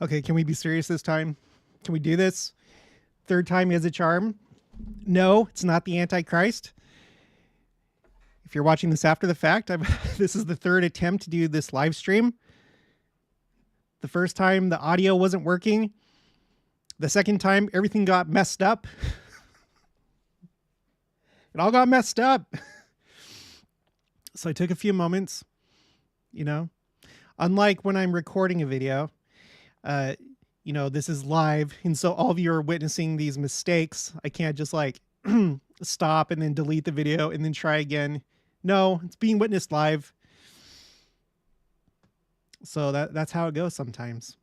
Okay, can we be serious this time? Can we do this? Third time is a charm? No, it's not the Antichrist. If you're watching this after the fact, this is the third attempt to do this live stream. The first time the audio wasn't working. The second time everything got messed up. It all got messed up. So I took a few moments, unlike when I'm recording a video, this is live. And so all of you are witnessing these mistakes. I can't just stop and then delete the video and then try again. No, it's being witnessed live. So that's how it goes sometimes.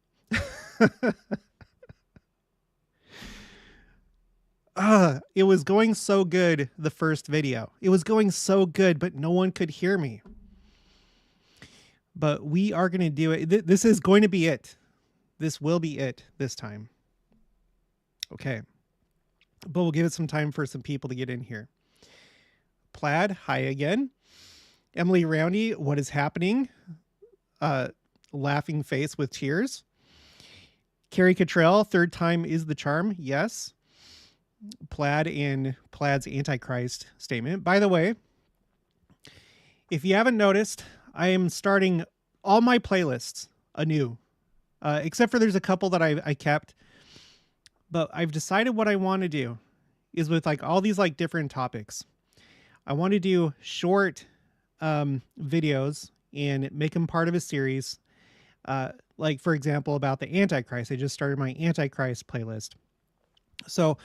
It was going so good, the first video. It was going so good, but no one could hear me. But we are going to do it. This is going to be it. This will be it this time. Okay. But we'll give it some time for some people to get in here. Plaid, hi again. Emily Roundy, what is happening? Laughing face with tears. Carrie Cottrell, third time is the charm. Yes. Plaid and Plaid's Antichrist statement. By the way, if you haven't noticed, I am starting all my playlists anew, except for there's a couple that I kept. But I've decided what I want to do is with all these different topics. I want to do short videos and make them part of a series. For example, about the Antichrist. I just started my Antichrist playlist. So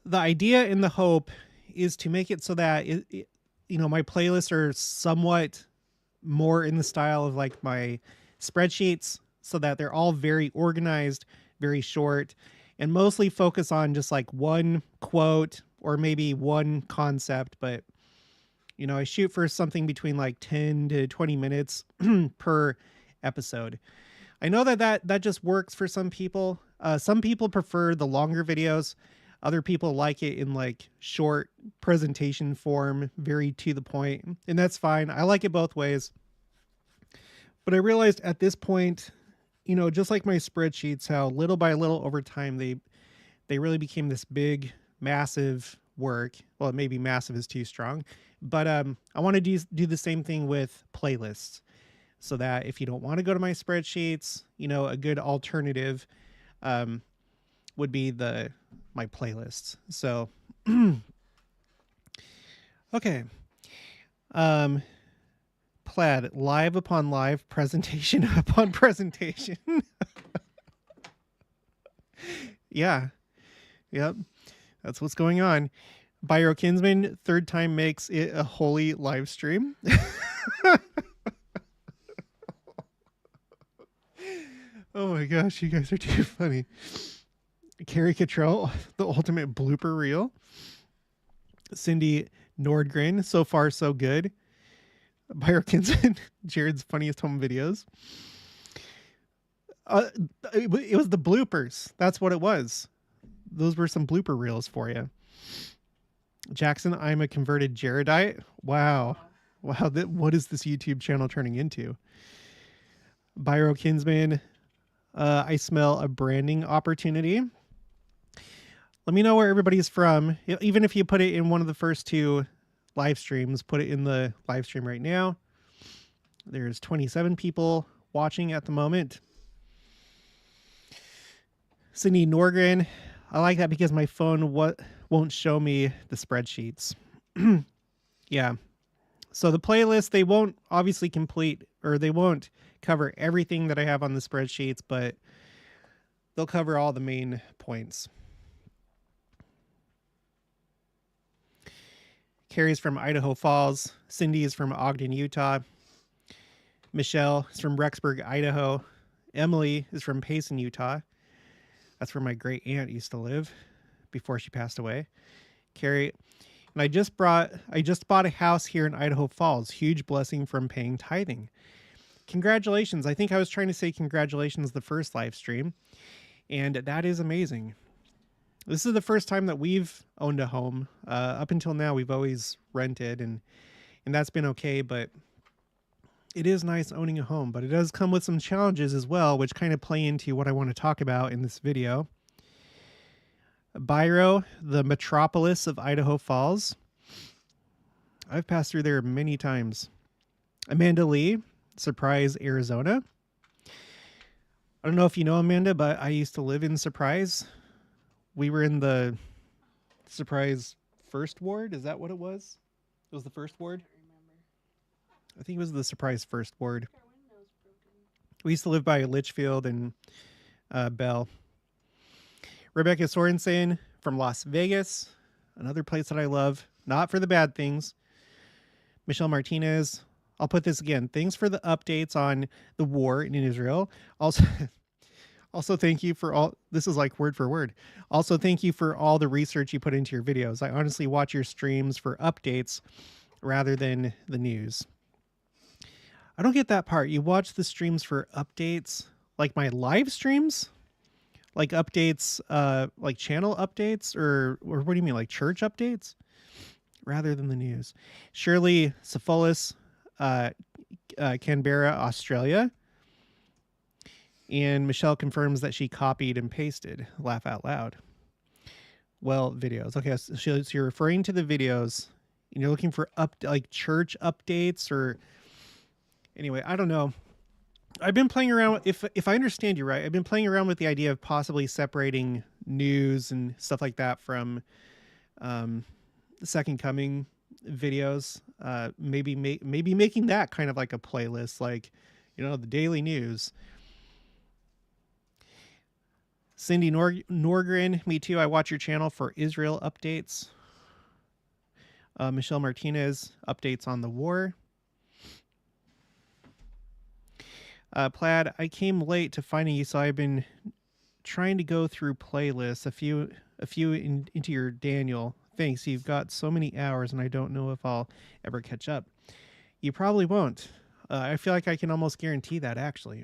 the idea and the hope is to make it so that my playlists are somewhat more in the style of my spreadsheets, so that they're all very organized, very short, and mostly focus on just one quote or maybe one concept. But I shoot for something between 10 to 20 minutes per episode. I know that just works for some people. Some people prefer the longer videos. Other people like it in short presentation form, very to the point, and that's fine. I like it both ways. But I realized at this point, just like my spreadsheets, how little by little over time, they really became this big, massive work. Well, maybe massive is too strong, but I want to do the same thing with playlists, so that if you don't want to go to my spreadsheets, a good alternative would be my playlists. So, okay. Plaid, live upon live, presentation upon presentation. Yeah. Yep. That's what's going on. Byro Kinsman, third time makes it a holy live stream. Oh my gosh, you guys are too funny. Carrie Cottrell, the ultimate blooper reel. Cindy Nordgren, so far so good. Byro Kinsman, Jared's funniest home videos. It was the bloopers. That's what it was. Those were some blooper reels for you. Jackson, I'm a converted Jaredite. Wow. What is this YouTube channel turning into? Byro Kinsman, I smell a branding opportunity. Let me know where everybody's from. Even if you put it in one of the first two live streams, put it in the live stream right now. There's 27 people watching at the moment. Cindy Norgren, I like that because my phone won't show me the spreadsheets. Yeah. So the playlist, they won't obviously complete, or they won't cover everything that I have on the spreadsheets, but they'll cover all the main points. Carrie's from Idaho Falls. Cindy is from Ogden, Utah. Michelle is from Rexburg, Idaho. Emily is from Payson, Utah. That's where my great aunt used to live before she passed away. Carrie, and I just bought a house here in Idaho Falls. Huge blessing from paying tithing. Congratulations. I think I was trying to say congratulations the first live stream, and that is amazing. This is the first time that we've owned a home. Up until now, we've always rented, and that's been okay. But it is nice owning a home, but it does come with some challenges as well, which kind of play into what I want to talk about in this video. Byro, the metropolis of Idaho Falls. I've passed through there many times. Amanda Lee, Surprise, Arizona. I don't know if you know Amanda, but I used to live in Surprise. We were in the Surprise First Ward. Is that what it was? It was the First Ward? I think it was the Surprise First Ward. We used to live by Litchfield and Bell. Rebecca Sorensen from Las Vegas, another place that I love, not for the bad things. Michelle Martinez. I'll put this again. Thanks for the updates on the war in Israel. Also thank you for all, this is like word for word. Also, thank you for all the research you put into your videos. I honestly watch your streams for updates rather than the news. I don't get that part. You watch the streams for updates, like my live streams? Like updates, like channel updates, or what do you mean, like church updates? Rather than the news. Shirley Cephalus, Canberra, Australia. And Michelle confirms that she copied and pasted. Laugh out loud. Well, videos. Okay, so you're referring to the videos, and you're looking for like church updates, or anyway, I don't know. I've been playing around. If I understand you right, I've been playing around with the idea of possibly separating news and stuff like that from the Second Coming videos. Maybe making that kind of like a playlist, like, you know, the daily news. Cindy Norgren, me too. I watch your channel for Israel updates. Michelle Martinez, updates on the war. Plaid, I came late to finding you, so I've been trying to go through playlists. A few into your Daniel. Thanks. You've got so many hours, and I don't know if I'll ever catch up. You probably won't. I feel like I can almost guarantee that, actually.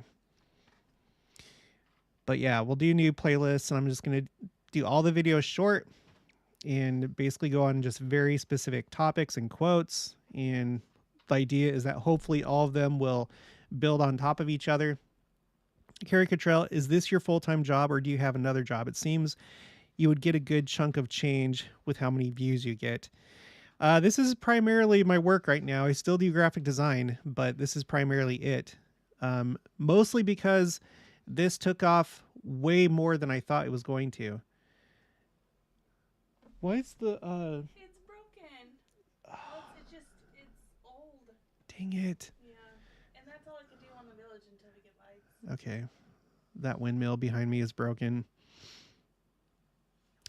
But yeah, we'll do new playlists, and I'm just going to do all the videos short and basically go on just very specific topics and quotes. And the idea is that hopefully all of them will build on top of each other. Carrie Cottrell, is this your full-time job, or do you have another job? It seems you would get a good chunk of change with how many views you get. This is primarily my work right now. I still do graphic design, but this is primarily it. Mostly because this took off way more than I thought it was going to. Why is the It's broken. It's old. Dang it. Yeah. And that's all I could do on the village until we get lights. Okay. That windmill behind me is broken.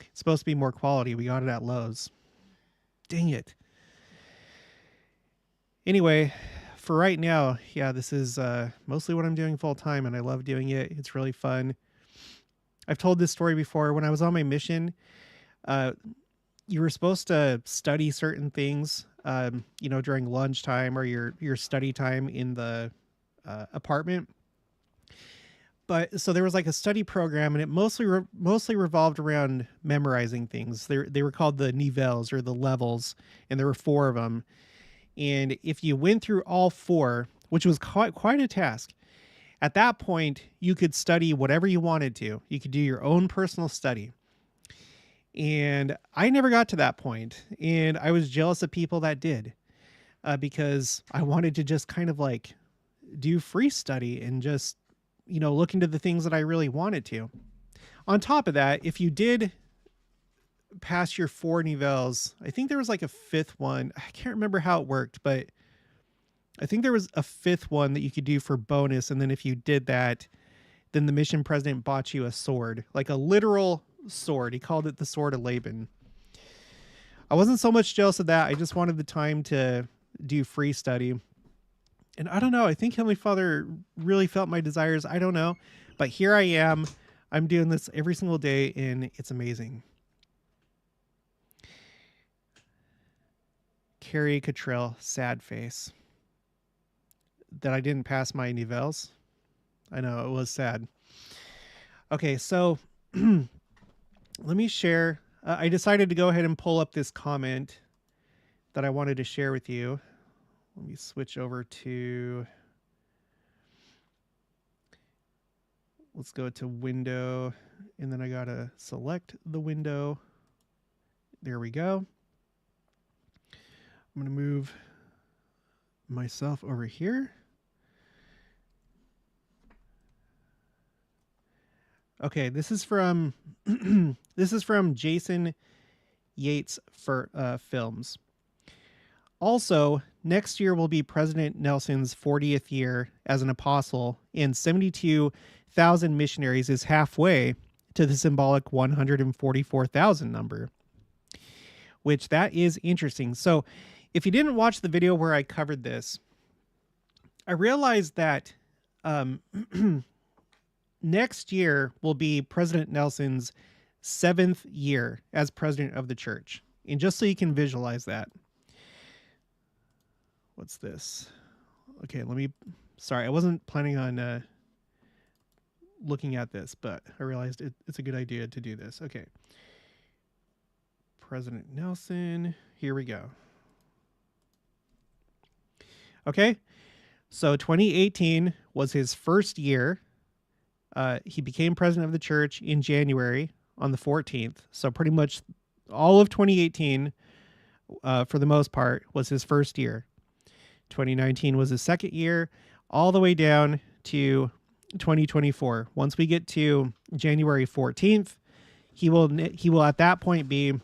It's supposed to be more quality. We got it at Lowe's. Dang it. Anyway, for right now, yeah, this is mostly what I'm doing full time, and I love doing it. It's really fun. I've told this story before. When I was on my mission, you were supposed to study certain things, you know, during lunchtime or your study time in the apartment. But so there was like a study program, and it mostly revolved around memorizing things. They were called the nivelles, or the levels, and there were 4 of them. And if you went through all 4, which was quite a task, at that point you could study whatever you wanted to. You could do your own personal study. And I never got to that point, and I was jealous of people that did, because I wanted to just kind of like do free study and just, you know, look into the things that I really wanted to. On top of that, if you did pass your 4 nivelles, I think there was like a 5th one. I can't remember how it worked, but I think there was a 5th one that you could do for bonus. And then if you did that, then the mission president bought you a sword, like a literal sword. He called it the Sword of Laban. I wasn't so much jealous of that. I just wanted the time to do free study. And I don't know, I think Heavenly Father really felt my desires. I don't know. But here I am. I'm doing this every single day, and it's amazing. Carrie Cottrell, sad face. That I didn't pass my nivelles. I know, it was sad. Okay, so let me share. I decided to go ahead and pull up this comment that I wanted to share with you. Let me switch over to let's go to window, and then I got to select the window. There we go. I'm going to move myself over here. Okay, this is from Jason Yates for Films. Also, next year will be President Nelson's 40th year as an apostle, and 72,000 missionaries is halfway to the symbolic 144,000 number, which that is interesting. So if you didn't watch the video where I covered this, I realized that next year will be President Nelson's 7th year as president of the church. And just so you can visualize that. What's this? Okay, sorry, I wasn't planning on looking at this, but I realized it's a good idea to do this. Okay. President Nelson, here we go. Okay, so 2018 was his first year. He became president of the church in January on the 14th. So pretty much all of 2018, for the most part, was his first year. 2019 was his second year, all the way down to 2024. Once we get to January 14th, he will at that point be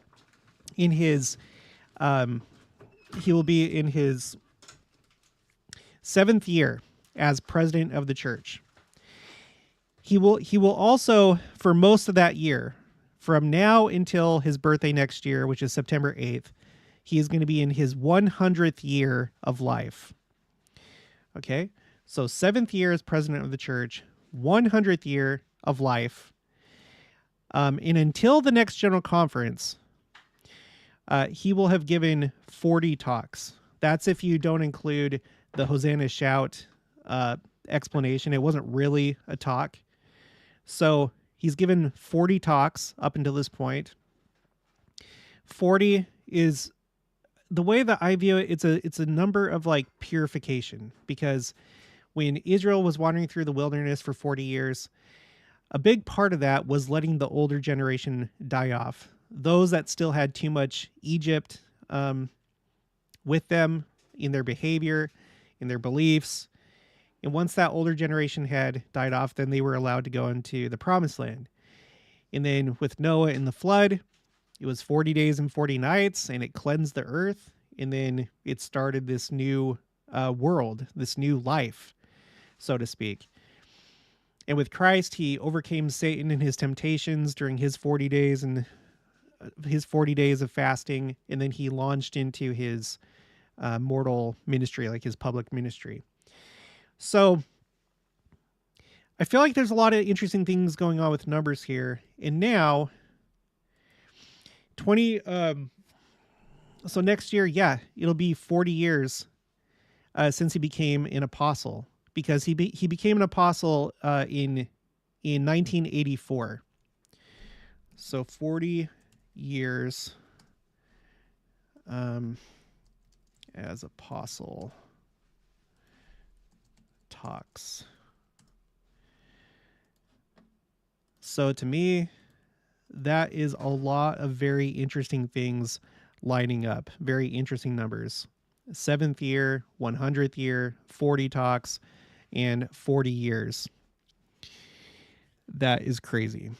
in his 7th year as president of the church. He will also, for most of that year, from now until his birthday next year, which is September 8th, he is going to be in his 100th year of life. Okay, so 7th year as president of the church, 100th year of life. And until the next general conference, he will have given 40 talks. That's if you don't include the Hosanna Shout explanation. It wasn't really a talk. So he's given 40 talks up until this point. 40 is, the way that I view it, it's a number of like purification, because when Israel was wandering through the wilderness for 40 years, a big part of that was letting the older generation die off. Those that still had too much Egypt with them in their behavior, in their beliefs. And once that older generation had died off, then they were allowed to go into the promised land. And then with Noah and the flood, it was 40 days and 40 nights, and it cleansed the earth. And then it started this new world, this new life, so to speak. And with Christ, he overcame Satan and his temptations during his 40 days and his 40 days of fasting. And then he launched into his mortal ministry, like his public ministry. So I feel like there's a lot of interesting things going on with numbers here. And now so next year, yeah, it'll be 40 years since he became an apostle, because he became an apostle in 1984. So 40 years as apostle. Talks. So to me, that is a lot of very interesting things lining up. Very interesting numbers. 7th year, 100th year, 40 talks, and 40 years. That is crazy.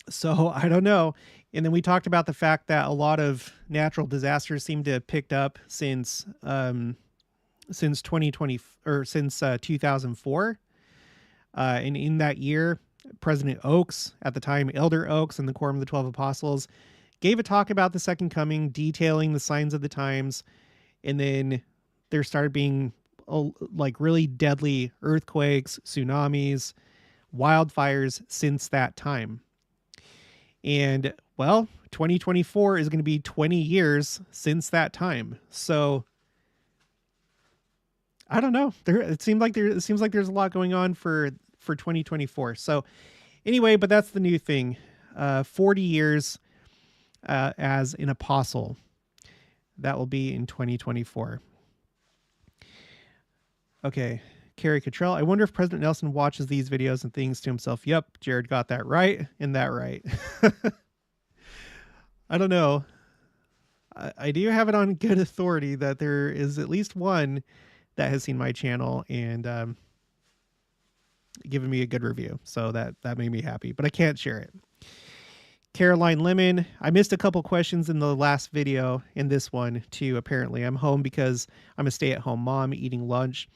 So I don't know. And then we talked about the fact that a lot of natural disasters seem to have picked up since 2020 or since 2004. And in that year, President Oaks, at the time Elder Oaks and the Quorum of the 12 Apostles, gave a talk about the second coming, detailing the signs of the times. And then there started being like really deadly earthquakes, tsunamis, wildfires since that time. And well, 2024 is going to be 20 years since that time. So I don't know. It seems like there's a lot going on for 2024. So anyway, but that's the new thing. 40 years as an apostle. That will be in 2024. Okay, Carrie Cottrell, I wonder if President Nelson watches these videos and thinks to himself, yep, Jared got that right and that right. I don't know. I do have it on good authority that there is at least one that has seen my channel and given me a good review. So that made me happy, but I can't share it. Caroline Lemon, I missed a couple questions in the last video, in this one too, apparently. I'm home because I'm a stay-at-home mom eating lunch.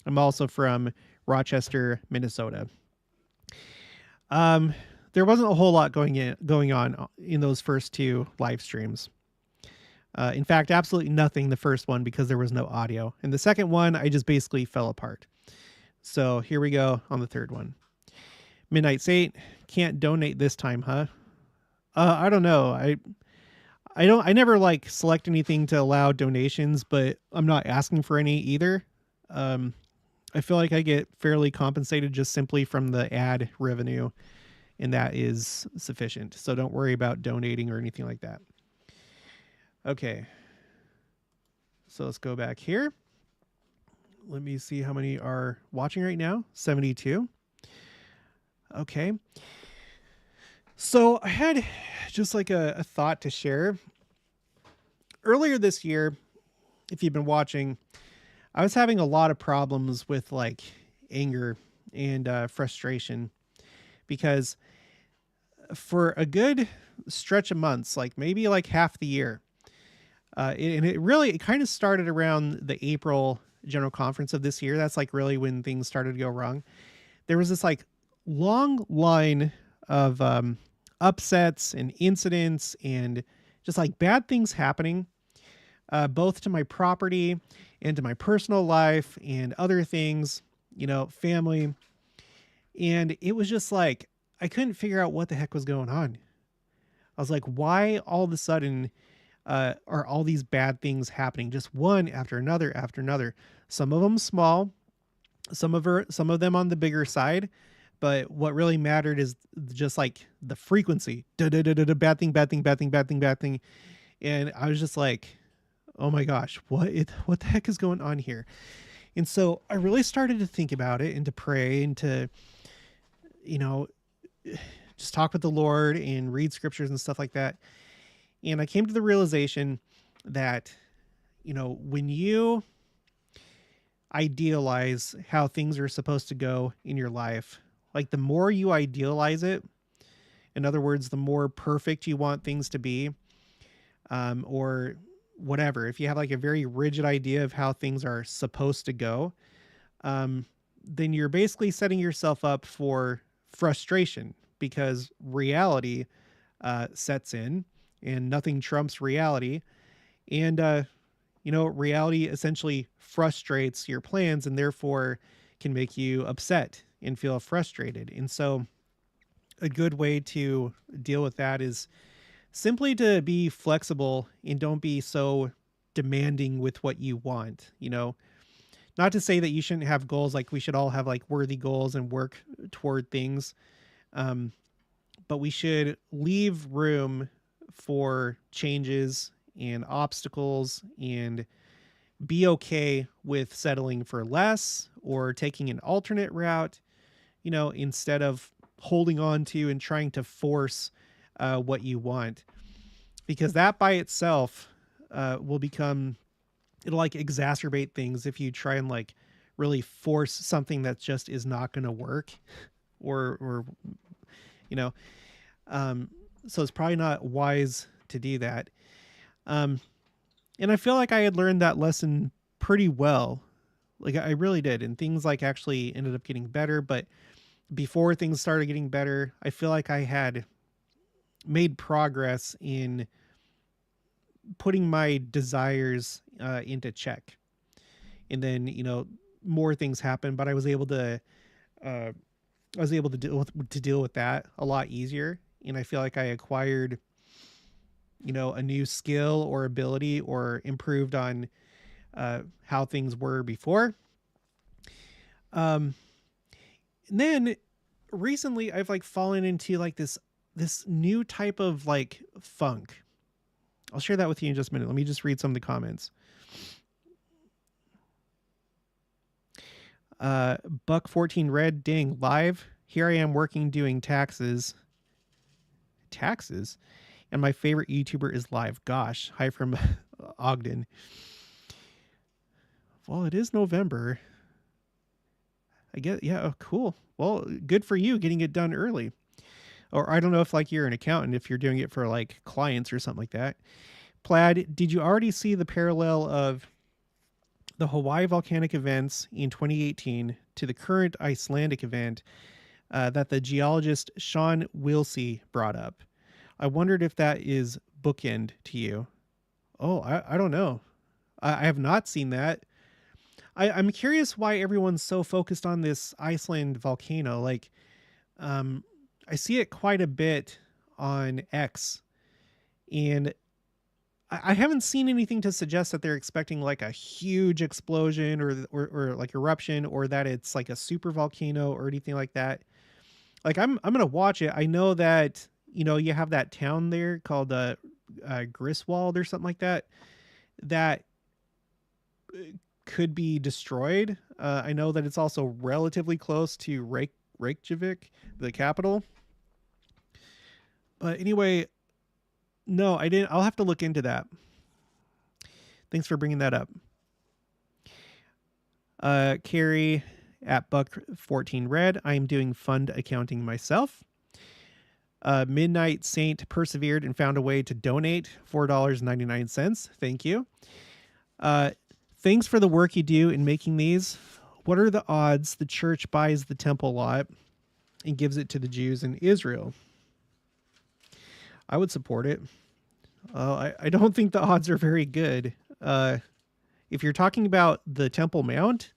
I'm also from Rochester, Minnesota. There wasn't a whole lot going on in those first two live streams. In fact, absolutely nothing the first one because there was no audio. And the second one, I just basically fell apart. So here we go on the third one. Midnight Saint, can't donate this time, huh? I don't know. I never like select anything to allow donations, but I'm not asking for any either. I feel like I get fairly compensated just simply from the ad revenue, and that is sufficient. So don't worry about donating or anything like that. Okay. So let's go back here. Let me see how many are watching right now. 72. Okay. So I had just like a thought to share. Earlier this year, if you've been watching, I was having a lot of problems with like anger and frustration because for a good stretch of months, like maybe like half the year, it kind of started around the April general conference of this year. That's like really when things started to go wrong. There was this like long line of upsets and incidents and just like bad things happening, both to my property and to my personal life and other things, family. And it was just like, I couldn't figure out what the heck was going on. I was like, why all of a sudden are all these bad things happening? Just one after another after another. Some of them small, some of them on the bigger side. But what really mattered is just like the frequency. Bad thing, bad thing, bad thing, bad thing, bad thing. And I was just like, oh my gosh, what the heck is going on here? And so I really started to think about it and to pray and to, just talk with the Lord and read scriptures and stuff like that. And I came to the realization that, when you idealize how things are supposed to go in your life, like the more you idealize it, in other words, the more perfect you want things to be, or whatever, if you have like a very rigid idea of how things are supposed to go, then you're basically setting yourself up for frustration because reality sets in and nothing trumps reality. And, reality essentially frustrates your plans and therefore can make you upset and feel frustrated. And so a good way to deal with that is simply to be flexible and don't be so demanding with what you want, not to say that you shouldn't have goals. Like we should all have like worthy goals and work toward things. But we should leave room for changes and obstacles and be okay with settling for less or taking an alternate route, instead of holding on to and trying to force what you want, because that by itself it'll like exacerbate things if you try and like really force something that just is not going to work or so it's probably not wise to do that. And I feel like I had learned that lesson pretty well. Like I really did. And things like actually ended up getting better. But before things started getting better, I feel like I had made progress in putting my desires into check. And then, more things happened, but I was able to deal with that a lot easier. And I feel like I acquired, a new skill or ability or improved on how things were before. And then recently I've like fallen into like this new type of like funk. I'll share that with you in just a minute. Let me just read some of the comments. Buck 14 red, ding, live. Here I am working doing taxes. Taxes? And my favorite YouTuber is live. Gosh, hi from Ogden. Well, it is November. I guess, yeah, oh, cool. Well, good for you getting it done early. Or I don't know if like you're an accountant, if you're doing it for like clients or something like that. Plaid, did you already see the parallel of the Hawaii volcanic events in 2018 to the current Icelandic event that the geologist Sean Wilsey brought up? I wondered if that is bookend to you. Oh, I don't know. I have not seen that. I'm curious why everyone's so focused on this Iceland volcano. Like, um, I see it quite a bit on X, and I haven't seen anything to suggest that they're expecting like a huge explosion or like eruption, or that it's like a super volcano or anything like that. Like I'm gonna watch it. I know that you have that town there called Griswold or something like that that could be destroyed. I know that it's also relatively close to Reykjavik, the capital. But anyway, no, I didn't. I'll have to look into that. Thanks for bringing that up. Carrie at Buck 14 Red. I am doing fund accounting myself. Midnight Saint persevered and found a way to donate $4.99. Thank you. Thanks for the work you do in making these. What are the odds the church buys the temple lot and gives it to the Jews in Israel? I would support it. I don't think the odds are very good. If you're talking about the Temple Mount,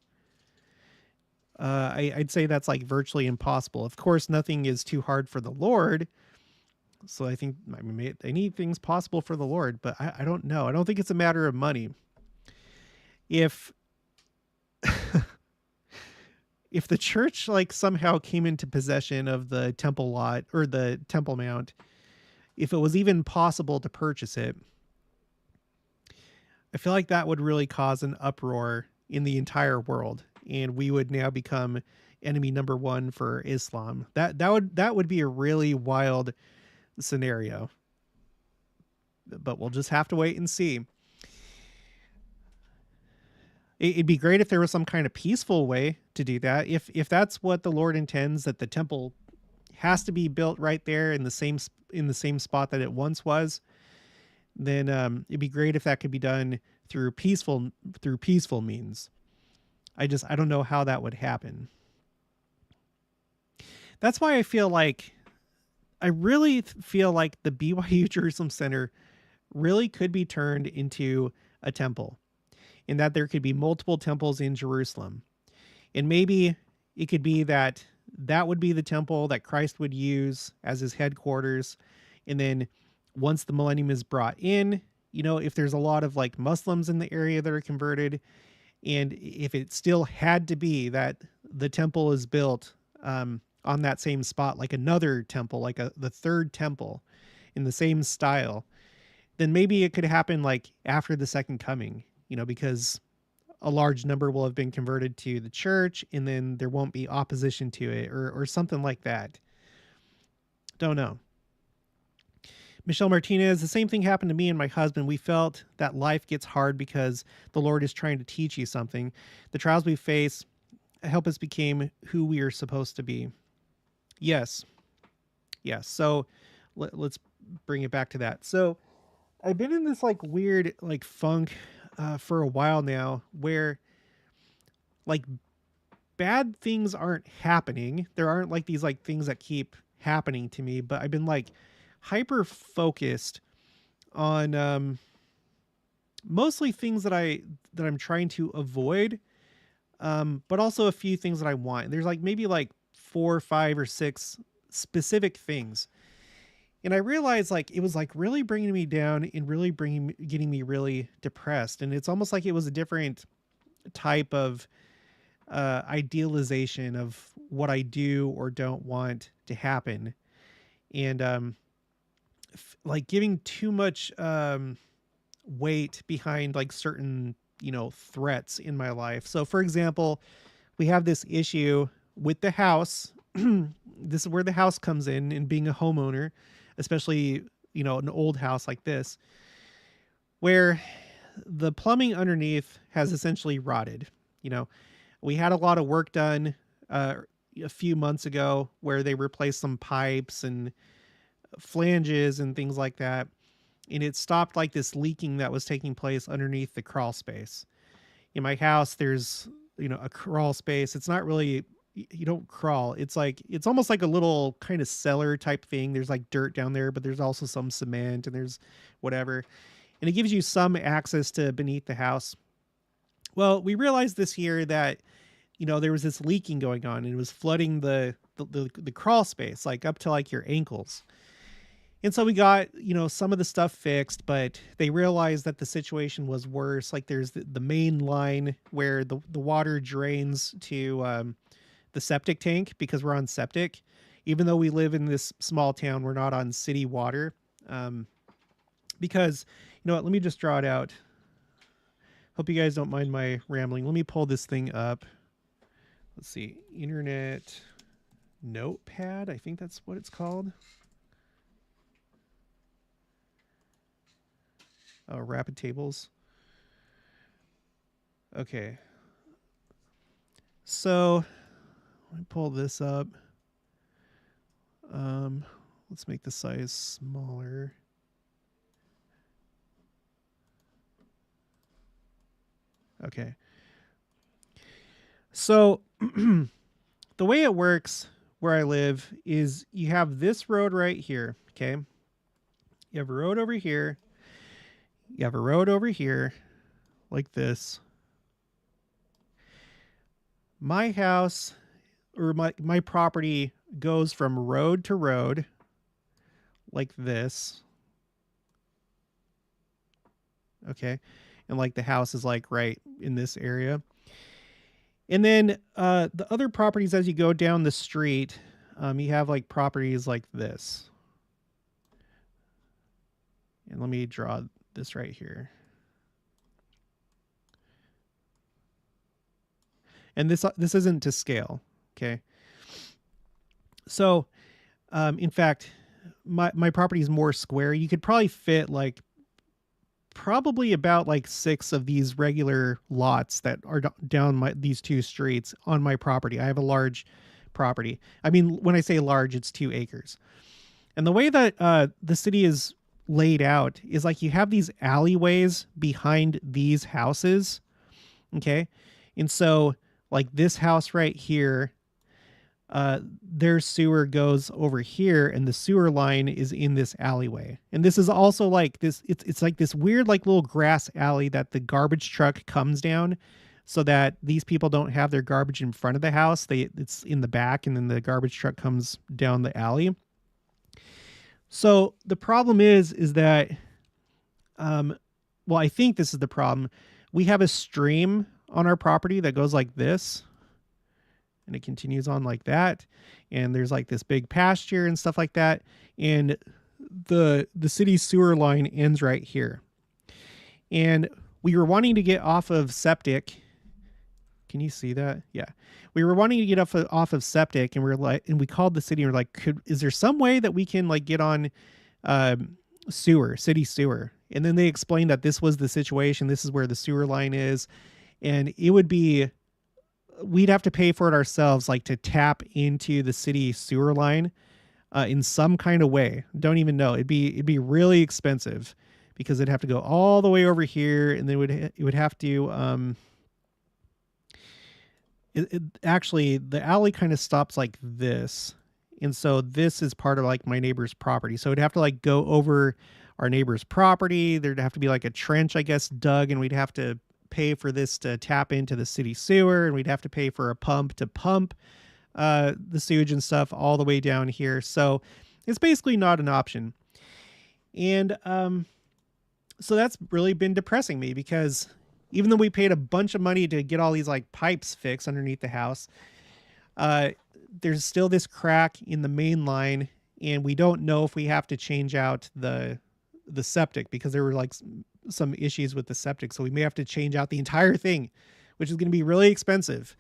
I'd say that's like virtually impossible. Of course, nothing is too hard for the Lord. So I think anything's possible for the Lord, but I don't know. I don't think it's a matter of money. If if the church like somehow came into possession of the temple lot or the Temple Mount, if it was even possible to purchase it, I feel like that would really cause an uproar in the entire world, and we would now become enemy number one for Islam. That would be a really wild scenario. But we'll just have to wait and see. It'd be great if there was some kind of peaceful way to do that. If that's what the Lord intends, that the temple has to be built right there in the same spot that it once was, then it'd be great if that could be done through peaceful means. I don't know how that would happen. That's why I really feel like the BYU Jerusalem Center really could be turned into a temple, in that there could be multiple temples in Jerusalem. And maybe it could be that would be the temple that Christ would use as his headquarters. And then once the millennium is brought in, if there's a lot of like Muslims in the area that are converted, and if it still had to be that the temple is built on that same spot, like another temple, like the third temple in the same style, then maybe it could happen like after the second coming, because a large number will have been converted to the church, and then there won't be opposition to it or something like that. Don't know. Michelle Martinez, the same thing happened to me and my husband. We felt that life gets hard because the Lord is trying to teach you something. The trials we face help us become who we are supposed to be. Yes. So let's bring it back to that. So I've been in this like weird like funk for a while now, where like bad things aren't happening. There aren't like these like things that keep happening to me, but I've been like hyper focused on mostly things that I'm trying to avoid, but also a few things that I want. There's like maybe like 4, 5, or 6 specific things. And I realized like it was like really bringing me down and really getting me really depressed. And it's almost like it was a different type of idealization of what I do or don't want to happen. And like giving too much weight behind like certain, threats in my life. So for example, we have this issue with the house. This is where the house comes in and being a homeowner, especially, an old house like this, where the plumbing underneath has essentially rotted. You know, we had a lot of work done a few months ago where they replaced some pipes and flanges and things like that. And it stopped like this leaking that was taking place underneath the crawl space. In my house, there's, a crawl space. It's not really, you don't crawl. It's almost like a little kind of cellar type thing. There's like dirt down there, but there's also some cement and there's whatever. And it gives you some access to beneath the house. Well, we realized this year that, there was this leaking going on and it was flooding the crawl space, like up to like your ankles. And so we got, some of the stuff fixed, but they realized that the situation was worse. Like there's the main line where the water drains to the septic tank, because we're on septic. Even though we live in this small town, we're not on city water. Because, you know what, let me just draw it out. Hope you guys don't mind my rambling. Let me pull this thing up. Let's see, Internet Notepad. I think that's what it's called. Oh, rapid tables. Okay. So let me pull this up. Let's make the size smaller. Okay. So the way it works where I live is you have this road right here. Okay. You have a road over here. You have a road over here like this. My house or my property goes from road to road like this. Okay. And like the house is like right in this area. And then the other properties, as you go down the street, you have like properties like this. And let me draw this right here. And this isn't to scale, okay? So, in fact, my property is more square. You could probably fit like probably about like 6 of these regular lots that are down these 2 streets on my property. I have a large property. I mean, when I say large, it's 2 acres. And the way that the city is laid out is like you have these alleyways behind these houses. Okay. And so like this house right here, their sewer goes over here and the sewer line is in this alleyway. And this is also like this, it's like this weird, like little grass alley that the garbage truck comes down so that these people don't have their garbage in front of the house. It's in the back and then the garbage truck comes down the alley. So the problem is that, well, I think this is the problem. We have a stream on our property that goes like this and it continues on like that. And there's like this big pasture and stuff like that. And the city sewer line ends right here. And we were wanting to get off of septic. Can you see that? Yeah. We were wanting to get off of septic and we called the city and we're like, is there some way that we can like get on city sewer? And then they explained that this was the situation. This is where the sewer line is. And we'd have to pay for it ourselves, like to tap into the city sewer line in some kind of way. Don't even know. It'd be really expensive because it'd have to go all the way over here and then it would have to, actually the alley kind of stops like this. And so this is part of like my neighbor's property. So it'd have to like go over our neighbor's property. There'd have to be like a trench, I guess, dug, and we'd have to pay for this to tap into the city sewer. And we'd have to pay for a pump to pump the sewage and stuff all the way down here. So it's basically not an option. And so that's really been depressing me because even though we paid a bunch of money to get all these like pipes fixed underneath the house, there's still this crack in the main line, and we don't know if we have to change out the septic because there were like some issues with the septic. So we may have to change out the entire thing, which is going to be really expensive.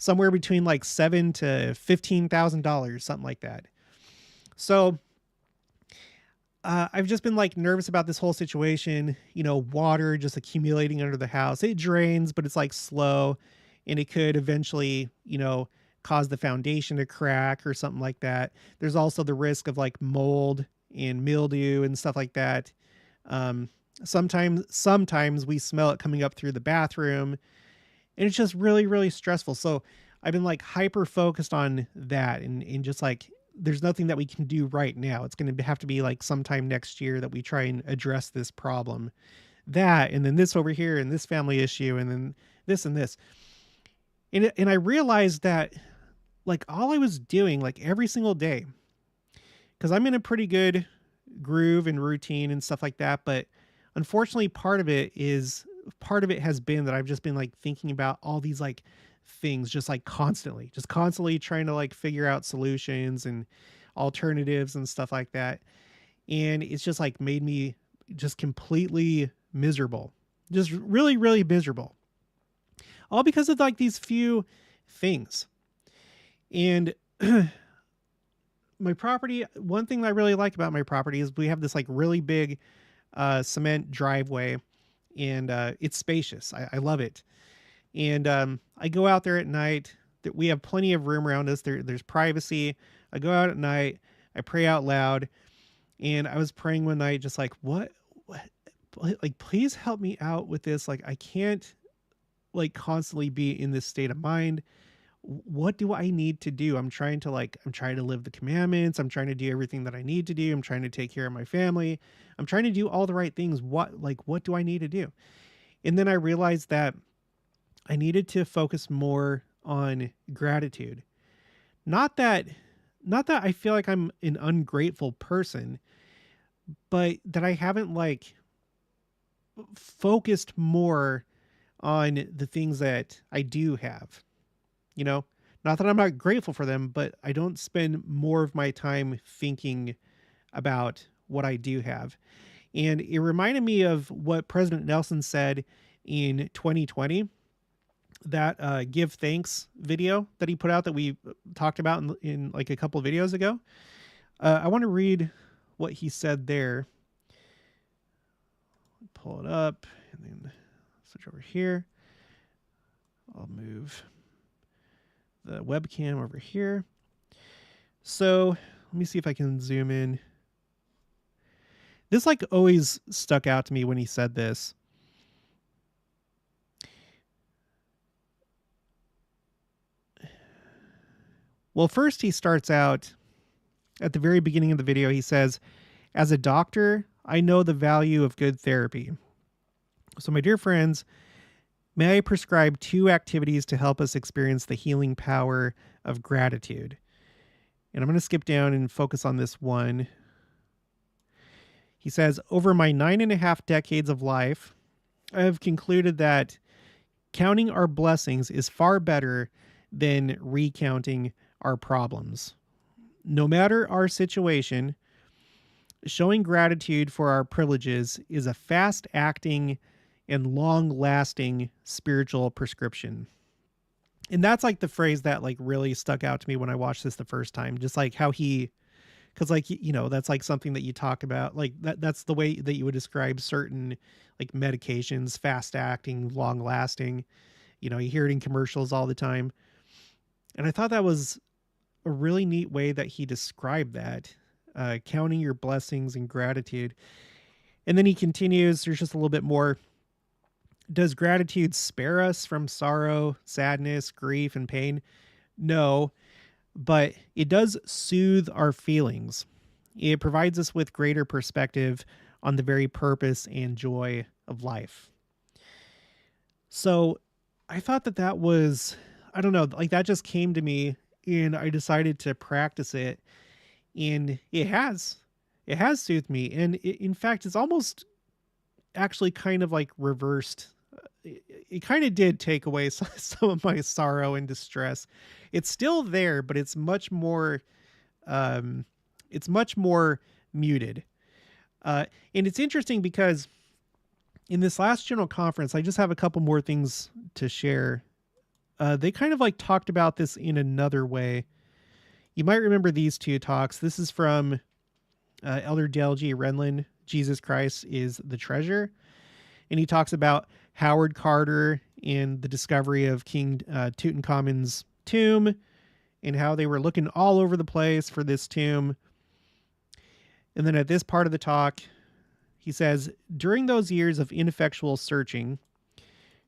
somewhere between like $7,000 to $15,000, something like that. So I've just been like nervous about this whole situation. Water just accumulating under the house. It drains, but it's like slow, and it could eventually, cause the foundation to crack or something like that. There's also the risk of like mold and mildew and stuff like that. Sometimes we smell it coming up through the bathroom, and it's just really, really stressful. So I've been like hyper focused on that, and just like, there's nothing that we can do right now. It's going to have to be like sometime next year that we try and address this problem. That, and then this over here, and this family issue, and then this and this. And I realized that like all I was doing like every single day, because I'm in a pretty good groove and routine and stuff like that. But unfortunately, part of it has been that I've just been like thinking about all these like things just constantly trying to like figure out solutions and alternatives and stuff like that. And it's just like made me just completely miserable, just really, really miserable, all because of like these few things. And my property, one thing that I really like about my property is we have this like really big cement driveway, and it's spacious. I love it. And I go out there at night. That we have plenty of room around us. There's privacy. I go out at night. I pray out loud. And I was praying one night, just like, what, like, please help me out with this. Like, I can't like constantly be in this state of mind. What do I need to do? I'm trying to live the commandments. I'm trying to do everything that I need to do. I'm trying to take care of my family. I'm trying to do all the right things. What do I need to do? And then I realized that I needed to focus more on gratitude. Not that I feel like I'm an ungrateful person, but that I haven't like focused more on the things that I do have. Not that I'm not grateful for them, but I don't spend more of my time thinking about what I do have. And it reminded me of what President Nelson said in 2020, that give thanks video that he put out that we talked about in like a couple of videos ago. I want to read what he said there. Pull it up and then switch over here. I'll move the webcam over here. So let me see if I can zoom in. This like always stuck out to me when he said this. Well, first he starts out at the very beginning of the video. He says, as a doctor, I know the value of good therapy. So my dear friends, may I prescribe 2 activities to help us experience the healing power of gratitude? And I'm going to skip down and focus on this one. He says, over my 9.5 decades of life, I have concluded that counting our blessings is far better than recounting our problems. No matter our situation, showing gratitude for our privileges is a fast-acting and long-lasting spiritual prescription. And that's like the phrase that like really stuck out to me when I watched this the first time. Just like how because like, that's like something that you talk about. Like that's the way that you would describe certain like medications, fast-acting, long-lasting. You hear it in commercials all the time. And I thought that was a really neat way that he described that, counting your blessings and gratitude. And then he continues, there's just a little bit more. Does gratitude spare us from sorrow, sadness, grief, and pain? No, but it does soothe our feelings. It provides us with greater perspective on the very purpose and joy of life. So I thought that was, I don't know, like that just came to me, and I decided to practice it, and it has soothed me. And in fact, it's almost actually kind of like reversed. It kind of did take away some of my sorrow and distress. It's still there, but it's much more muted. And it's interesting because in this last general conference, I just have a couple more things to share they kind of like talked about this in another way. You might remember these two talks. This is from Elder Dale G. Renlund, Jesus Christ is the Treasure. And he talks about Howard Carter and the discovery of King Tutankhamun's tomb and how they were looking all over the place for this tomb. And then at this part of the talk, he says, during those years of ineffectual searching,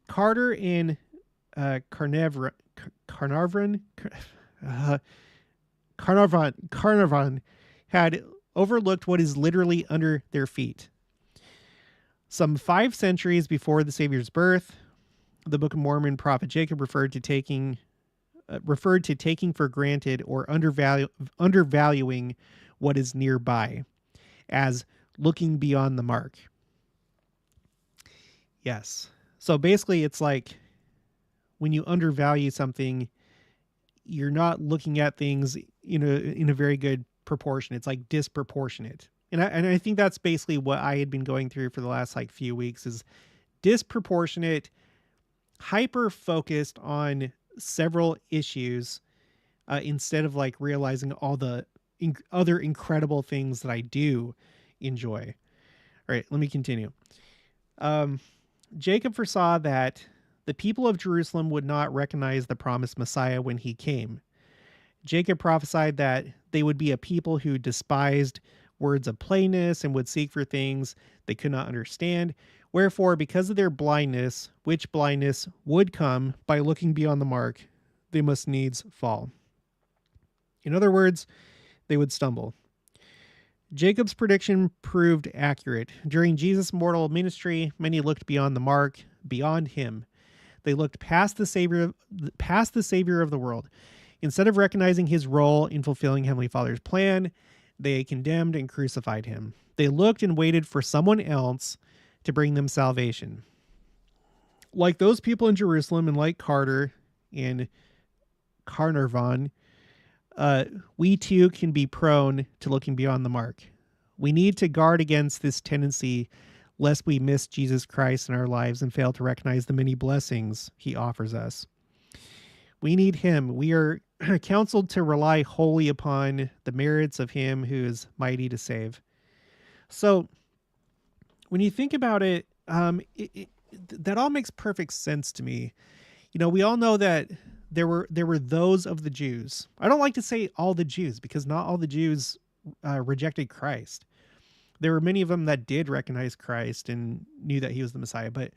Carter and Carnarvon had overlooked what is literally under their feet. Some 5 centuries before the Savior's birth, the Book of Mormon prophet Jacob referred to taking for granted or undervaluing what is nearby as looking beyond the mark. Yes. So basically it's like when you undervalue something, you're not looking at things in a very good proportion. It's like disproportionate. And I think that's basically what I had been going through for the last like few weeks is disproportionate, hyper focused on several issues instead of like realizing all the other incredible things that I do enjoy. All right, let me continue. Jacob foresaw that the people of Jerusalem would not recognize the promised Messiah when he came. Jacob prophesied that they would be a people who despised words of plainness and would seek for things they could not understand. Wherefore, because of their blindness, which blindness would come by looking beyond the mark, they must needs fall. In other words, they would stumble. Jacob's prediction proved accurate. During Jesus' mortal ministry, many looked beyond the mark, beyond him. They looked past the Savior of the world. Instead of recognizing his role in fulfilling Heavenly Father's plan, they condemned and crucified him. They looked and waited for someone else to bring them salvation. Like those people in Jerusalem and like Carter and Carnarvon, we too can be prone to looking beyond the mark. We need to guard against this tendency lest we miss Jesus Christ in our lives and fail to recognize the many blessings he offers us. We need him. We are counseled to rely wholly upon the merits of him who is mighty to save. So when you think about it, that all makes perfect sense to me. We all know that there were those of the Jews. I don't like to say all the Jews because not all the Jews rejected Christ. There were many of them that did recognize Christ and knew that he was the Messiah. But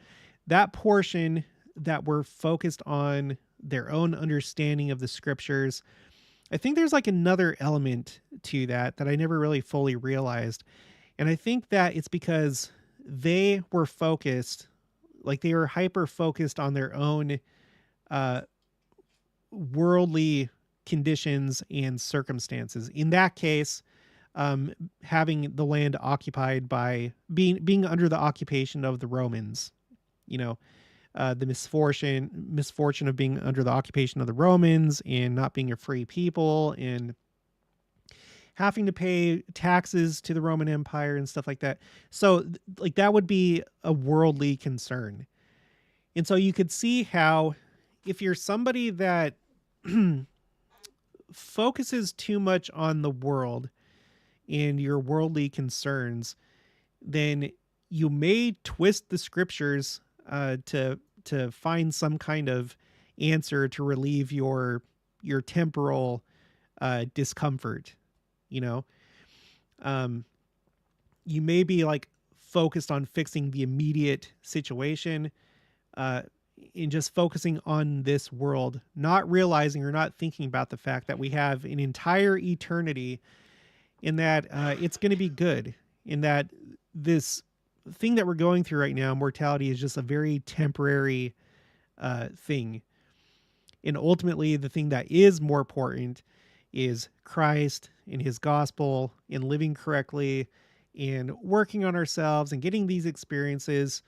that portion that were focused on their own understanding of the scriptures, I think there's like another element to that I never really fully realized. And I think that it's because they were focused, like they were hyper focused on their own worldly conditions and circumstances. In that case, having the land occupied by being under the occupation of the Romans, the misfortune of being under the occupation of the Romans and not being a free people and having to pay taxes to the Roman Empire and stuff like that. So like that would be a worldly concern. And so you could see how if you're somebody that focuses too much on the world and your worldly concerns, then you may twist the scriptures to find some kind of answer to relieve your temporal discomfort. You may be like focused on fixing the immediate situation in just focusing on this world, not realizing or not thinking about the fact that we have an entire eternity, in that it's going to be good, in that this thing that we're going through right now, mortality, is just a very temporary thing. And ultimately, the thing that is more important is Christ and his gospel and living correctly and working on ourselves and getting these experiences.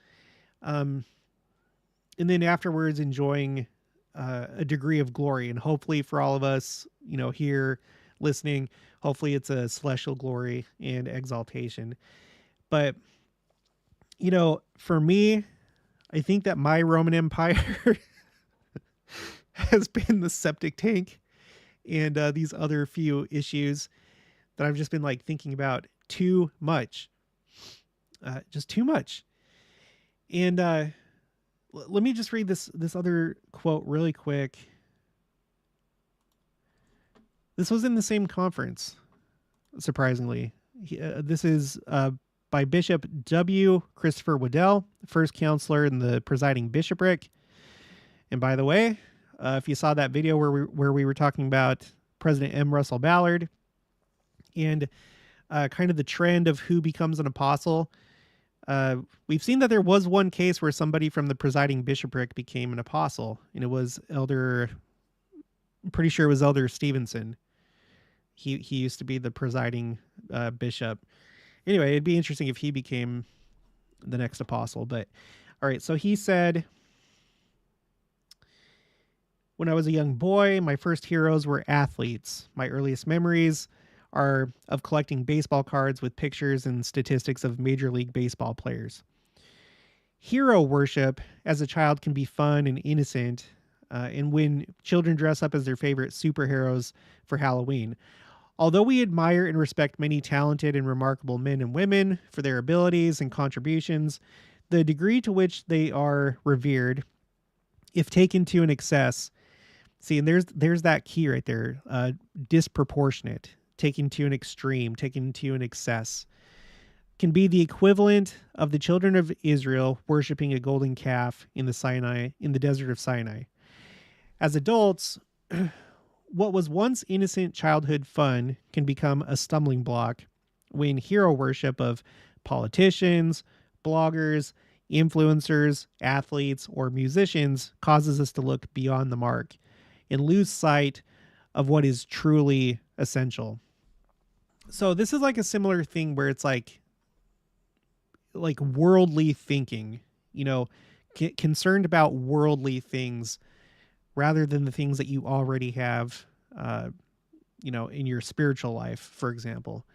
And then afterwards enjoying a degree of glory. And hopefully for all of us, here listening, hopefully it's a celestial glory and exaltation. But, for me, I think that my Roman Empire has been the septic tank and these other few issues that I've just been like thinking about too much, just too much. And let me just read this other quote really quick. This was in the same conference, surprisingly. This is by Bishop W. Christopher Waddell, first counselor in the presiding bishopric. And by the way, if you saw that video where we were talking about President M. Russell Ballard and kind of the trend of who becomes an apostle, we've seen that there was one case where somebody from the presiding bishopric became an apostle, and it was I'm pretty sure it was Elder Stevenson. He used to be the presiding bishop. Anyway, it'd be interesting if he became the next apostle. But all right, so he said, when I was a young boy, my first heroes were athletes. My earliest memories are of collecting baseball cards with pictures and statistics of Major League Baseball players. Hero worship as a child can be fun and innocent, and when children dress up as their favorite superheroes for Halloween. Although we admire and respect many talented and remarkable men and women for their abilities and contributions, the degree to which they are revered, if taken to an excess, see, and there's that key right there, disproportionate, taken to an extreme, taken to an excess, can be the equivalent of the children of Israel worshiping a golden calf in the desert of Sinai. As adults, what was once innocent childhood fun can become a stumbling block when hero worship of politicians, bloggers, influencers, athletes, or musicians causes us to look beyond the mark and lose sight of what is truly essential. So this is like a similar thing where it's like worldly thinking, concerned about worldly things rather than the things that you already have, in your spiritual life, for example.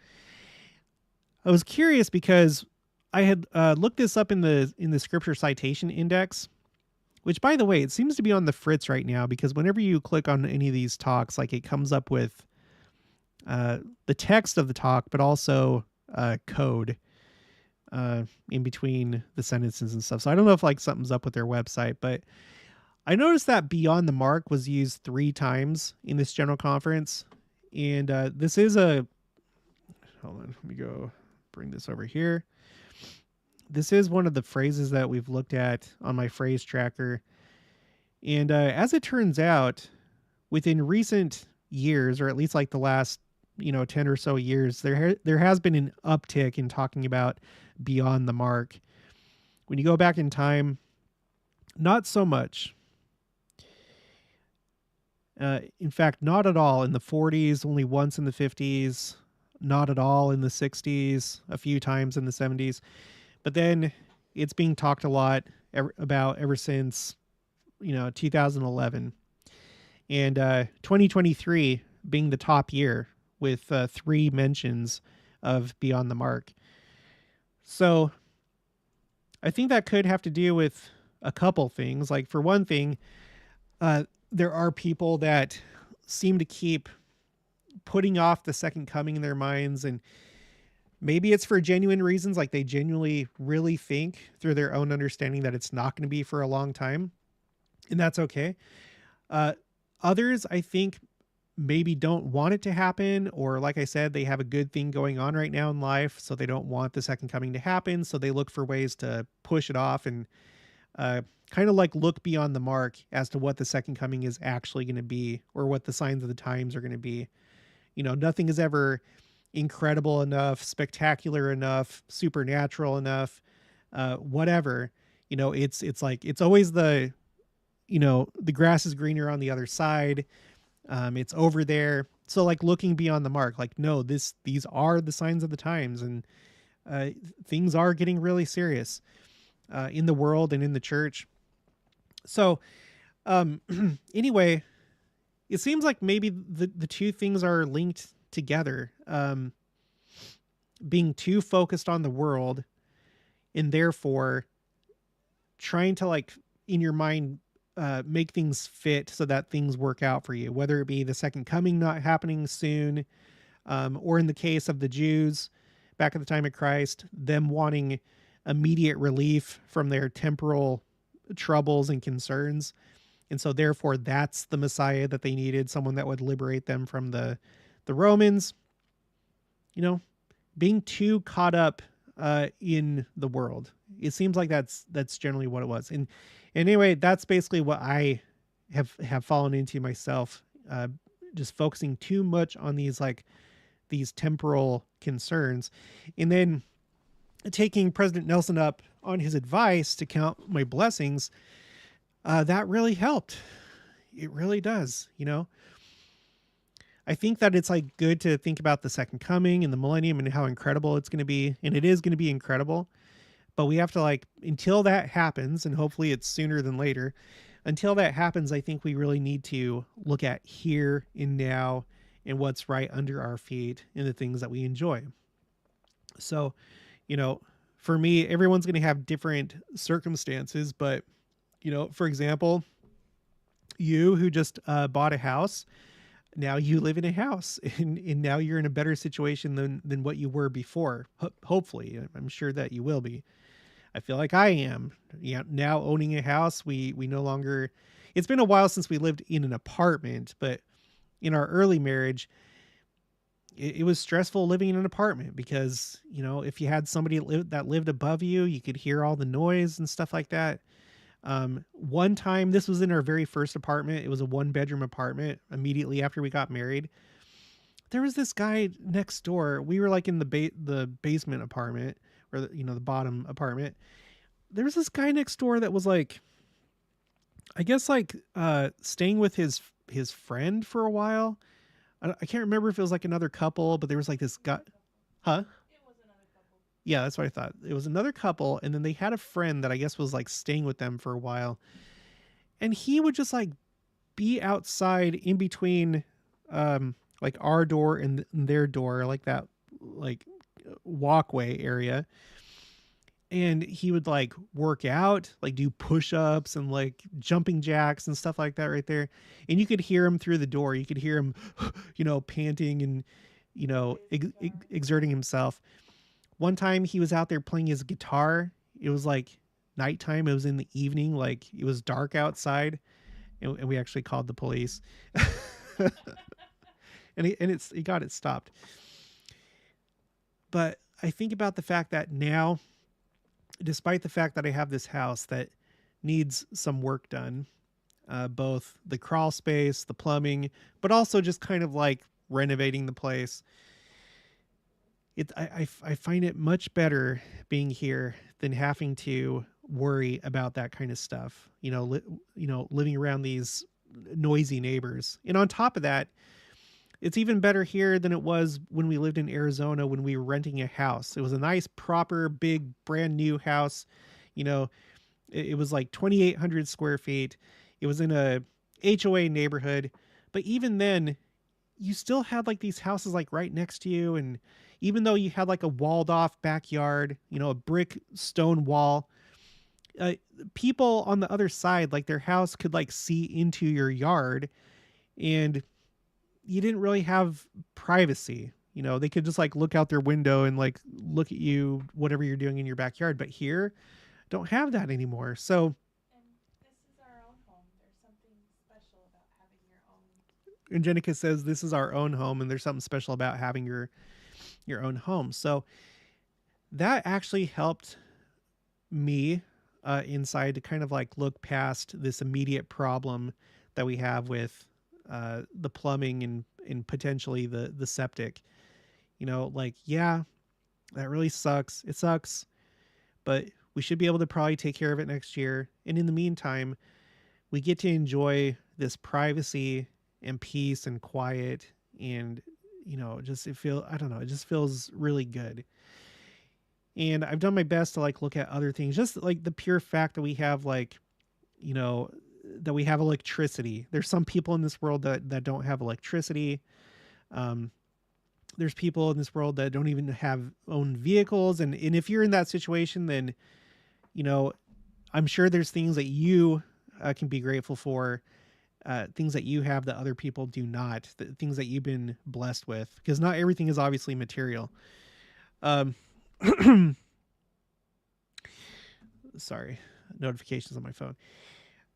I was curious because I had looked this up in the scripture citation index, which, by the way, it seems to be on the fritz right now because whenever you click on any of these talks, like it comes up with the text of the talk, but also code in between the sentences and stuff. So I don't know if like something's up with their website, but I noticed that Beyond the Mark was used 3 times in this general conference. And this is hold on, let me go bring this over here. This is one of the phrases that we've looked at on my phrase tracker. And as it turns out, within recent years, or at least like the last 10 or so years, there has been an uptick in talking about Beyond the Mark. When you go back in time, not so much. In fact, not at all in the 40s, only once in the 50s, not at all in the 60s, a few times in the 70s. But then it's being talked a lot about ever since, 2011. And 2023 being the top year with 3 mentions of Beyond the Mark. So I think that could have to do with a couple things. Like, for one thing, there are people that seem to keep putting off the second coming in their minds, and maybe it's for genuine reasons, like they genuinely really think through their own understanding that it's not going to be for a long time, and that's okay. Others, I think, maybe don't want it to happen, or like I said, they have a good thing going on right now in life, so they don't want the second coming to happen, so they look for ways to push it off and kind of like look beyond the mark as to what the second coming is actually going to be, or what the signs of the times are going to be. Nothing is ever incredible enough, spectacular enough, supernatural enough, whatever. It's like, it's always the grass is greener on the other side. It's over there. So like looking beyond the mark, like, no, these are the signs of the times, and things are getting really serious in the world and in the church. So anyway, it seems like maybe the two things are linked together. Being too focused on the world, and therefore trying to, like, in your mind, make things fit so that things work out for you, whether it be the second coming not happening soon, or in the case of the Jews back at the time of Christ, them wanting immediate relief from their temporal troubles and concerns. And so therefore that's the Messiah that they needed, someone that would liberate them from the Romans, you know, being too caught up in the world. It seems like that's generally what it was. And anyway, that's basically what I have fallen into myself, just focusing too much on these temporal concerns, and then taking President Nelson up on his advice to count my blessings. That really helped. It really does. I think that it's like good to think about the second coming and the millennium and how incredible it's going to be. And it is going to be incredible, but we have to until that happens, and hopefully it's sooner than later. Until that happens, I think we really need to look at here and now and what's right under our feet and the things that we enjoy. So, for me, everyone's going to have different circumstances, but, for example, you who just bought a house, now you live in a house, and now you're in a better situation than what you were before. Hopefully, I'm sure that you will be. I feel like I am. Now owning a house, we no longer, it's been a while since we lived in an apartment, but in our early marriage, it was stressful living in an apartment because, if you had somebody that lived above you, you could hear all the noise and stuff like that. One time, this was in our very first apartment. It was a 1-bedroom apartment immediately after we got married. There was this guy next door. We were in the basement apartment, or the bottom apartment. There was this guy next door that was I guess staying with his friend for a while. I can't remember if it was another couple, but there was this guy. Huh? It was another couple. Yeah, that's what I thought. It was another couple, and then they had a friend that I guess was staying with them for a while. And he would just be outside in between our door and their door, that walkway area. And he would work out, do push-ups and jumping jacks and stuff like that right there. And you could hear him through the door. You could hear him, panting and, exerting himself. One time he was out there playing his guitar. It was nighttime. It was in the evening. It was dark outside, and we actually called the police. and he got it stopped. But I think about the fact that now, despite the fact that I have this house that needs some work done, both the crawl space, the plumbing, but also just kind of renovating the place, I find it much better being here than having to worry about that kind of stuff. Living around these noisy neighbors. And on top of that, it's even better here than it was when we lived in Arizona when we were renting a house. It was a nice, proper, big, brand new house. It was 2,800 square feet. It was in a HOA neighborhood. But even then, you still had these houses right next to you. And even though you had a walled off backyard, a brick stone wall, people on the other side, their house could see into your yard, and you didn't really have privacy. They could just look out their window and look at you, whatever you're doing in your backyard. But here, don't have that anymore. So, And this is our own home. There's something special about having your own. and Jenica says this is our own home, and there's something special about having your own home. So that actually helped me inside to kind of look past this immediate problem that we have with the plumbing and potentially the septic. Yeah, that really sucks. It sucks, but we should be able to probably take care of it next year. And in the meantime, we get to enjoy this privacy and peace and quiet, and it just feels really good. And I've done my best to look at other things, just the pure fact that we have that we have electricity. There's some people in this world that don't have electricity. There's people in this world that don't even have own vehicles. And if you're in that situation, then, I'm sure there's things that you can be grateful for things that you have that other people do not, the things that you've been blessed with, because not everything is obviously material. Um, sorry, notifications on my phone.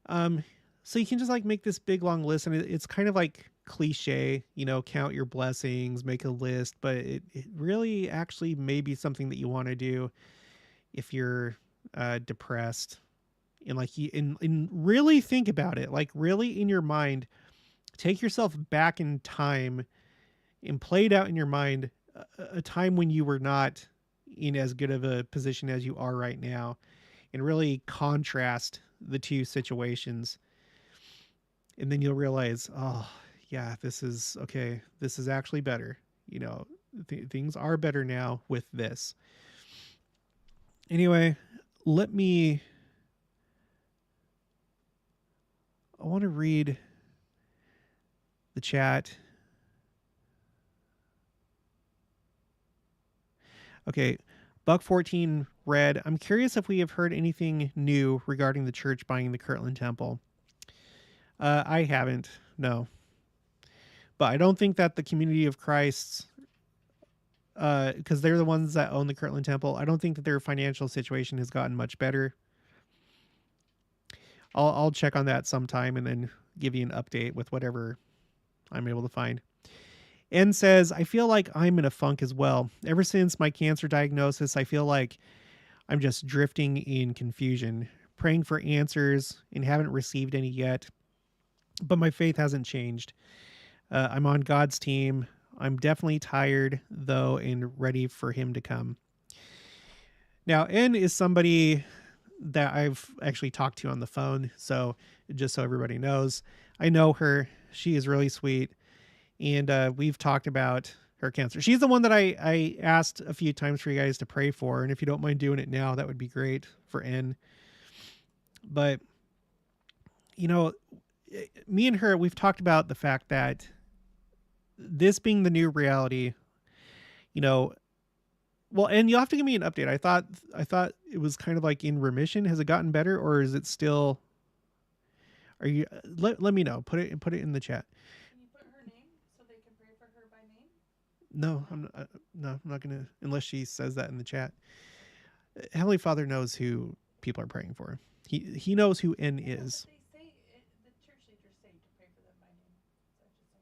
Um, so you can just like make this big long list, and it's kind of like cliche, count your blessings, make a list, but it really actually may be something that you want to do if you're depressed, and like and really think about it, like really in your mind, take yourself back in time and play it out in your mind a time when you were not in as good of a position as you are right now, and really contrast the two situations, and then you'll realize, oh yeah, this is okay, this is actually better, things are better now with this. Anyway, let me I want to read the chat. Okay, Buck 14 read, I'm curious if we have heard anything new regarding the church buying the Kirtland Temple. I haven't, no. But I don't think that the Community of Christ, because they're the ones that own the Kirtland Temple, I don't think that their financial situation has gotten much better. I'll check on that sometime and then give you an update with whatever I'm able to find. N says, I feel like I'm in a funk as well. Ever since my cancer diagnosis, I feel like I'm just drifting in confusion, praying for answers and haven't received any yet. But my faith hasn't changed. I'm on God's team. I'm definitely tired, though, and ready for him to come. Now, N is somebody that I've actually talked to on the phone. So just so everybody knows, I know her. She is really sweet. And we've talked about her cancer. She's the one that I asked a few times for you guys to pray for. And if you don't mind doing it now, that would be great for N. But, me and her, we've talked about the fact that this being the new reality, well, and you'll have to give me an update. I thought it was kind of like in remission. Has it gotten better, or is it still? Are you? Let me know. Put it in the chat. Can you put her name so they can pray for her by name? No, I'm not gonna, unless she says that in the chat. Heavenly Father knows who people are praying for. He knows who N is. They say the church leaders say to pray for them by name. So I just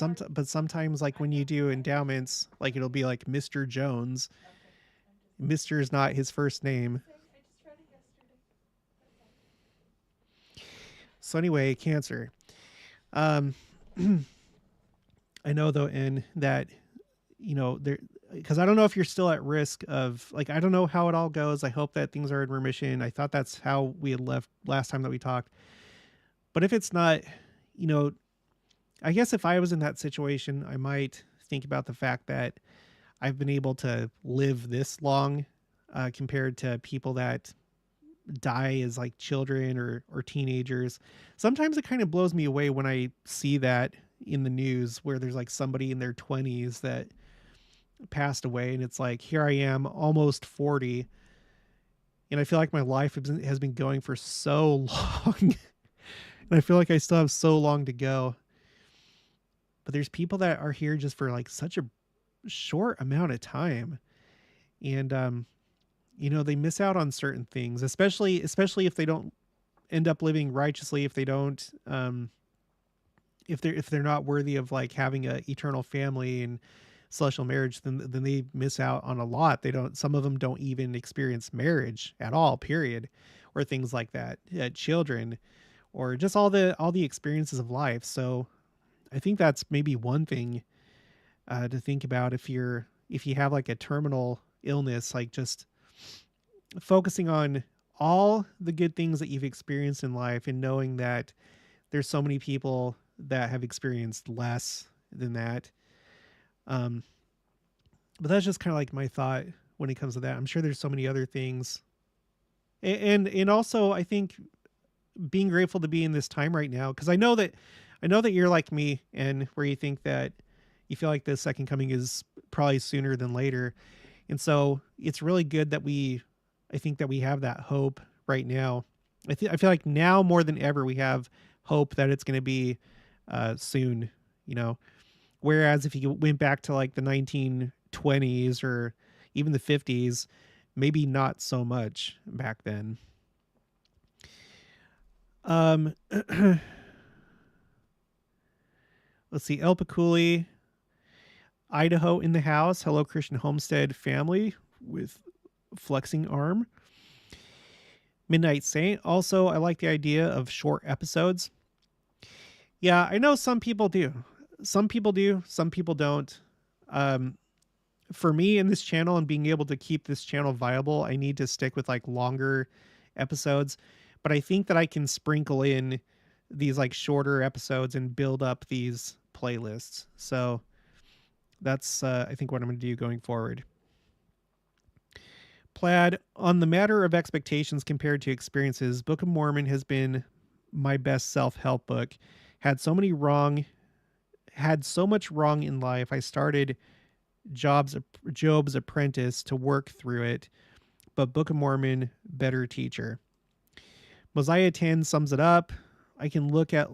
say. But sometimes, like when you do endowments, like it'll be like Mr. Jones. Okay. Mr. is not his first name. I just read it yesterday. So anyway, cancer. I know though, N, that there, because I don't know if you're still at risk of, like, I don't know how it all goes. I hope that things are in remission. I thought that's how we had left last time that we talked. But if it's not, I guess if I was in that situation, I might think about the fact that I've been able to live this long compared to people that die as like children or teenagers. Sometimes it kind of blows me away when I see that in the news where there's like somebody in their 20s that passed away, and it's like, here I am almost 40, and I feel like my life has been going for so long and I feel like I still have so long to go. But there's people that are here just for like such a short amount of time, and they miss out on certain things, especially if they don't end up living righteously, if they don't if they're not worthy of like having a eternal family and celestial marriage, then they miss out on a lot. Some of them don't even experience marriage at all, period, or things like that, children, or just all the experiences of life. So I think that's maybe one thing to think about if you have like a terminal illness, like just focusing on all the good things that you've experienced in life and knowing that there's so many people that have experienced less than that. But that's just kind of like my thought when it comes to that. I'm sure there's so many other things. And also I think being grateful to be in this time right now, because I know that you're like me, and where you think that you feel like the second coming is probably sooner than later. And so it's really good that I think that we have that hope right now. I feel like now more than ever we have hope that it's going to be soon, you know. Whereas if you went back to like the 1920s or even the 50s, maybe not so much back then. Let's see, El Paculi, Idaho in the house. Hello, Christian Homestead family with flexing arm. Midnight Saint. Also, I like the idea of short episodes. Yeah, I know some people do. Some people do, some people don't. Um, for me in this channel and being able to keep this channel viable, I need to stick with like longer episodes. But I think that I can sprinkle in these like shorter episodes and build up these playlists. So that's I think what I'm going to do going forward. Plaid, on the matter of expectations compared to experiences, Book of Mormon has been my best self-help book. Had so much wrong in life. I started Job's Apprentice to work through it, but Book of Mormon, better teacher. Mosiah 10 sums it up. I can look at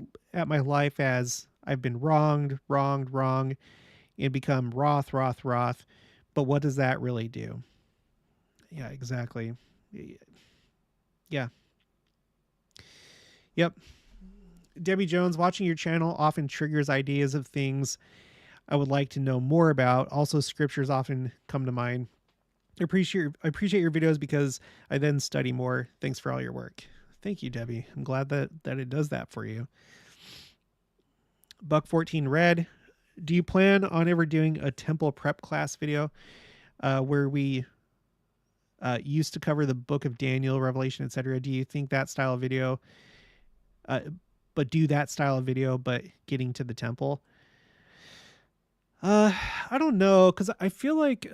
my life as I've been wronged, and become wroth. But what does that really do? Yeah, exactly. Yeah. Yep. Debbie Jones, watching your channel often triggers ideas of things I would like to know more about. Also, scriptures often come to mind. I appreciate your videos because I then study more. Thanks for all your work. Thank you, Debbie. I'm glad that it does that for you. Buck 14 Red, do you plan on ever doing a temple prep class video where we used to cover the book of Daniel, Revelation, etc.? Do you think that style of video, but getting to the temple? I don't know, because I feel like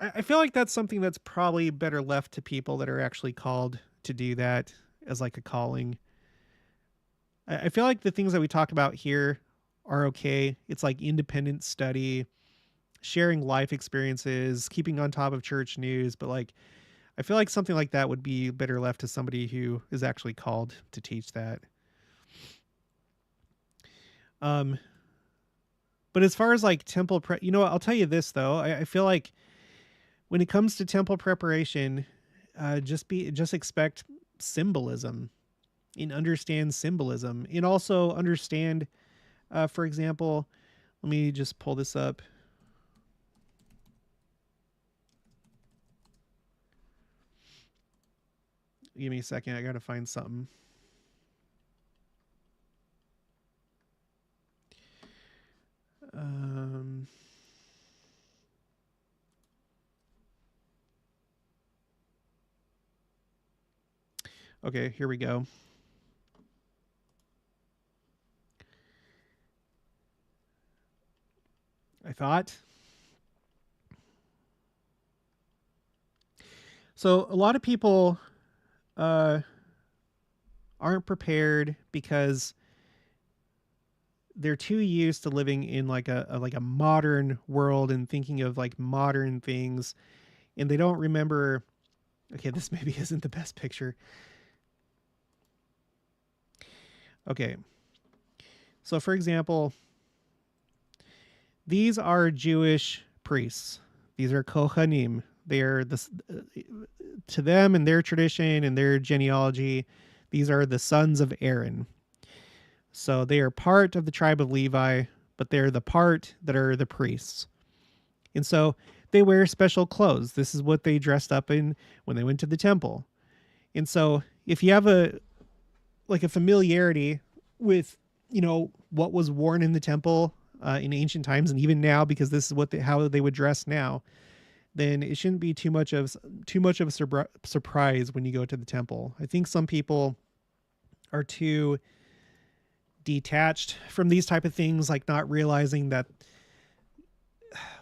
I feel like that's something that's probably better left to people that are actually called to do that as like a calling. I feel like the things that we talk about here are okay. It's like independent study, sharing life experiences, keeping on top of church news, but like I feel like something like that would be better left to somebody who is actually called to teach that. But as far as like temple prep, you know what, I'll tell you this though. I feel like when it comes to temple preparation, just expect symbolism and understand symbolism and also understand, for example, let me just pull this up. Give me a second. I got to find something. Okay, here we go. I thought. So a lot of people aren't prepared because they're too used to living in like a modern world and thinking of like modern things, and they don't remember. Okay, this maybe isn't the best picture. Okay, so for example, these are Jewish priests. These are Kohanim. They are to them and their tradition and their genealogy. These are the sons of Aaron. So they are part of the tribe of Levi, but they're the part that are the priests. And so they wear special clothes. This is what they dressed up in when they went to the temple. And so if you have a familiarity with, what was worn in the temple in ancient times and even now, because this is how they would dress now, then it shouldn't be too much of a surprise when you go to the temple. I think some people are too detached from these type of things, like not realizing that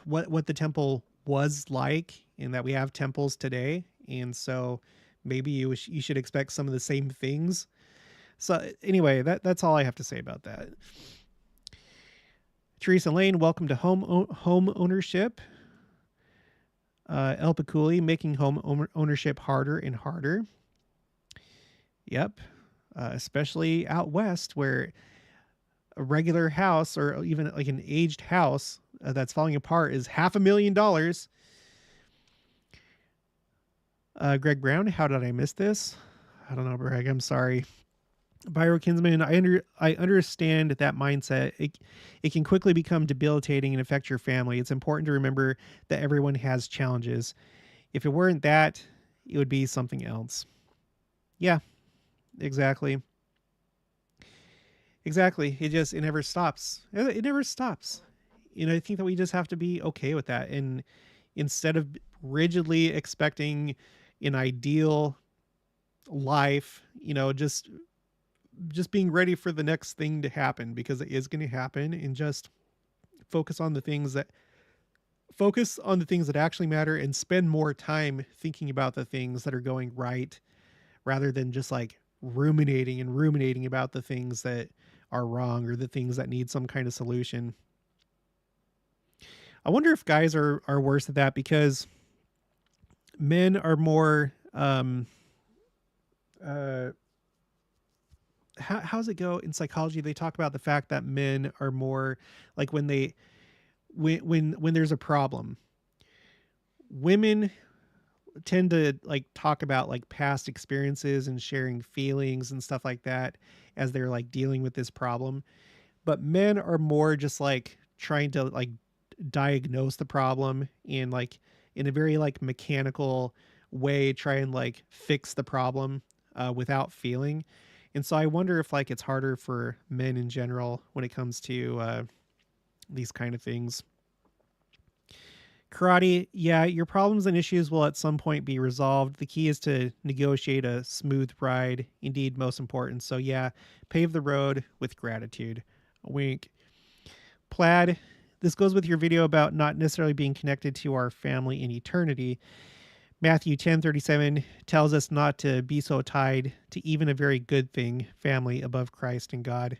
what the temple was like and that we have temples today. And so maybe you should expect some of the same things. So anyway, that's all I have to say about that. Teresa Lane, welcome to home ownership. El Paculi, making ownership harder and harder. Yep. Especially out west where a regular house or even like an aged house that's falling apart is $500,000. Greg Brown, how did I miss this? I don't know, Greg. I'm sorry. Byro Kinsman, I understand that mindset. It can quickly become debilitating and affect your family. It's important to remember that everyone has challenges. If it weren't that, it would be something else. Yeah, exactly. Exactly. It never stops. It never stops. I think that we just have to be okay with that. And instead of rigidly expecting an ideal life, just being ready for the next thing to happen because it is going to happen, and just focus on the things that actually matter, and spend more time thinking about the things that are going right rather than just like ruminating about the things that are wrong or the things that need some kind of solution. I wonder if guys are worse at that because men are more uh how's it go in psychology? They talk about the fact that men are more like when there's a problem, women tend to like talk about like past experiences and sharing feelings and stuff like that as they're like dealing with this problem, but men are more just like trying to like diagnose the problem and like in a very like mechanical way try and like fix the problem without feeling. And so I wonder if like it's harder for men in general when it comes to these kind of things. Karate, yeah, your problems and issues will at some point be resolved. The key is to negotiate a smooth ride. Indeed, most important. So, yeah, pave the road with gratitude. A wink. Plaid, this goes with your video about not necessarily being connected to our family in eternity. Matthew 10:37 tells us not to be so tied to even a very good thing, family, above Christ and God.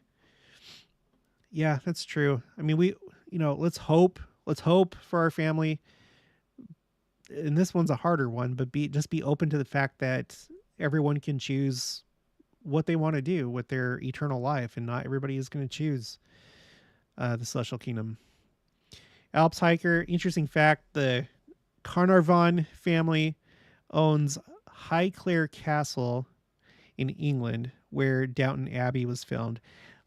Yeah, that's true. I mean, let's hope. Let's hope for our family. And this one's a harder one, but just be open to the fact that everyone can choose what they want to do with their eternal life, and not everybody is going to choose the celestial kingdom. Alps hiker, interesting fact: the Carnarvon family owns Highclere Castle in England, where Downton Abbey was filmed.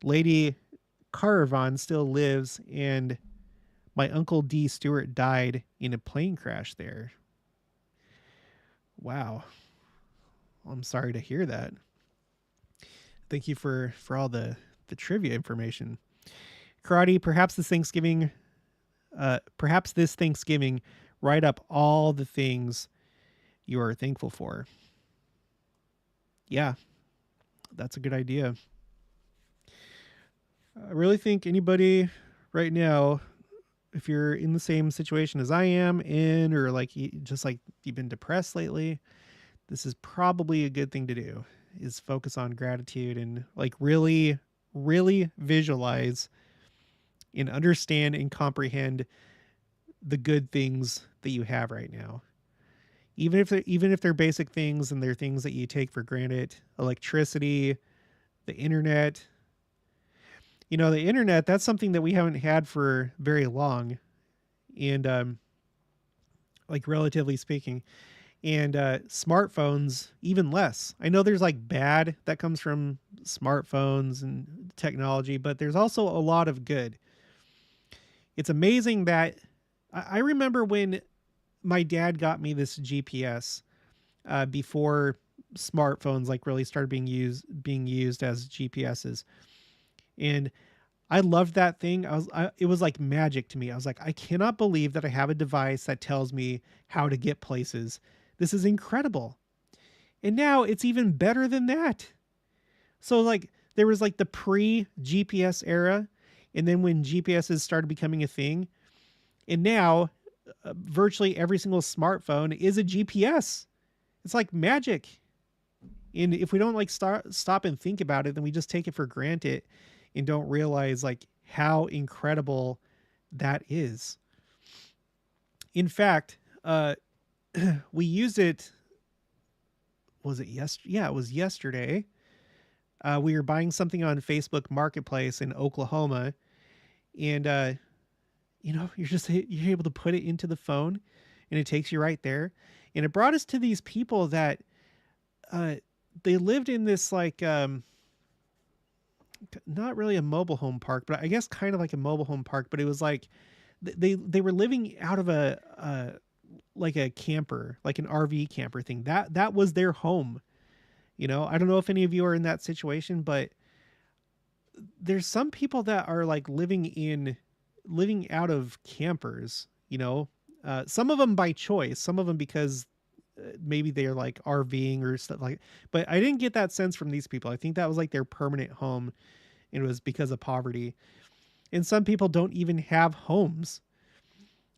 Lady Carnarvon still lives, and my uncle D. Stewart died in a plane crash there. Wow. I'm sorry to hear that. Thank you for all the trivia information. Karate, perhaps this Thanksgiving, write up all the things you are thankful for. Yeah, that's a good idea. I really think anybody right now, if you're in the same situation as I am in, or like just like you've been depressed lately, this is probably a good thing to do, is focus on gratitude and like really, really visualize and understand and comprehend the good things that you have right now. Even if they're basic things and they're things that you take for granted, electricity, the internet. The internet, that's something that we haven't had for very long, and like relatively speaking, and smartphones even less. I know there's like bad that comes from smartphones and technology, but there's also a lot of good. It's amazing that I remember when my dad got me this GPS before smartphones like really started being used as GPSs, and I loved that thing. It was like magic to me. I was like, I cannot believe that I have a device that tells me how to get places. This is incredible. And now it's even better than that. So like there was like the pre-GPS era, and then when GPSs started becoming a thing, and now virtually every single smartphone is a GPS. It's like magic. And if we don't like stop and think about it, then we just take it for granted and don't realize like how incredible that is. In fact, we used it. Was it yesterday? Yeah, it was yesterday. We were buying something on Facebook Marketplace in Oklahoma, and you're able to put it into the phone, and it takes you right there. And it brought us to these people that uh, they lived in this like not really a mobile home park, but I guess kind of like a mobile home park. But it was like they were living out of a like a camper, like an RV camper thing. That was their home. I don't know if any of you are in that situation, but there's some people that are like living out of campers. Some of them by choice, some of them because maybe they're like RVing or stuff like. But I didn't get that sense from these people. I think that was like their permanent home, and it was because of poverty. And some people don't even have homes.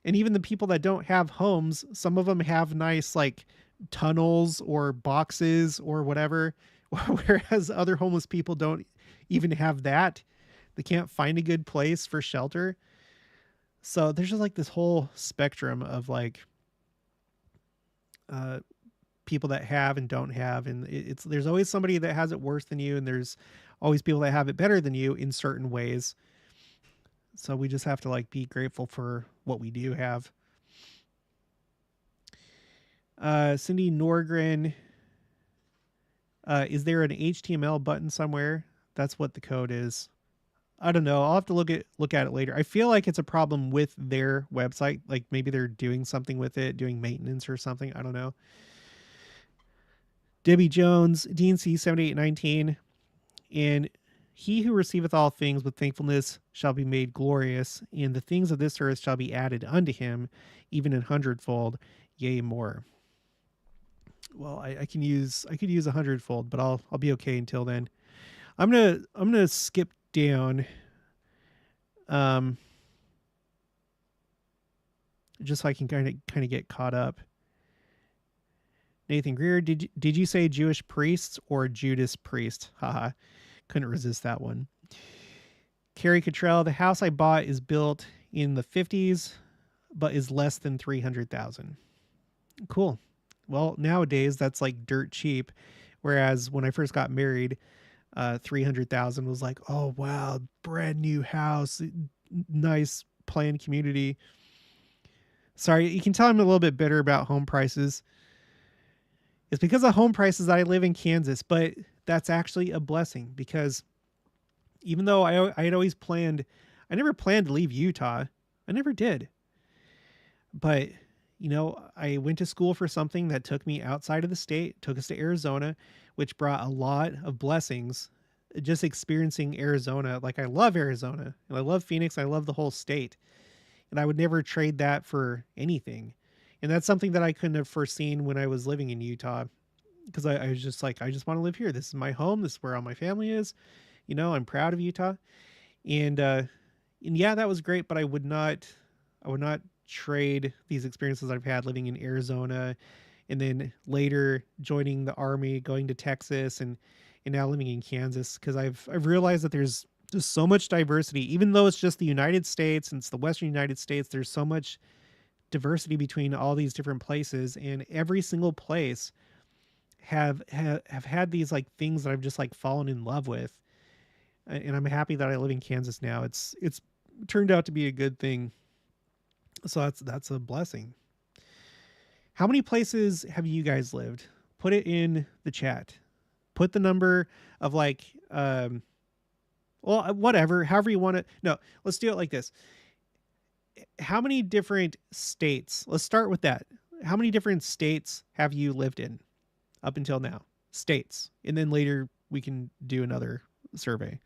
And even the people that don't have homes, some of them have nice like tunnels or boxes or whatever, whereas other homeless people don't even have that. They can't find a good place for shelter. So there's just like this whole spectrum of like uh, people that have and don't have, and there's always somebody that has it worse than you, and there's always people that have it better than you in certain ways. So we just have to like be grateful for what we do have. Cindy Norgren, is there an HTML button somewhere? That's what the code is. I don't know. I'll have to look at it later. I feel like it's a problem with their website. Like maybe they're doing something with it, doing maintenance or something. I don't know. Debbie Jones, DNC 7819, and he who receiveth all things with thankfulness shall be made glorious, and the things of this earth shall be added unto him, even an hundredfold, yea more. Well, I could use a hundredfold, but I'll be okay until then. I'm gonna skip down, um, just so I can kind of get caught up. Nathan Greer, did you say Jewish priests or Judas priest? Haha, couldn't resist that one. Carrie Cottrell, the house I bought is built in the 50s, but is less than 300,000. Cool. Well, nowadays that's like dirt cheap, whereas when I first got married, 300,000 was like, oh wow, brand new house, nice planned community. Sorry, you can tell I'm a little bit bitter about home prices. It's because of home prices that I live in Kansas, but that's actually a blessing because even though I had always planned, I never planned to leave Utah. I never did. But, I went to school for something that took me outside of the state, took us to Arizona, which brought a lot of blessings. Just experiencing Arizona, like I love Arizona and I love Phoenix. I love the whole state. And I would never trade that for anything. And that's something that I couldn't have foreseen when I was living in Utah, because I was just like, I just want to live here. This is my home. This is where all my family is. I'm proud of Utah. And yeah, that was great, but I would not trade these experiences I've had living in Arizona and then later joining the army, going to Texas and now living in Kansas, because I've realized that there's just so much diversity. Even though it's just the United States and it's the Western United States, there's so much diversity between all these different places, and every single place have had these like things that I've just like fallen in love with. And I'm happy that I live in Kansas now. It's turned out to be a good thing. So that's a blessing. How many places have you guys lived? Put it in the chat. Put the number of like well, whatever, however you want to. No, let's do it like this. How many different states? Let's start with that. How many different states have you lived in up until now? States. And then later we can do another survey.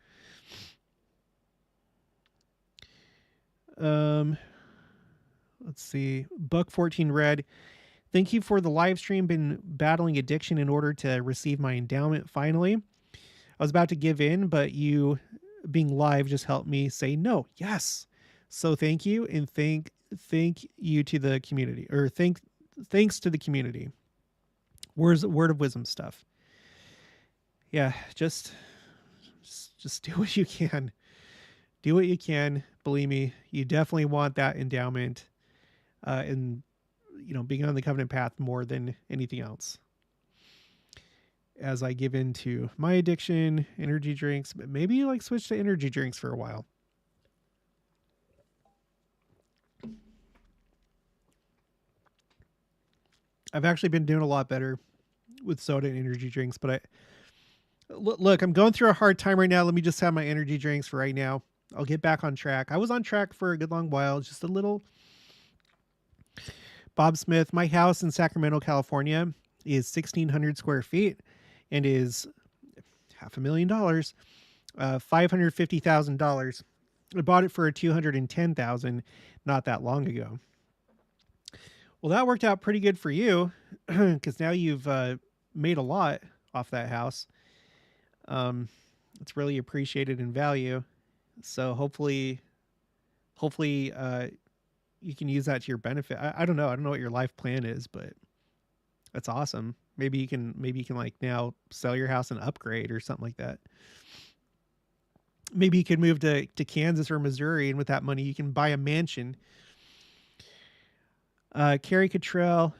Let's see. Buck 14 Red. Thank you for the live stream. Been battling addiction in order to receive my endowment finally. I was about to give in, but you being live just helped me say no. Yes. So thank you, and thank you to the community, or thanks to the community. Word of wisdom stuff. Yeah, just do what you can. Do what you can. Believe me, you definitely want that endowment. And being on the covenant path more than anything else. As I give into my addiction, energy drinks, but maybe like switch to energy drinks for a while. I've actually been doing a lot better with soda and energy drinks, but look, I'm going through a hard time right now. Let me just have my energy drinks for right now. I'll get back on track. I was on track for a good long while, just a little. Bob Smith, my house in Sacramento, California is 1,600 square feet and is $500,000, $550,000. I bought it for $210,000 not that long ago. Well, that worked out pretty good for you because now you've made a lot off that house. It's really appreciated in value. So hopefully you can use that to your benefit. I don't know. I don't know what your life plan is, but that's awesome. Maybe you can like now sell your house and upgrade or something like that. Maybe you could move to Kansas or Missouri, and with that money you can buy a mansion. Carrie Cottrell,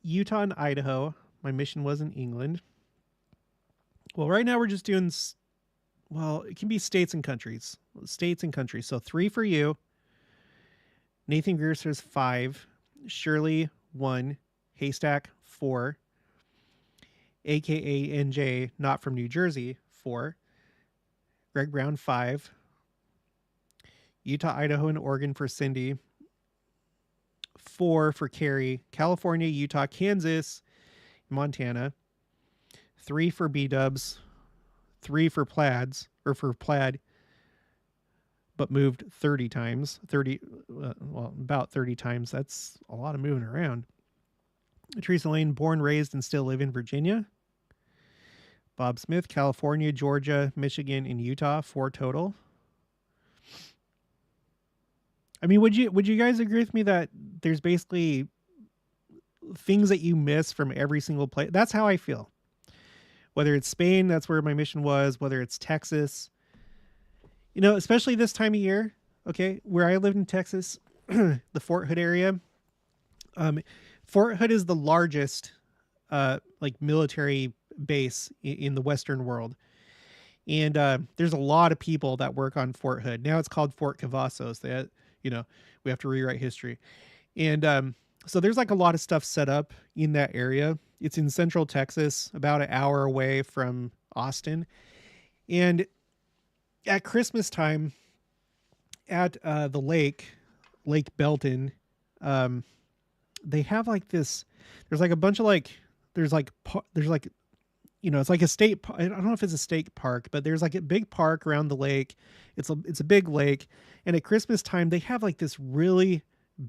Utah and Idaho. My mission was in England. Well, right now we're just doing, it can be states and countries. States and countries. So 3 for you. Nathan Greer says 5. Shirley 1. Haystack 4. AKA NJ, not from New Jersey, 4. Greg Brown 5. Utah, Idaho, and Oregon for Cindy. 4 for Carrie. California, Utah, Kansas, Montana. 3 for B-dubs. 3 for plaids, or for plaid, but moved 30 times. About 30 times. That's a lot of moving around. Teresa Lane, born, raised, and still live in Virginia. Bob Smith, California, Georgia, Michigan, and Utah, 4 total. I mean, would you guys agree with me that there's basically things that you miss from every single place? That's how I feel. Whether it's Spain, that's where my mission was. Whether it's Texas, especially this time of year. Okay, where I lived in Texas, the Fort Hood area. Fort Hood is the largest, military base in the Western world, and there's a lot of people that work on Fort Hood. Now it's called Fort Cavazos. That we have to rewrite history, and so there's like a lot of stuff set up in that area. It's in central Texas, about an hour away from Austin, and at Christmas time, at the Lake Belton, they have like this. There's like a bunch of it's like a state. I don't know if it's a state park, but there's like a big park around the lake. It's a big lake, and at Christmas time they have like this really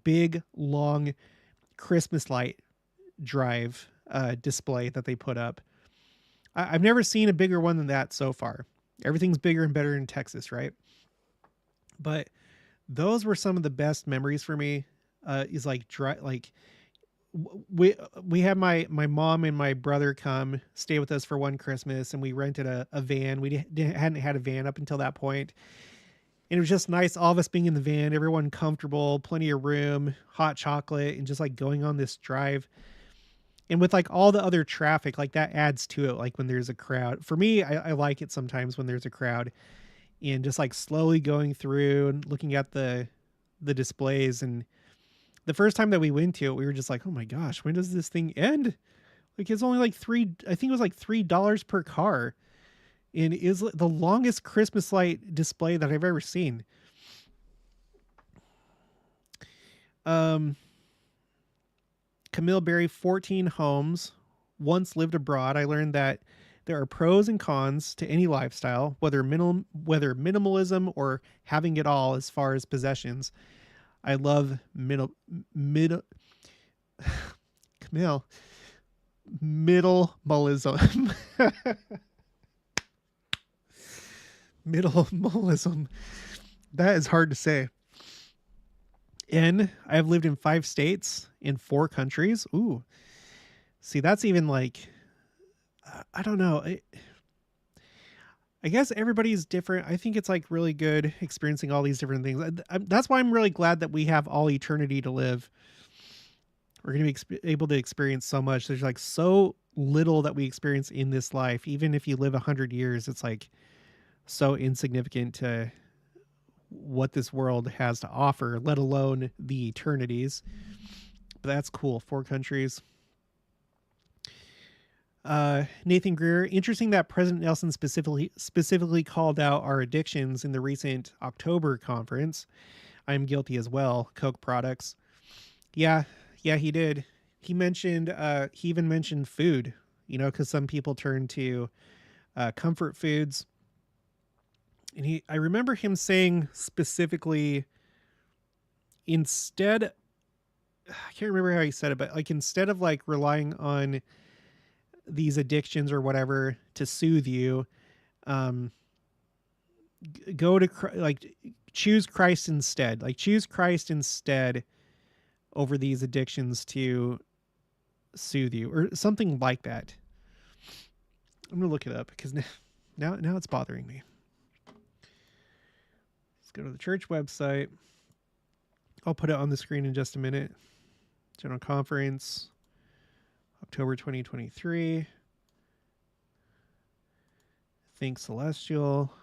big long Christmas light drive display that they put up. I've never seen a bigger one than that so far. Everything's bigger and better in Texas, right? But those were some of the best memories for me. Is like we had my mom and my brother come stay with us for one Christmas, and we rented a van. We hadn't had a van up until that point. And it was just nice, all of us being in the van, everyone comfortable, plenty of room, hot chocolate, and just like going on this drive. And with like all the other traffic, like that adds to it. Like when there's a crowd, for me, I like it sometimes when there's a crowd, and just like slowly going through and looking at the displays. And the first time that we went to it, we were just like, oh my gosh, when does this thing end? Like it's only like I think it was like $3 per car. And it is the longest Christmas light display that I've ever seen. Camille Berry, 14 homes, once lived abroad. I learned that there are pros and cons to any lifestyle, whether minimalism or having it all as far as possessions. I love minimalism. Minimalism. That is hard to say. And I've lived in 5 states in 4 countries. Ooh. See, that's even like, I don't know. I guess everybody's different. I think it's like really good experiencing all these different things. That's why I'm really glad that we have all eternity to live. We're going to be able to experience so much. There's like so little that we experience in this life. Even if you live 100 years, it's like so insignificant to what this world has to offer, let alone the eternities. But that's cool. 4 countries. Nathan Greer, interesting that President Nelson specifically called out our addictions in the recent October conference. I'm guilty as well. Coke products. Yeah, he did. He even mentioned food, because some people turn to comfort foods. And I remember him saying specifically, I can't remember how he said it, but like instead of like relying on these addictions or whatever to soothe you, go to choose Christ instead. Like choose Christ instead over these addictions to soothe you, or something like that. I'm gonna look it up because now it's bothering me. Let's go to the church website. I'll put it on the screen in just a minute. General Conference, October 2023. Think Celestial.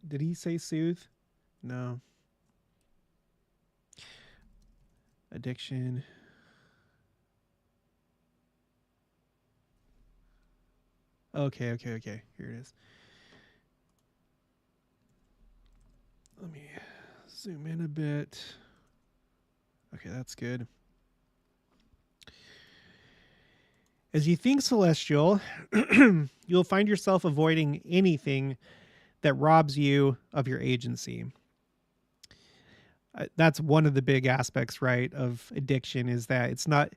Did he say soothe? No. Addiction. Okay. Here it is. Let me zoom in a bit. Okay, that's good. As you think celestial, you'll find yourself avoiding anything that robs you of your agency. That's one of the big aspects, right, of addiction, is that it's not...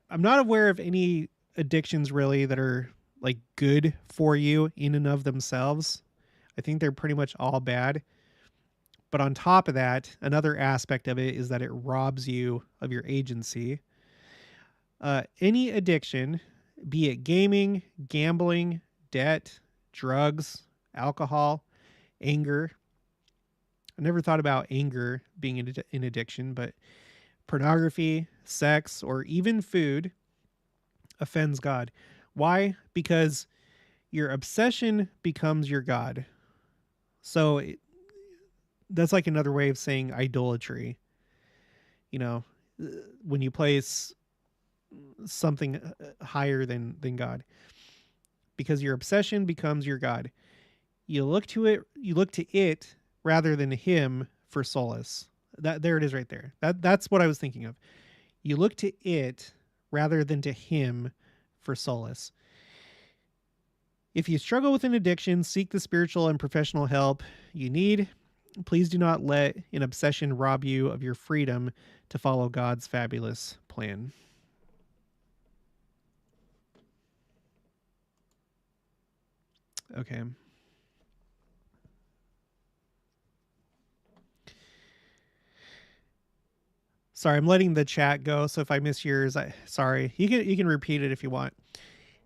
I'm not aware of any addictions really that are like good for you in and of themselves. I think they're pretty much all bad. But on top of that, another aspect of it is that it robs you of your agency. Any addiction, be it gaming, gambling, debt, drugs, alcohol, anger. I never thought about anger being an addiction, but pornography, sex, or even food offends God. Why? Because your obsession becomes your God. So that's like another way of saying idolatry. When you place something higher than God, because your obsession becomes your God. You look to it rather than him for solace. There it is right there. That's what I was thinking of. You look to it rather than to him for solace. If you struggle with an addiction, seek the spiritual and professional help you need. Please do not let an obsession rob you of your freedom to follow God's fabulous plan. Okay. Sorry, I'm letting the chat go, so if I miss yours, sorry. You can repeat it if you want.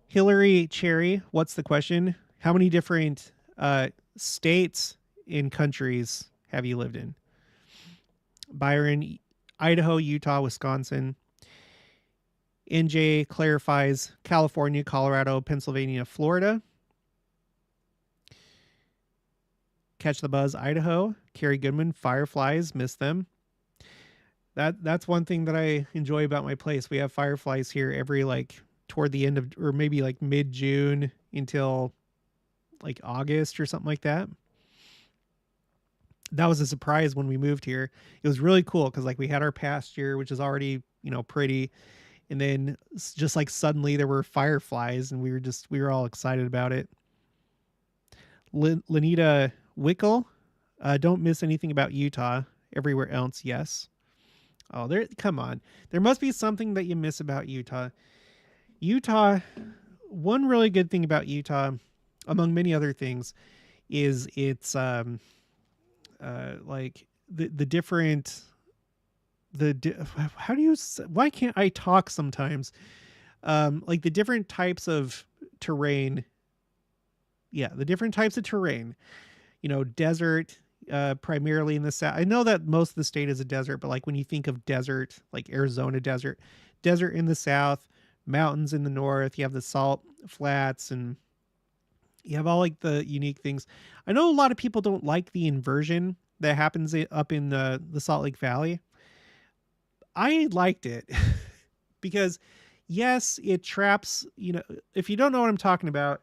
Hillary Cherry, what's the question? How many different states and countries have you lived in? Byron, Idaho, Utah, Wisconsin. NJ clarifies California, Colorado, Pennsylvania, Florida. Catch the Buzz, Idaho. Carrie Goodman, Fireflies, miss them. That's one thing that I enjoy about my place. We have fireflies here every toward the end of, or maybe like mid-June until like August or something like that. That was a surprise when we moved here. It was really cool because we had our pasture, which is already, pretty. And then just suddenly there were fireflies and we were all excited about it. Lenita Wickel, don't miss anything about Utah. Everywhere else, yes. Oh, come on. There must be something that you miss about Utah. Utah, one really good thing about Utah, among many other things, is its the different why can't I talk sometimes? The different types of terrain. Yeah, the different types of terrain. Desert, primarily in the south. I know that most of the state is a desert, but like when you think of desert, like Arizona desert, desert in the south, mountains in the north, you have the salt flats, and you have all like the unique things. I know a lot of people don't like the inversion that happens up in the Salt Lake Valley. I liked it because yes, it traps, if you don't know what I'm talking about,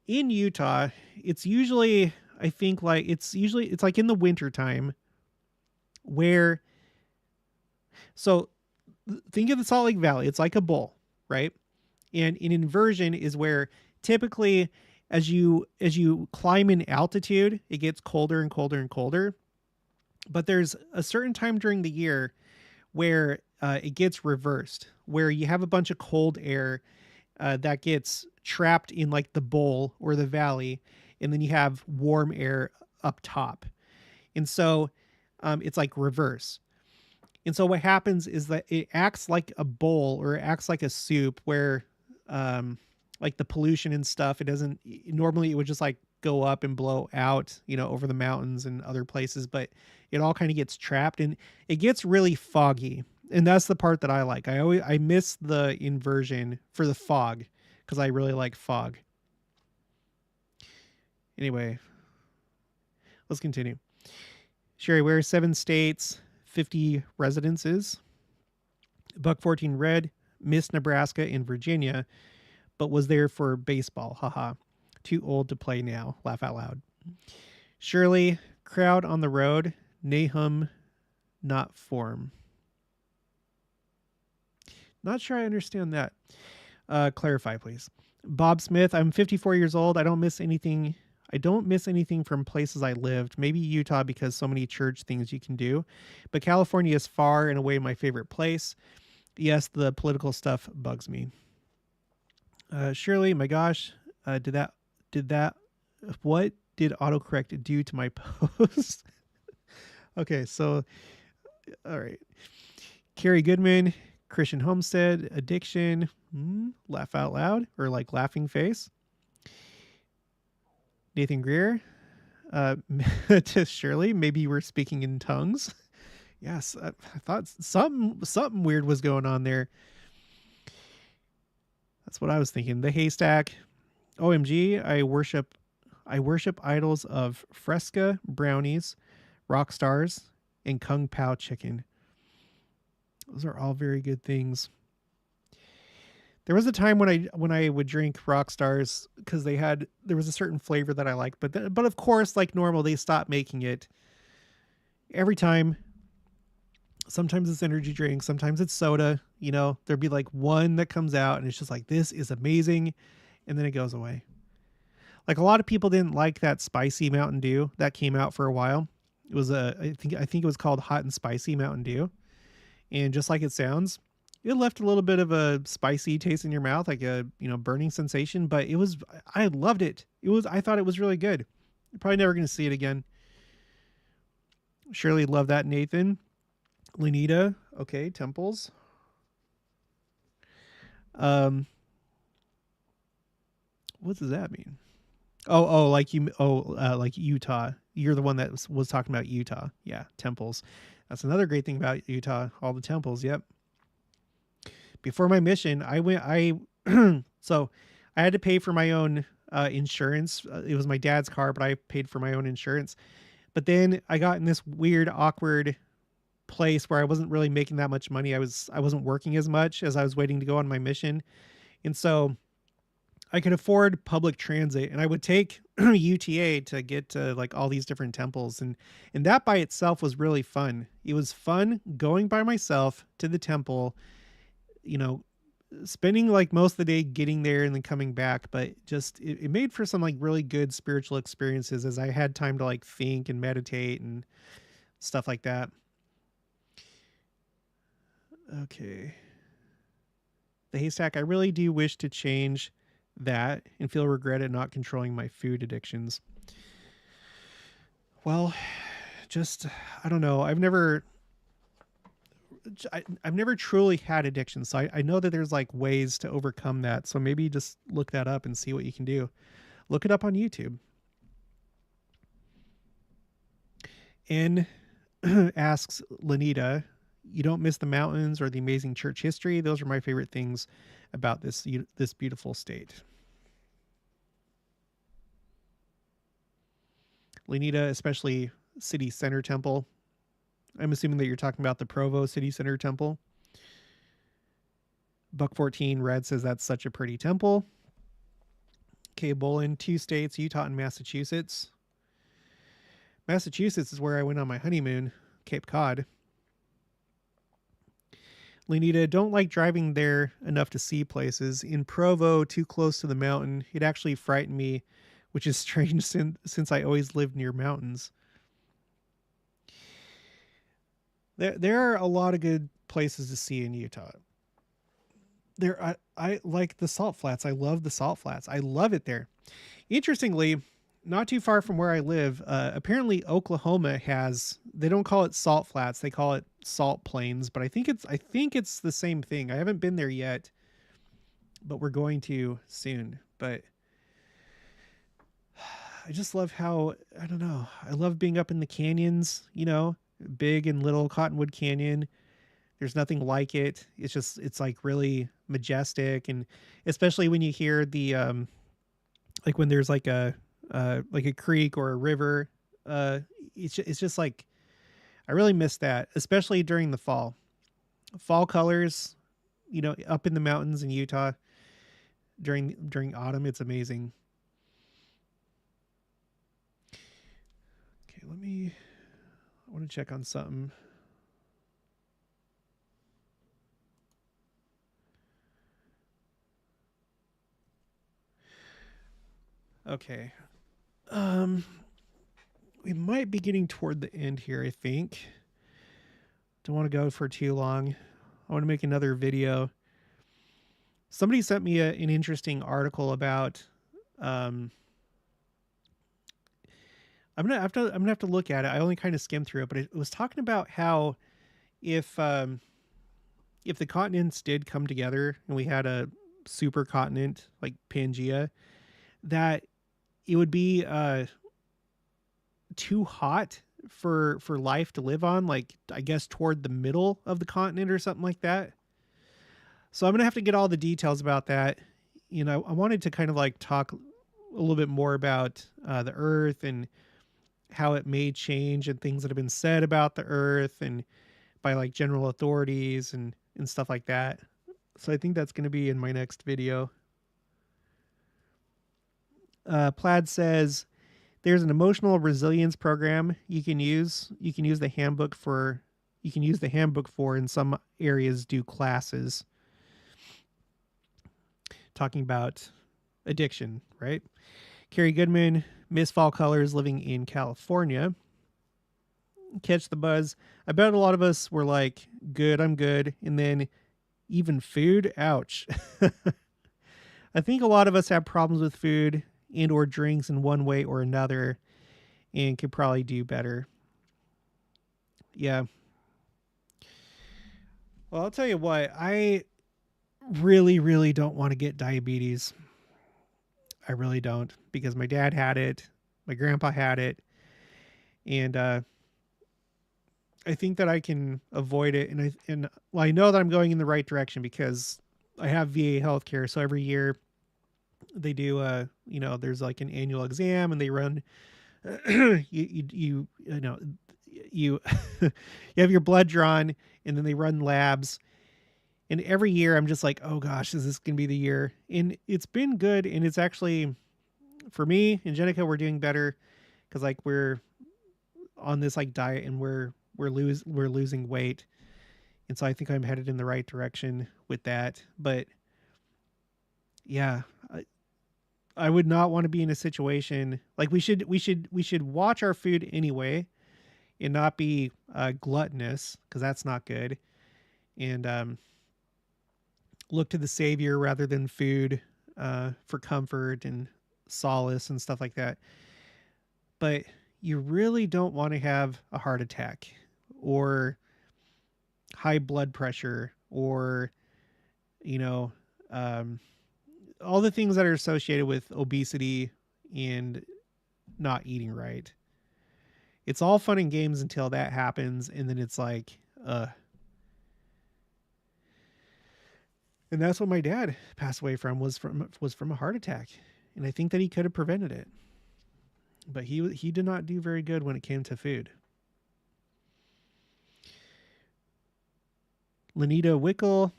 in Utah, it's usually, I think like it's like in the winter time where, so think of the Salt Lake Valley. It's like a bowl, right? And an inversion is where typically as you climb in altitude, it gets colder and colder and colder. But there's a certain time during the year where it gets reversed, where you have a bunch of cold air that gets trapped in like the bowl or the valley, and then you have warm air up top. And so it's like reverse. And so what happens is that it acts like a bowl, or it acts like a soup where like the pollution and stuff, it doesn't, normally it would just like go up and blow out, over the mountains and other places, but it all kind of gets trapped and it gets really foggy. And that's the part that I like. I miss the inversion for the fog because I really like fog. Anyway, let's continue. Sherry, where 7 states, 50 residences. Buck 14 red, missed Nebraska and Virginia, but was there for baseball. Haha. Too old to play now. Laugh out loud. Shirley, crowd on the road. Nahum, not form. Not sure I understand that. Clarify, please. Bob Smith, I'm 54 years old. I don't miss anything from places I lived. Maybe Utah because so many church things you can do. But California is far and away my favorite place. Yes, the political stuff bugs me. Shirley, my gosh, what did autocorrect do to my post? Okay, so, all right. Carrie Goodman, Christian Homestead, addiction, laugh out loud, or like laughing face. Nathan Greer, to Shirley, maybe you were speaking in tongues. Yes, I thought something weird was going on there. That's what I was thinking. The haystack. OMG, I worship idols of Fresca brownies, rock stars, and Kung Pao chicken. Those are all very good things. There was a time when I would drink rock stars because there was a certain flavor that I liked, but of course, like normal, they stopped making it every time. Sometimes it's energy drink, sometimes it's soda. There'd be like one that comes out and it's just like, this is amazing, and then it goes away. Like a lot of people didn't like that spicy Mountain Dew that came out for a while. It was I think it was called Hot and Spicy Mountain Dew, and just like it sounds, it left a little bit of a spicy taste in your mouth, like a burning sensation. But I loved it. I thought it was really good. You're probably never going to see it again. Surely love that, Nathan. Lenita, okay, temples. What does that mean? Like Utah. You're the one that was talking about Utah. Yeah, temples. That's another great thing about Utah. All the temples. Yep. Before my mission, so I had to pay for my own insurance. It was my dad's car, but I paid for my own insurance. But then I got in this weird, awkward place where I wasn't really making that much money. I wasn't working as much as I was waiting to go on my mission. And so I could afford public transit, and I would take UTA to get to like all these different temples. And that by itself was really fun. It was fun going by myself to the temple, spending like most of the day getting there and then coming back. But just, it made for some like really good spiritual experiences as I had time to like think and meditate and stuff like that. Okay. The haystack. I really do wish to change that and feel regret at not controlling my food addictions. Well, just, I don't know. I've never truly had addiction. So I know that there's like ways to overcome that. So maybe just look that up and see what you can do. Look it up on YouTube. N asks Lanita, you don't miss the mountains or the amazing church history. Those are my favorite things about this beautiful state. Lanita, especially City Center Temple. I'm assuming that you're talking about the Provo City Center Temple. Buck 14 Red says that's such a pretty temple. K Bolin, 2 states, Utah and Massachusetts. Massachusetts is where I went on my honeymoon, Cape Cod. Lenita, don't like driving there enough to see places. In Provo, too close to the mountain, it actually frightened me, which is strange since I always lived near mountains. There are a lot of good places to see in Utah. I like the Salt Flats. I love the Salt Flats. I love it there. Interestingly, not too far from where I live, apparently Oklahoma has, they don't call it Salt Flats, they call it Salt Plains, but I think it's the same thing. I haven't been there yet, but we're going to soon. But I just love how, I don't know, I love being up in the canyons, you know, Big and Little Cottonwood Canyon. There's nothing like it. It's like really majestic. And especially when you hear the, like when there's like a creek or a river, it's just like, I really miss that, especially during the fall colors, you know, up in the mountains in Utah during autumn. It's amazing. Okay. I want to check on something. Okay. We might be getting toward the end here, I think. Don't want to go for too long. I want to make another video. Somebody sent me an interesting article about I'm gonna have to look at it. I only kind of skimmed through it, but it was talking about how if the continents did come together and we had a supercontinent like Pangea, that it would be too hot for life to live on, like I guess toward the middle of the continent or something like that. So I'm gonna have to get all the details about that. You know, I wanted to kind of like talk a little bit more about the Earth and how it may change and things that have been said about the Earth and by like general authorities and stuff like that. So I think that's going to be in my next video. Plaid says there's an emotional resilience program you can use. You can use the handbook for in some areas do classes talking about addiction, right? Carrie Goodman, Miss Fall Colors, living in California. Catch the buzz. I bet a lot of us were like, good, I'm good. And then even food, ouch. I think a lot of us have problems with food and or drinks in one way or another and could probably do better. Yeah. Well, I'll tell you what, I really, really don't want to get diabetes. I really don't, because my dad had it, my grandpa had it, and I think that I can avoid it. And I know that I'm going in the right direction because I have VA healthcare. So every year they do there's like an annual exam and they run you know you you have your blood drawn and then they run labs. And every year I'm just like, oh gosh, is this going to be the year? And it's been good. And it's actually, for me and Jenica, we're doing better because like we're on this like diet and we're losing weight. And so I think I'm headed in the right direction with that. But yeah, I would not want to be in a situation like we should watch our food anyway and not be gluttonous, because that's not good. And look to the Savior rather than food for comfort and solace and stuff like that. But you really don't want to have a heart attack or high blood pressure or, all the things that are associated with obesity and not eating right. It's all fun and games until that happens, and then it's like, and that's what my dad passed away from, was from a heart attack, and I think that he could have prevented it, but he did not do very good when it came to food. Lenita Wickle,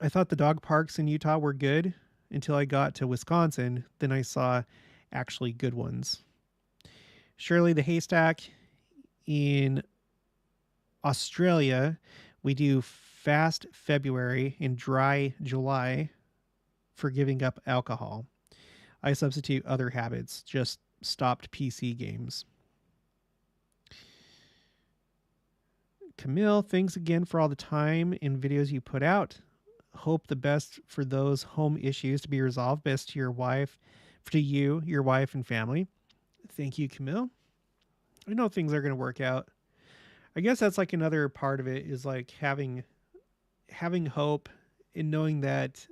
I thought the dog parks in Utah were good until I got to Wisconsin. Then I saw actually good ones. Shirley the Haystack, in Australia, we do fast February and dry July for giving up alcohol. I substitute other habits, just stopped PC games. Camille, thanks again for all the time and videos you put out. Hope the best for those home issues to be resolved. Best to your wife, to you, your wife, and family. Thank you, Camille. I know things are going to work out. I guess that's like another part of it, is like having hope and knowing that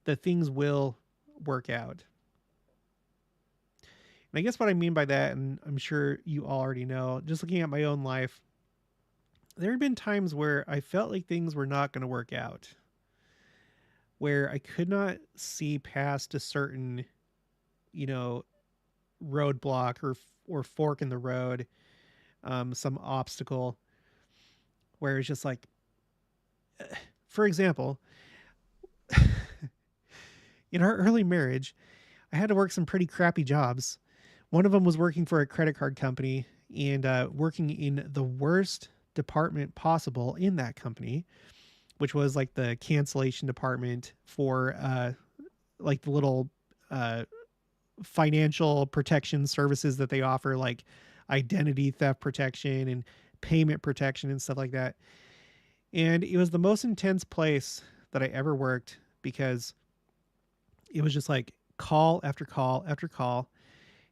things will work out. And I guess what I mean by that, and I'm sure you all already know, just looking at my own life, there have been times where I felt like things were not going to work out, where I could not see past a certain, roadblock or fork in the road, some obstacle, where it's just like, for example, in our early marriage, I had to work some pretty crappy jobs. One of them was working for a credit card company, and working in the worst department possible in that company, which was like the cancellation department for like the little financial protection services that they offer, like identity theft protection and payment protection and stuff like that. And it was the most intense place that I ever worked, because it was just like call after call after call,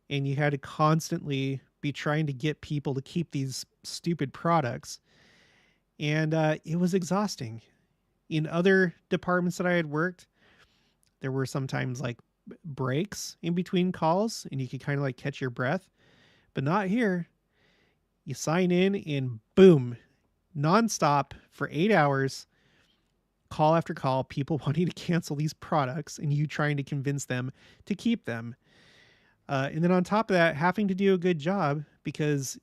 and you had to constantly be trying to get people to keep these stupid products. And it was exhausting. In other departments that I had worked, there were sometimes like breaks in between calls, and you could kind of like catch your breath, but not here. You sign in and boom, nonstop for 8 hours, call after call, people wanting to cancel these products and you trying to convince them to keep them. And then on top of that, having to do a good job, because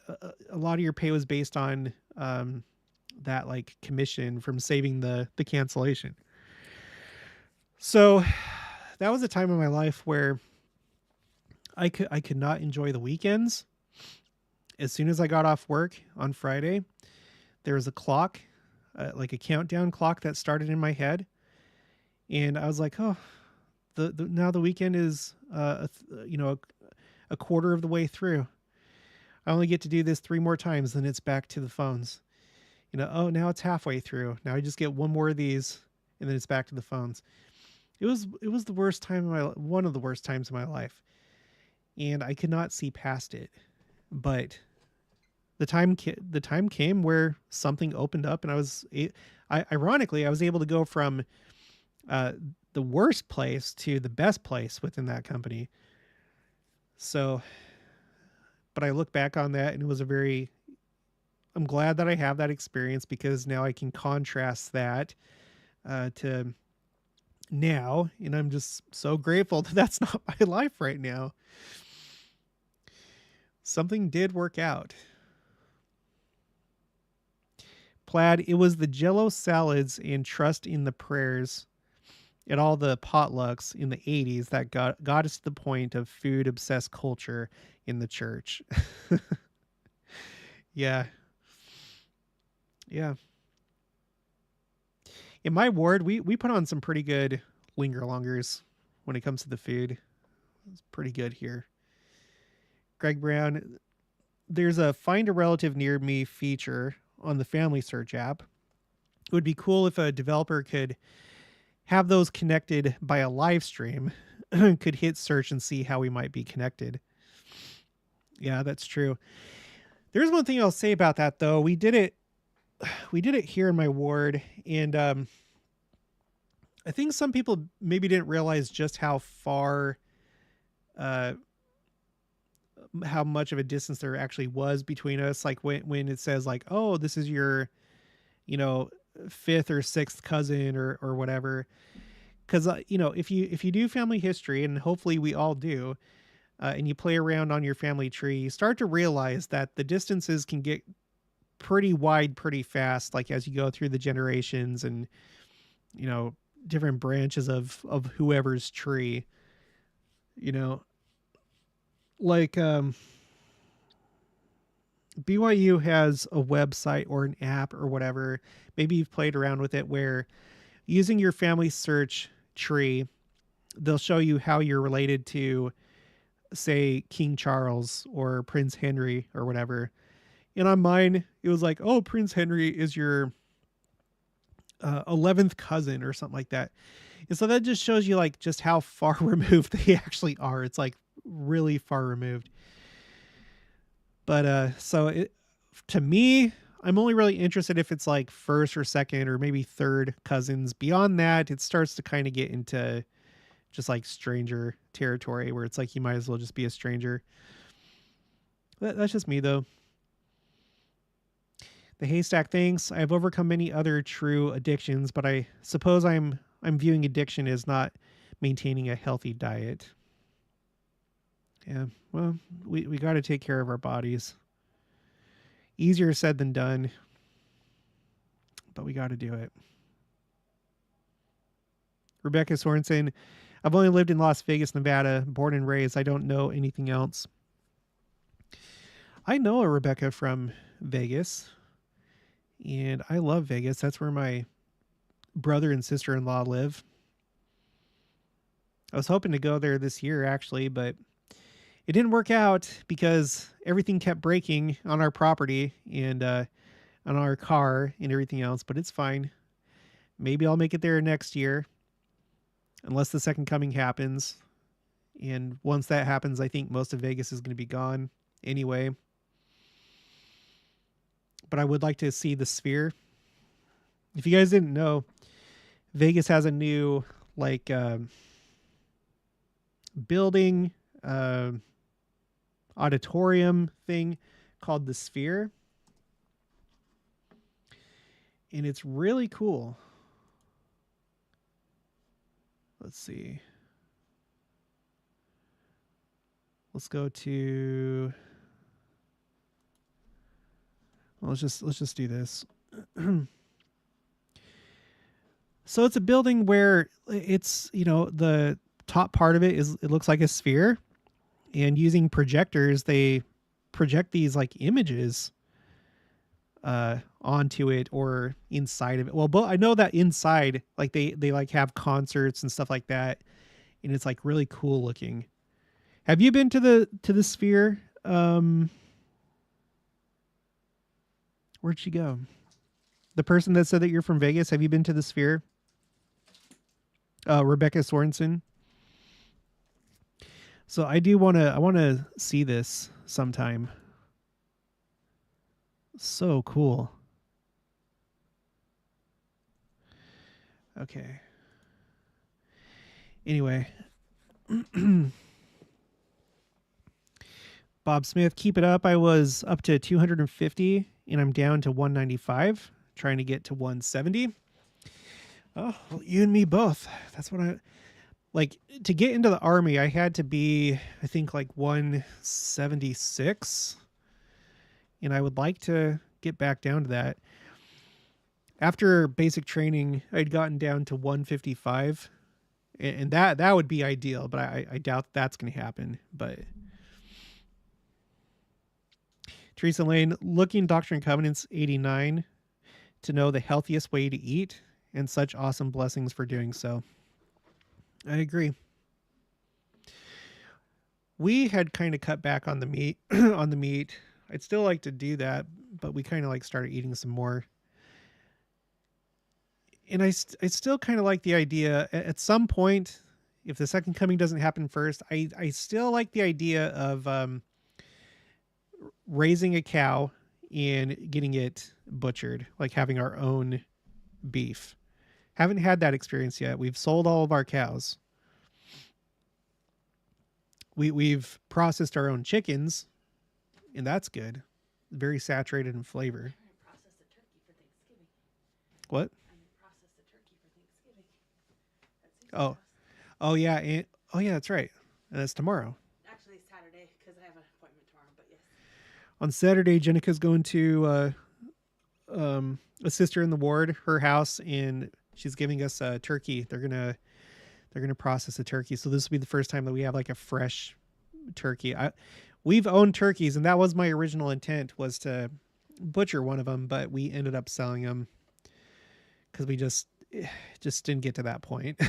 a lot of your pay was based on that like commission from saving the cancellation. So that was a time in my life where I could not enjoy the weekends. As soon as I got off work on Friday, there was a clock, like a countdown clock that started in my head, and I was like, "Oh, now the weekend is a quarter of the way through. I only get to do this 3 more times, then it's back to the phones. Oh, now it's halfway through. Now I just get 1 more of these, and then it's back to the phones." It was the worst time one of the worst times in my life, and I could not see past it. But the time came where something opened up, and ironically I was able to go from the worst place to the best place within that company. So, but I look back on that, and it was I'm glad that I have that experience, because now I can contrast that to now, and I'm just so grateful that that's not my life right now. Something did work out. Plaid, it was the Jello salads and trust in the prayers at all the potlucks in the 80s that got us to the point of food obsessed culture in the church. Yeah. In my ward, we put on some pretty good linger-longers when it comes to the food. It's pretty good here. Greg Brown, there's a find a relative near me feature on the Family Search app. It would be cool if a developer could have those connected by a live stream, could hit search and see how we might be connected. Yeah, that's true. There's one thing I'll say about that, though. We did it here in my ward, and I think some people maybe didn't realize just how far how much of a distance there actually was between us. Like when it says like, oh, this is your, you know, fifth or sixth cousin or whatever. Because you know, if you do family history, and hopefully we all do, and you play around on your family tree, you start to realize that the distances can get pretty wide pretty fast. Like as you go through the generations and, you know, different branches of whoever's tree, you know, like BYU has a website or an app or whatever. Maybe you've played around with it where using your family search tree, they'll show you how you're related to, say, King Charles or Prince Henry or whatever. And on mine, it was like, oh, Prince Henry is your 11th cousin or something like that. And so that just shows you like just how far removed they actually are. It's like really far removed. But so it, to me, I'm only really interested if it's like first or second or maybe third cousins. Beyond that, it starts to kind of get into just like stranger territory where it's like you might as well just be a stranger. That's just me though. The haystack thinks I've overcome many other true addictions, but I suppose I'm viewing addiction as not maintaining a healthy diet. Yeah, well, we got to take care of our bodies. Easier said than done, but we got to do it. Rebecca Sorensen, I've only lived in Las Vegas, Nevada, born and raised. I don't know anything else. I know a Rebecca from Vegas, and I love Vegas. That's where my brother and sister-in-law live. I was hoping to go there this year, actually, but it didn't work out because everything kept breaking on our property and on our car and everything else, but it's fine. Maybe I'll make it there next year, unless the second coming happens. And once that happens, I think most of Vegas is going to be gone anyway. But I would like to see the Sphere. If you guys didn't know, Vegas has a new like building auditorium thing called the Sphere, and it's really cool. Let's see. Let's go to. Well, let's just do this. So it's a building where it's, you know, the top part of it is, it looks like a sphere, and using projectors they project these like images onto it or inside of it. Well, but I know that inside, like they like have concerts and stuff like that, and it's like really cool looking. Have you been to the Sphere? Where'd she go? The person that said that you're from Vegas, have you been to the Sphere? Rebecca Sorensen. So I want to see this sometime. So cool. Okay. Anyway. Bob Smith, keep it up. I was up to 250 and I'm down to 195, trying to get to 170. Oh, well, you and me both. That's what I like. To get into the Army, I had to be, I think, like 176. And I would like to get back down to that. After basic training, I'd gotten down to 155. And that would be ideal, but I doubt that's going to happen. But Teresa Lane, looking Doctrine and Covenants 89 to know the healthiest way to eat, and such awesome blessings for doing so. I agree. We had kind of cut back on the meat on the meat. I'd still like to do that, but we kind of like started eating some more. And I still kind of like the idea at some point, if the second coming doesn't happen first, I still like the idea of raising a cow and getting it butchered, like having our own beef. Haven't had that experience yet. We've sold all of our cows. we've processed our own chickens, and that's good. Very saturated in flavor. I'm gonna process the turkey for Thanksgiving. What? I'm gonna process the turkey for Thanksgiving. That's Susie's Oh, house. oh yeah, oh yeah, that's right. And that's tomorrow. Actually, Saturday because I have an appointment tomorrow. But yes. On Saturday, Jenica's going to a sister in the ward, her house, and she's giving us a turkey. They're gonna process a turkey. So this will be the first time that we have like a fresh turkey. We've owned turkeys, and that was my original intent, was to butcher one of them, but we ended up selling them because we just didn't get to that point.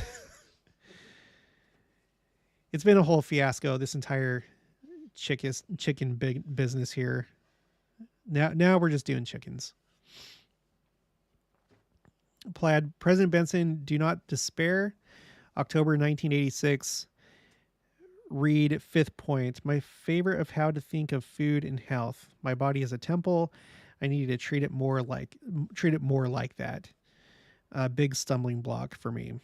It's been a whole fiasco, this entire chicken big business here. Now we're just doing chickens. Plaid, President Benson, do not despair. October 1986. Read fifth point. My favorite of how to think of food and health. My body is a temple. I need to treat it more like that. A big stumbling block for me.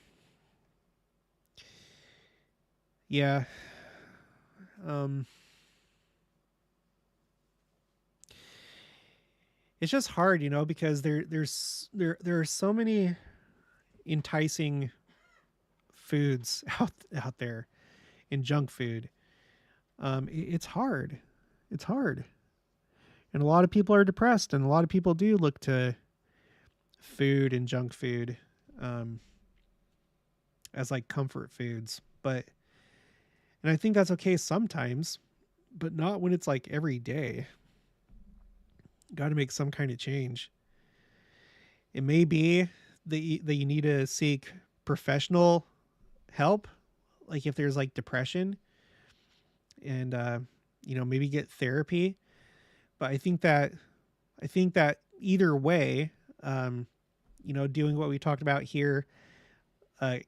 Yeah. It's just hard, because there are so many enticing foods out there, in junk food. It's hard. It's hard. And a lot of people are depressed, and a lot of people do look to food and junk food as like comfort foods. And I think that's okay sometimes, but not when it's like every day. Got to make some kind of change. It may be that you need to seek professional help, like if there's like depression, and maybe get therapy. But I think that either way, doing what we talked about here,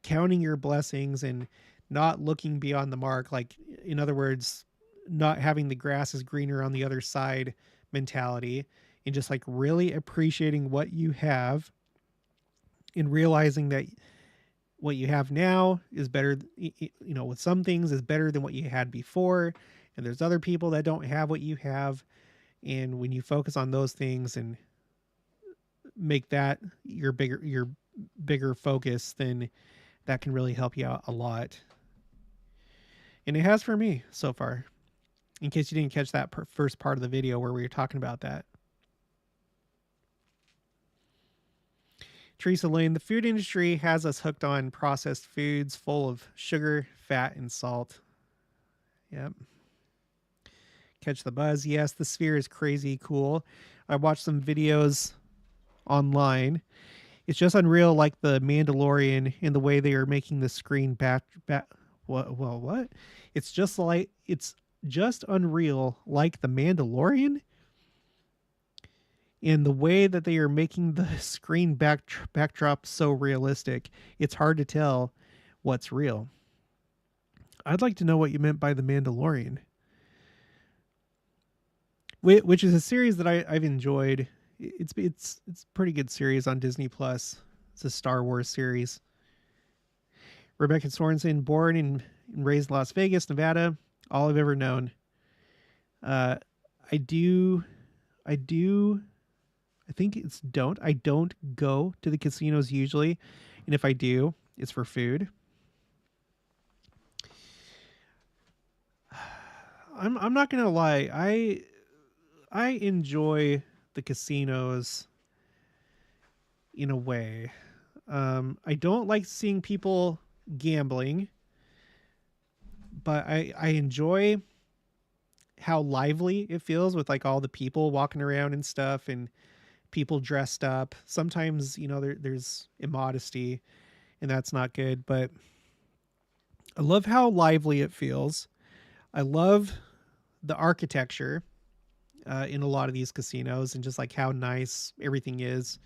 counting your blessings and not looking beyond the mark, like in other words, not having the grass is greener on the other side mentality, and just like really appreciating what you have, and realizing that what you have now is better, with some things is better than what you had before. And there's other people that don't have what you have. And when you focus on those things and make that your bigger focus, then that can really help you out a lot. And it has for me so far, in case you didn't catch that first part of the video where we were talking about that. Teresa Lane, the food industry has us hooked on processed foods full of sugar, fat, and salt. Yep. Catch the buzz. Yes, the sphere is crazy cool. I watched some videos online. It's just unreal, like the Mandalorian, in the way they are making the screen what? It's just unreal, like the Mandalorian, in the way that they are making the screen backdrop so realistic. It's hard to tell what's real. I'd like to know what you meant by the Mandalorian, which is a series that I've enjoyed. It's a pretty good series on Disney Plus. It's a Star Wars series. Rebecca Sorensen, born and raised in Las Vegas, Nevada. All I've ever known. I don't go to the casinos usually, and if I do, it's for food. I'm not gonna lie, I enjoy the casinos in a way. I don't like seeing people gambling, but I enjoy how lively it feels with like all the people walking around and stuff, and people dressed up. Sometimes, there's immodesty, and that's not good, but I love how lively it feels. I love the architecture in a lot of these casinos, and just like how nice everything is.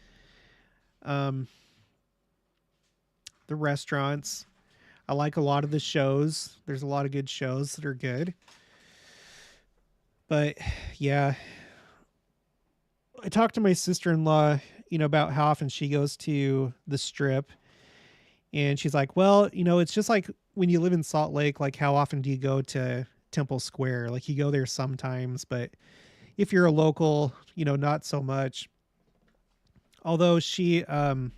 The restaurants. I like a lot of the shows. There's a lot of good shows that are good. But yeah, I talked to my sister-in-law, about how often she goes to the Strip, and she's like, well, it's just like when you live in Salt Lake, like how often do you go to Temple Square. Like you go there sometimes, but if you're a local, not so much. Although she does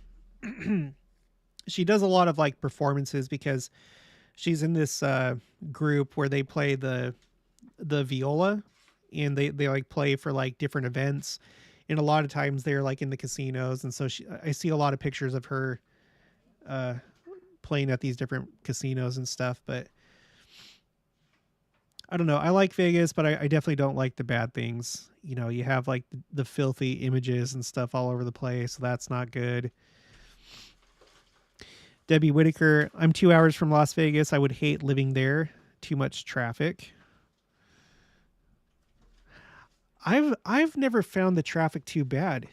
a lot of like performances because she's in this group where they play the viola, and they like play for like different events, and a lot of times they're like in the casinos, and so I see a lot of pictures of her uh playing at these different casinos and stuff. But I don't know, I like Vegas, but I definitely don't like the bad things. You have like the filthy images and stuff all over the place, so that's not good. Debbie Whitaker, I'm 2 hours from Las Vegas. I would hate living there. Too much traffic. I've never found the traffic too bad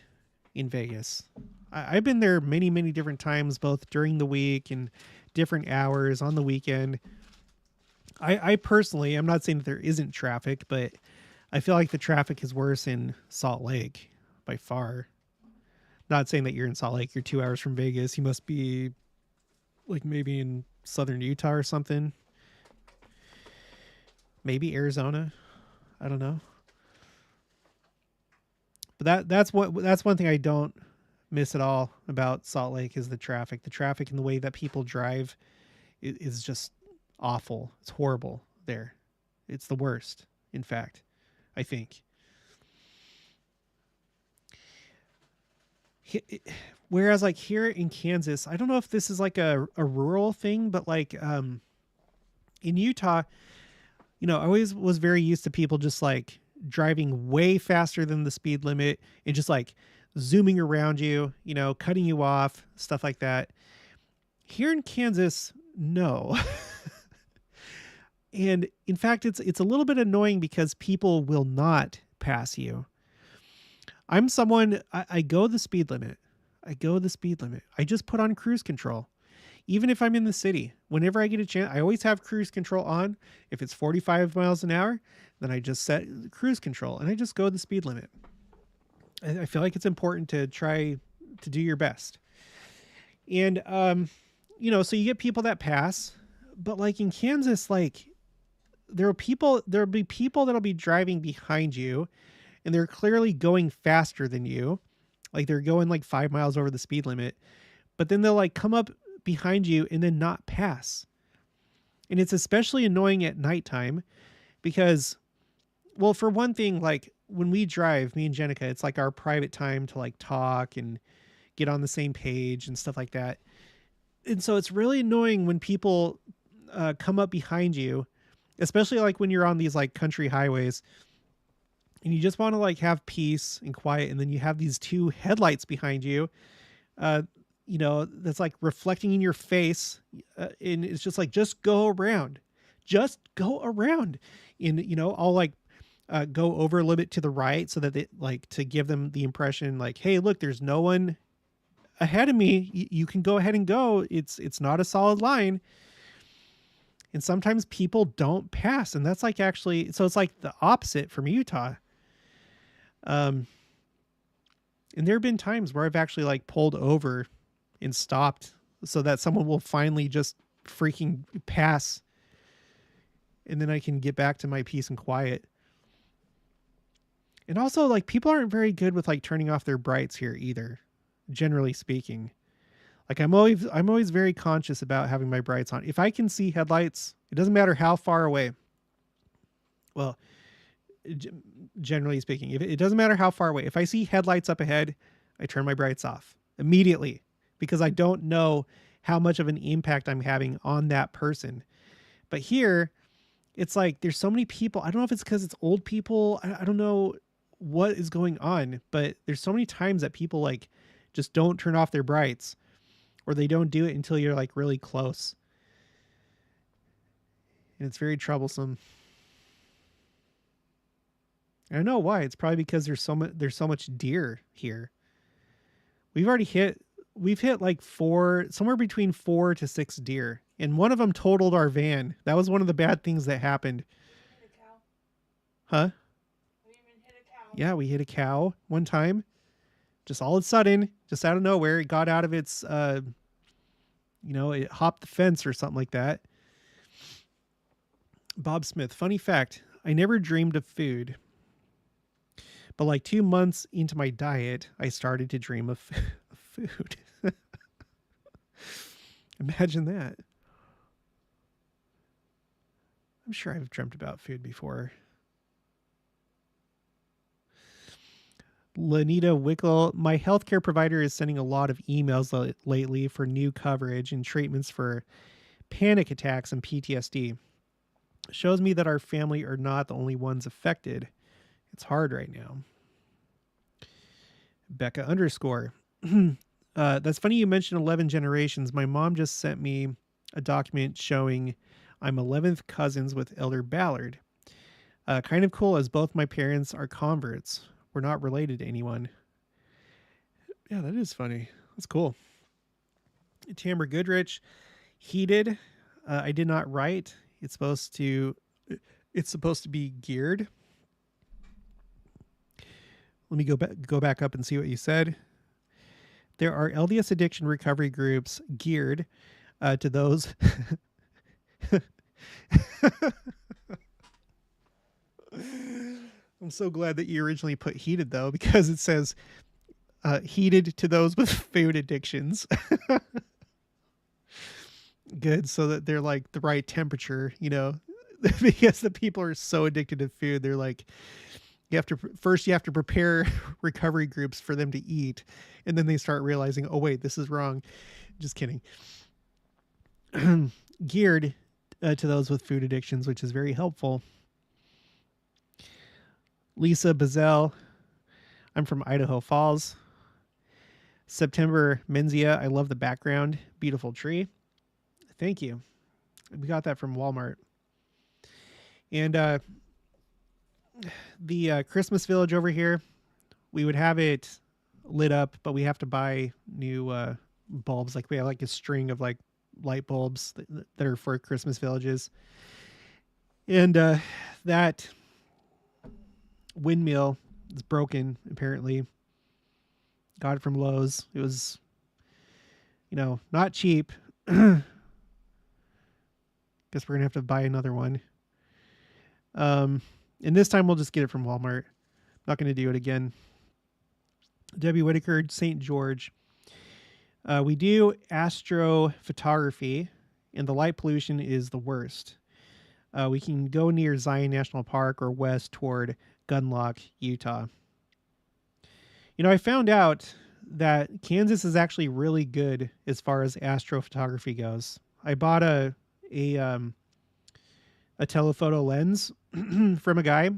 in Vegas. I've been there many, many different times, both during the week and different hours on the weekend. I personally, I'm not saying that there isn't traffic, but I feel like the traffic is worse in Salt Lake by far. Not saying that you're in Salt Lake. You're 2 hours from Vegas. You must be like maybe in southern Utah or something. Maybe Arizona. I don't know. But that's one thing I don't miss at all about Salt Lake is the traffic. The traffic and the way that people drive is just awful. It's horrible there. It's the worst, in fact, I think. Whereas like here in Kansas, I don't know if this is like a rural thing, but like in Utah, I always was very used to people just like driving way faster than the speed limit and just like zooming around you, cutting you off, stuff like that. Here in Kansas, no. And in fact, it's a little bit annoying because people will not pass you. I'm someone, I go the speed limit. I go the speed limit. I just put on cruise control. Even if I'm in the city, whenever I get a chance, I always have cruise control on. If it's 45 miles an hour, then I just set cruise control and I just go the speed limit. I feel like it's important to try to do your best. And, so you get people that pass, but like in Kansas, like there'll be people that'll be driving behind you and they're clearly going faster than you. Like they're going like 5 miles over the speed limit, but then they'll like come up behind you and then not pass. And it's especially annoying at nighttime because, well, for one thing, like when we drive, me and Jenica, it's like our private time to like talk and get on the same page and stuff like that. And so it's really annoying when people come up behind you, especially like when you're on these like country highways and you just want to like have peace and quiet. And then you have these two headlights behind you, that's like reflecting in your face. And it's just like, just go around. And, I'll like go over a little bit to the right so that they like to give them the impression like, hey, look, there's no one ahead of me. You can go ahead and go. It's not a solid line. And sometimes people don't pass. And that's like actually, so it's like the opposite from Utah. And there have been times where I've actually like pulled over and stopped so that someone will finally just freaking pass. And then I can get back to my peace and quiet. And also like people aren't very good with like turning off their brights here either, generally speaking. Like I'm always very conscious about having my brights on. If I can see headlights, it doesn't matter how far away. Well, generally speaking, if it doesn't matter how far away. If I see headlights up ahead, I turn my brights off immediately because I don't know how much of an impact I'm having on that person. But here, it's like there's so many people. I don't know if it's because it's old people. I don't know what is going on, but there's so many times that people like just don't turn off their brights or they don't do it until you're like really close. And it's very troublesome. I don't know why. It's probably because there's so much deer here. We've hit like somewhere between 4 to 6 deer. And one of them totaled our van. That was one of the bad things that happened. Hit a cow. Huh? We even hit a cow. Yeah, we hit a cow one time. Just all of a sudden, just out of nowhere, it got out of its, it hopped the fence or something like that. Bob Smith, funny fact, I never dreamed of food, but like 2 months into my diet, I started to dream of food. Imagine that. I'm sure I've dreamt about food before. Lanita Wickle, my healthcare provider is sending a lot of emails lately for new coverage and treatments for panic attacks and PTSD. Shows me that our family are not the only ones affected. It's hard right now. Becca underscore. That's funny you mentioned 11 generations. My mom just sent me a document showing I'm 11th cousins with Elder Ballard. Kind of cool as both my parents are converts. We're not related to anyone. Yeah, that is funny. That's cool. Tamara Goodrich, heated. I did not write. It's supposed to be geared. Let me go back up and see what you said. There are LDS addiction recovery groups geared to those. I'm so glad that you originally put heated though, because it says heated to those with food addictions. Good, so that they're like the right temperature, because the people are so addicted to food. They're like, you have to prepare recovery groups for them to eat, and then they start realizing, oh wait, this is wrong. Just kidding. Geared to those with food addictions, which is very helpful. Lisa Bazell, I'm from Idaho Falls. September Menzia, I love the background. Beautiful tree. Thank you. We got that from Walmart. And the Christmas village over here, we would have it lit up, but we have to buy new bulbs. Like we have like a string of like light bulbs that are for Christmas villages. And that windmill is broken, apparently. Got it from Lowe's. It was, not cheap. Guess we're going to have to buy another one. And this time we'll just get it from Walmart. Not going to do it again. Debbie Whitaker, St. George. We do astrophotography, and the light pollution is the worst. We can go near Zion National Park or west toward Gunlock, Utah. I found out that Kansas is actually really good as far as astrophotography goes. I bought a telephoto lens from a guy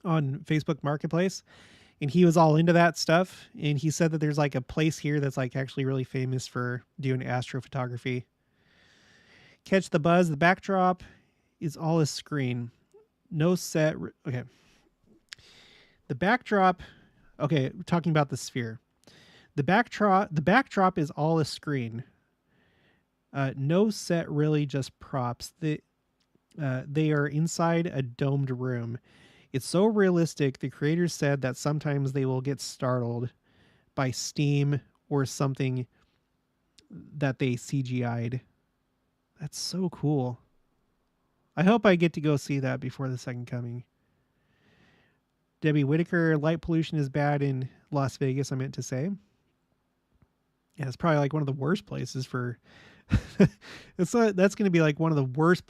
on Facebook Marketplace, and he was all into that stuff. And he said that there's like a place here that's like actually really famous for doing astrophotography. Catch the buzz. The backdrop is all a screen. No set. Okay. The backdrop. Okay. We're talking about the sphere. The backdrop is all a screen. No set, really, just props. They are inside a domed room. It's so realistic, the creators said that sometimes they will get startled by steam or something that they CGI'd. That's so cool. I hope I get to go see that before the second coming. Debbie Whitaker, light pollution is bad in Las Vegas, I meant to say. Yeah, it's probably like one of the worst places for... that's going to be like one of the worst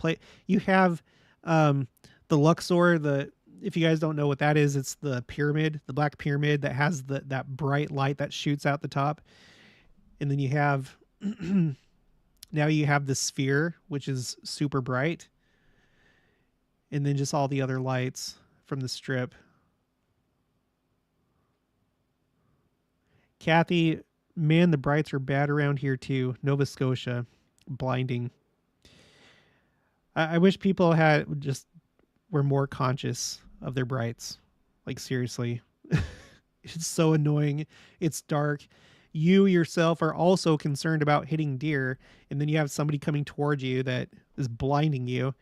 You have the Luxor, if you guys don't know what that is, it's the pyramid, the black pyramid that has that bright light that shoots out the top. And then you have now you have the sphere, which is super bright. And then just all the other lights from the strip. Kathy, man, the brights are bad around here too. Nova Scotia, blinding. I wish people were more conscious of their brights. Like seriously, it's so annoying. It's dark. You yourself are also concerned about hitting deer, and then you have somebody coming towards you that is blinding you.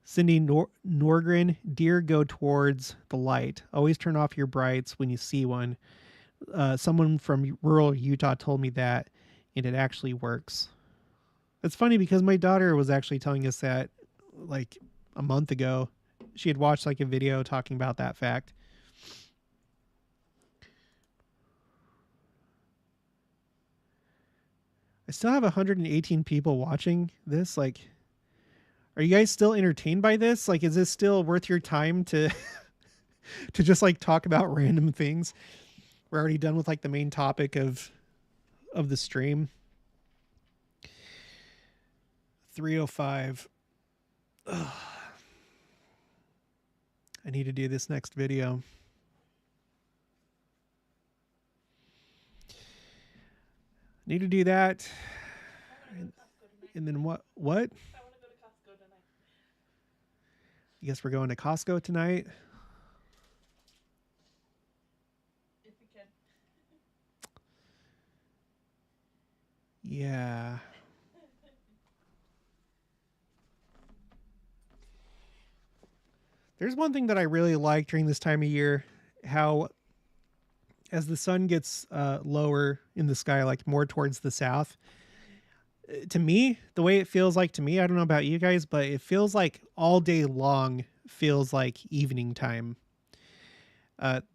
Cindy Norgren, deer go towards the light. Always turn off your brights when you see one. Someone from rural Utah told me that, and it actually works. It's funny because my daughter was actually telling us that like a month ago. She had watched like a video talking about that fact. I still have 118 people watching this. Like, are you guys still entertained by this? Like, is this still worth your time to to just like talk about random things? We're already done with like the main topic of the stream. 305. Ugh. I need to do this next video. Need to do that. And then what? What? I want to go to Costco tonight. I guess we're going to Costco tonight. If we can. Yeah. There's one thing that I really like during this time of year, how as the sun gets lower in the sky, like more towards the south, to me, the way it feels like to me, I don't know about you guys, but it feels like all day long feels like evening time.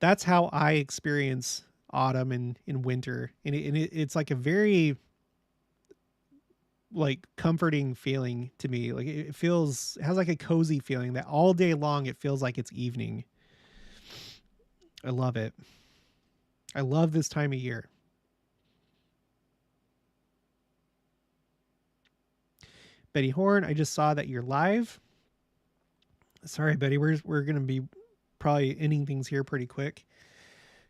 That's how I experience autumn and in winter, and it's like a very like comforting feeling to me. Like it feels, it has like a cozy feeling that all day long it feels like it's evening. I love it. I love this time of year. Betty Horn, I just saw that you're live. Sorry, Betty, we're gonna be probably ending things here pretty quick.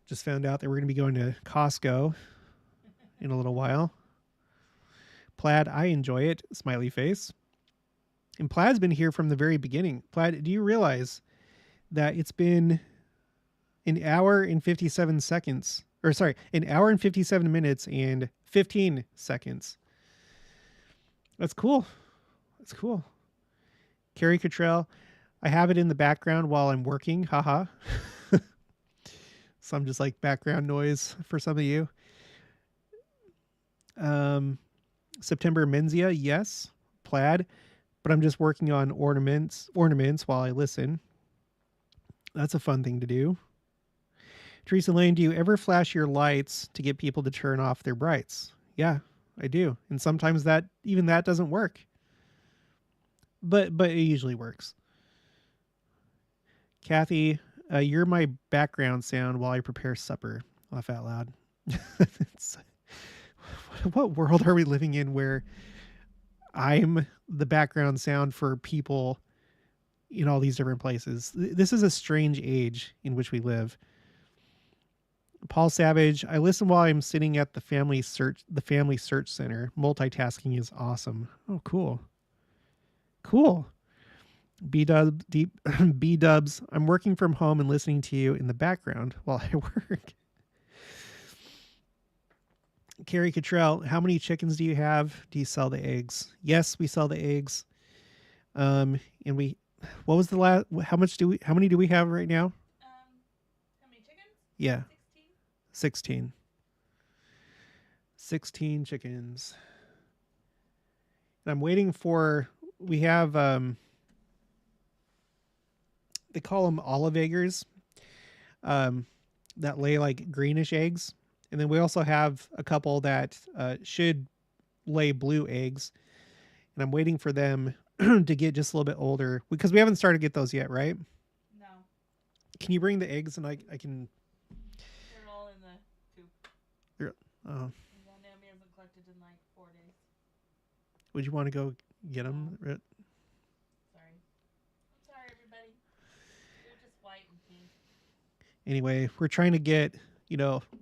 Just found out that we're gonna be going to Costco in a little while. Plaid, I enjoy it. Smiley face. And Plaid's been here from the very beginning. Plaid, do you realize that it's been an hour and 57 seconds? Or sorry, an hour and 57 minutes and 15 seconds. That's cool. That's cool. Carrie Cottrell, I have it in the background while I'm working. Haha. Some just like background noise for some of you. September Menzia, yes. Plaid, but I'm just working on ornaments while I listen. That's a fun thing to do. Teresa Lane, do you ever flash your lights to get people to turn off their brights? Yeah, I do. And sometimes that doesn't work. But it usually works. Kathy, you're my background sound while I prepare supper. Laugh out loud. What world are we living in where I'm the background sound for people in all these different places? This is a strange age in which we live. Paul Savage, I listen while I'm sitting at the family search center. Multitasking is awesome. Oh, cool. Cool. B Dubs, I'm working from home and listening to you in the background while I work. Carrie Cottrell, how many chickens do you have? Do you sell the eggs? Yes, we sell the eggs. And what was the last? How many do we have right now? How many chickens? Yeah, 16. 16 chickens. And I'm waiting for. We have. They call them olive eggers. That lay like greenish eggs. And then we also have a couple that should lay blue eggs. And I'm waiting for them to get just a little bit older because we haven't started to get those yet, right? No. Can you bring the eggs and I can... They're all in the coop. Oh. And then Naomi hasn't collected in like 4 days. Would you want to go get them? Sorry. I'm sorry, everybody. They're just white and pink. Anyway, we're trying to get,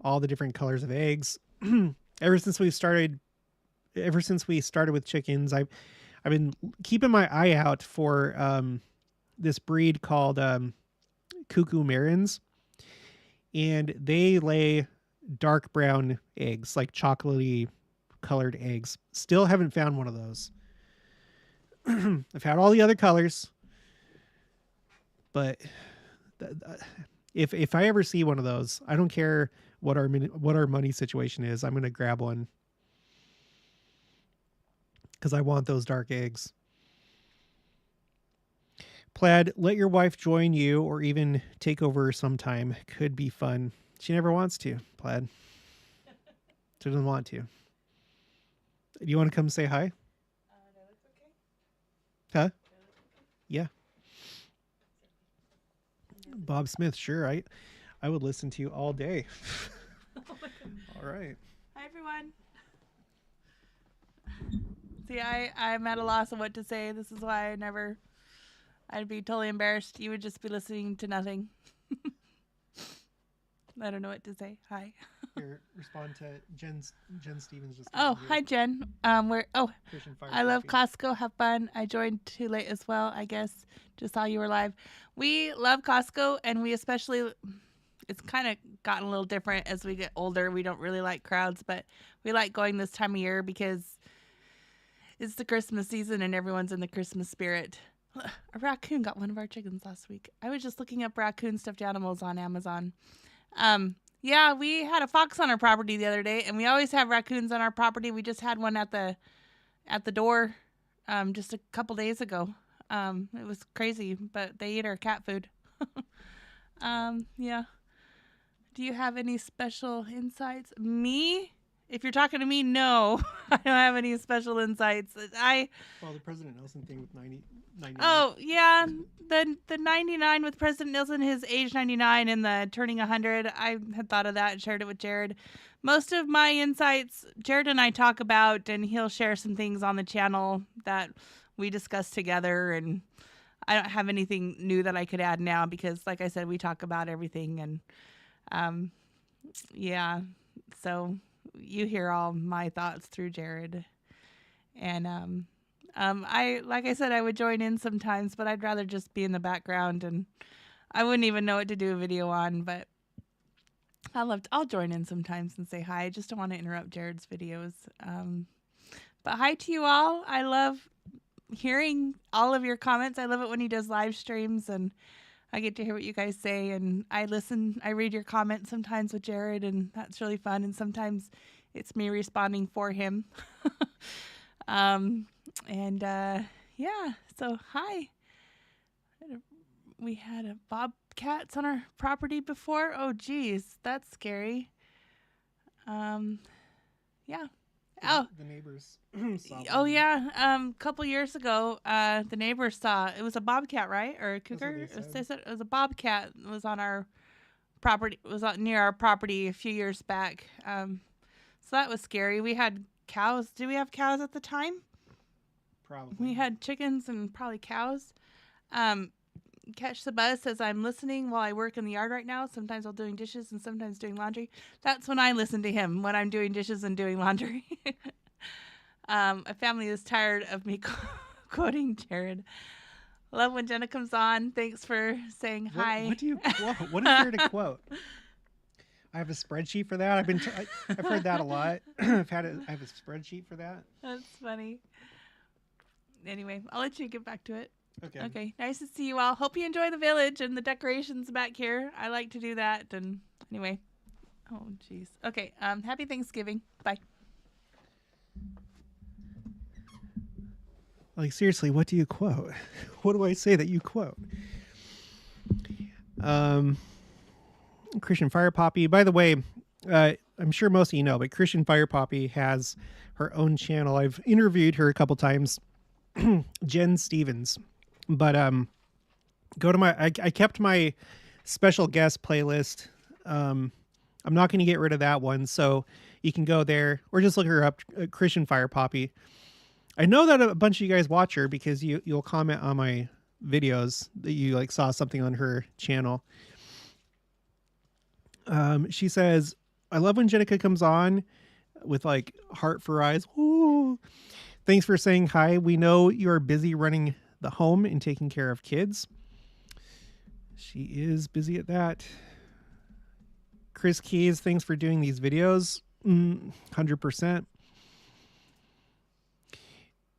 all the different colors of eggs. Ever since we started with chickens, I've been keeping my eye out for this breed called Cuckoo Marins, and they lay dark brown eggs, like chocolatey colored eggs. Still haven't found one of those. I've had all the other colors, but if I ever see one of those, I don't care what our money situation is. I'm going to grab one. because I want those dark eggs. Plaid, let your wife join you or even take over sometime. Could be fun. She never wants to, Plaid. She doesn't want to. Do you want to come say hi? No, that's okay. Huh? Yeah. Bob Smith, sure. I would listen to you all day. All right. Hi, everyone. See, I'm at a loss of what to say. This is why I'd be totally embarrassed. You would just be listening to nothing. I don't know what to say. Hi. Here, respond to Jen Stevens. Just Hi, Jen. I love Costco. Have fun. I joined too late as well, I guess. Just saw you were live. We love Costco, and we especially, it's kind of gotten a little different as we get older. We don't really like crowds, but we like going this time of year because it's the Christmas season and everyone's in the Christmas spirit. A raccoon got one of our chickens last week. I was just looking up raccoon stuffed animals on Amazon. Yeah, we had a fox on our property the other day, and we always have raccoons on our property. We just had one at the door just a couple days ago. It was crazy, but they eat our cat food. Yeah. Do you have any special insights? Me? If you're talking to me, no. I don't have any special insights. Well, the President Nelson thing with 99. Oh, yeah. The 99 with President Nelson, his age 99 and the turning 100. I had thought of that and shared it with Jared. Most of my insights, Jared and I talk about, and he'll share some things on the channel that we discuss together. And I don't have anything new that I could add now because, like I said, we talk about everything. And, yeah. So you hear all my thoughts through Jared. And, like I said, I would join in sometimes, but I'd rather just be in the background, and I wouldn't even know what to do a video on, but I'll join in sometimes and say hi. I just don't want to interrupt Jared's videos. But hi to you all. I love hearing all of your comments. I love it when he does live streams and I get to hear what you guys say, and I read your comments sometimes with Jared, and that's really fun. And sometimes it's me responding for him. Yeah, so hi. We had a bobcats on our property before. Oh, geez, that's scary. Yeah. The neighbors saw Oh, one. yeah. A couple years ago, the neighbors saw, it was a bobcat, right? Or a cougar? They said it was a bobcat. It was on our property. It was near our property a few years back. So that was scary. We had cows. Did we have cows at the time? Probably. We had chickens and probably cows. Catch the Buzz says, I'm listening while I work in the yard right now. Sometimes I'm doing dishes and sometimes doing laundry. That's when I listen to him, when I'm doing dishes and doing laundry. A family is tired of me quoting Jared. Love when Jenna comes on. Thanks for saying hi. What do you quote? What is there to quote? I have a spreadsheet for that. I've heard that a lot. I have a spreadsheet for that. That's funny. Anyway, I'll let you get back to it. Okay. Nice to see you all. Hope you enjoy the village and the decorations back here. I like to do that. And anyway. Oh, jeez. Okay. Happy Thanksgiving. Bye. Like, seriously, what do you quote? What do I say that you quote? Christian Fire Poppy. By the way, I'm sure most of you know, but Christian Fire Poppy has her own channel. I've interviewed her a couple times. Jen Stevens. But go to I kept my special guest playlist. I'm not going to get rid of that one, so you can go there or just look her up, Christian Fire Poppy. I know that a bunch of you guys watch her because you'll comment on my videos that you like saw something on her channel. She says, I love when Jenica comes on with like heart for eyes. Ooh. Thanks for saying hi. We know you're busy running the home and taking care of kids. She is busy at that. Chris Keys, thanks for doing these videos. 100%.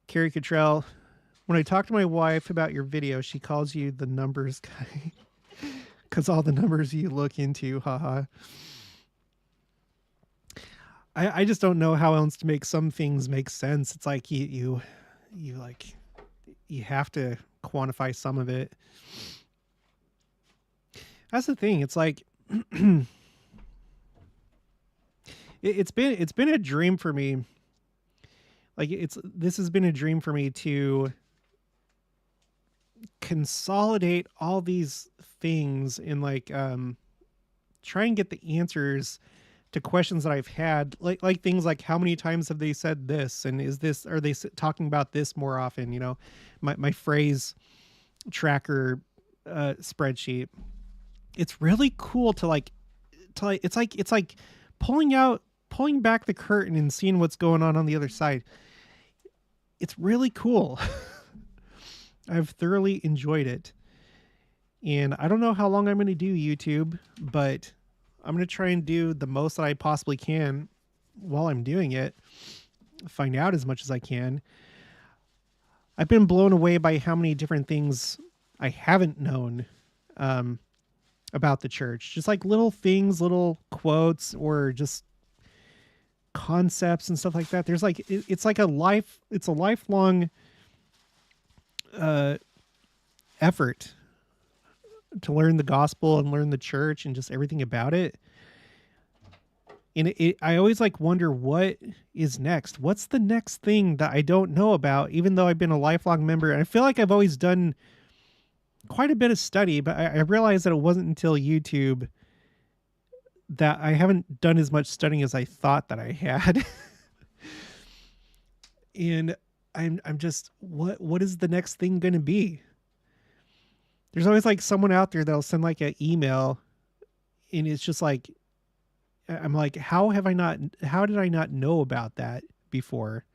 Carrie Cottrell, when I talk to my wife about your video, she calls you the numbers guy. Because all the numbers you look into, haha. I just don't know how else to make some things make sense. It's like you like you have to quantify some of it. That's the thing. It's like it's been a dream for me. Like this has been a dream for me to consolidate all these things and like try and get the answers to questions that I've had, like things like how many times have they said this, and are they talking about this more often? You know, my phrase tracker spreadsheet. It's really cool to like it's like pulling back the curtain and seeing what's going on the other side. It's really cool. I've thoroughly enjoyed it. And I don't know how long I'm going to do YouTube, but I'm going to try and do the most that I possibly can while I'm doing it. Find out as much as I can. I've been blown away by how many different things I haven't known about the church. Just like little things, little quotes, or just concepts and stuff like that. There's like, it's a lifelong effort to learn the gospel and learn the church and just everything about it. And I always like wonder what is next. What's the next thing that I don't know about, even though I've been a lifelong member? And I feel like I've always done quite a bit of study, but I realized that it wasn't until YouTube that I haven't done as much studying as I thought that I had. And I'm just, what is the next thing going to be? There's always like someone out there that'll send like an email, and it's just like, I'm like, how did I not know about that before?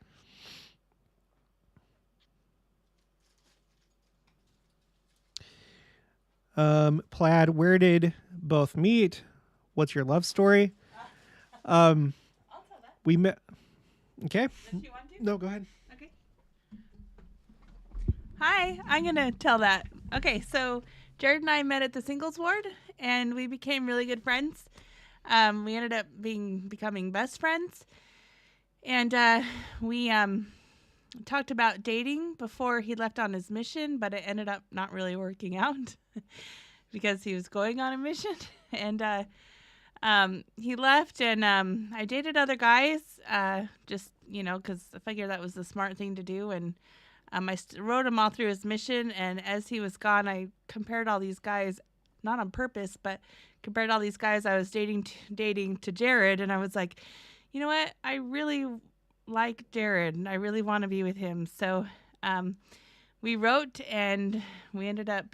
Plaid, where did both meet? What's your love story? I'll tell that. We met. Okay. Does she want to? No, go ahead. Okay. Hi, I'm going to tell that. Okay, so Jared and I met at the singles ward, and we became really good friends. We ended up becoming best friends, and we talked about dating before he left on his mission, but it ended up not really working out because he was going on a mission, and he left, and I dated other guys, just, because I figured that was the smart thing to do, and I wrote him all through his mission, and as he was gone, I compared all these guys, not on purpose, but compared all these guys I was dating to Jared, and I was like, you know what? I really like Jared, and I really want to be with him. So we wrote, and we ended up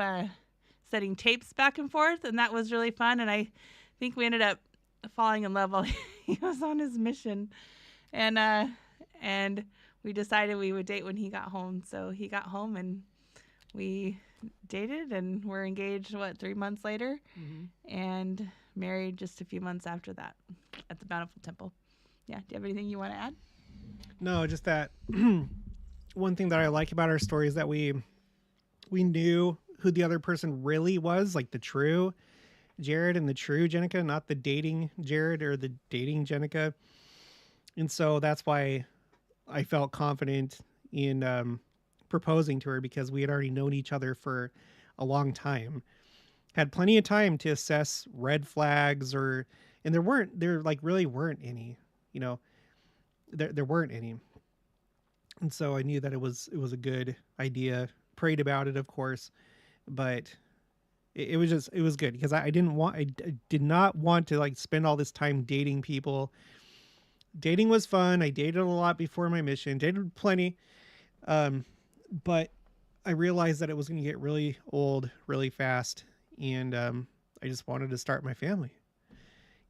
setting tapes back and forth, and that was really fun, and I think we ended up falling in love while he was on his mission, and we decided we would date when he got home. So he got home, and we dated, and we're engaged 3 months later, and married just a few months after that at the Bountiful Temple. Yeah. Do you have anything you want to add? No, just that one thing that I like about our story is that we knew who the other person really was, like the true Jared and the true Jenica, not the dating Jared or the dating Jenica. And so that's why I felt confident in proposing to her, because we had already known each other for a long time, had plenty of time to assess red flags, and there really weren't any, there weren't any. And so I knew that it was a good idea, prayed about it, of course, but it was good, because I did not want to like spend all this time dating people. Dating was fun. I dated a lot before my mission, dated plenty. But I realized that it was going to get really old really fast. And I just wanted to start my family.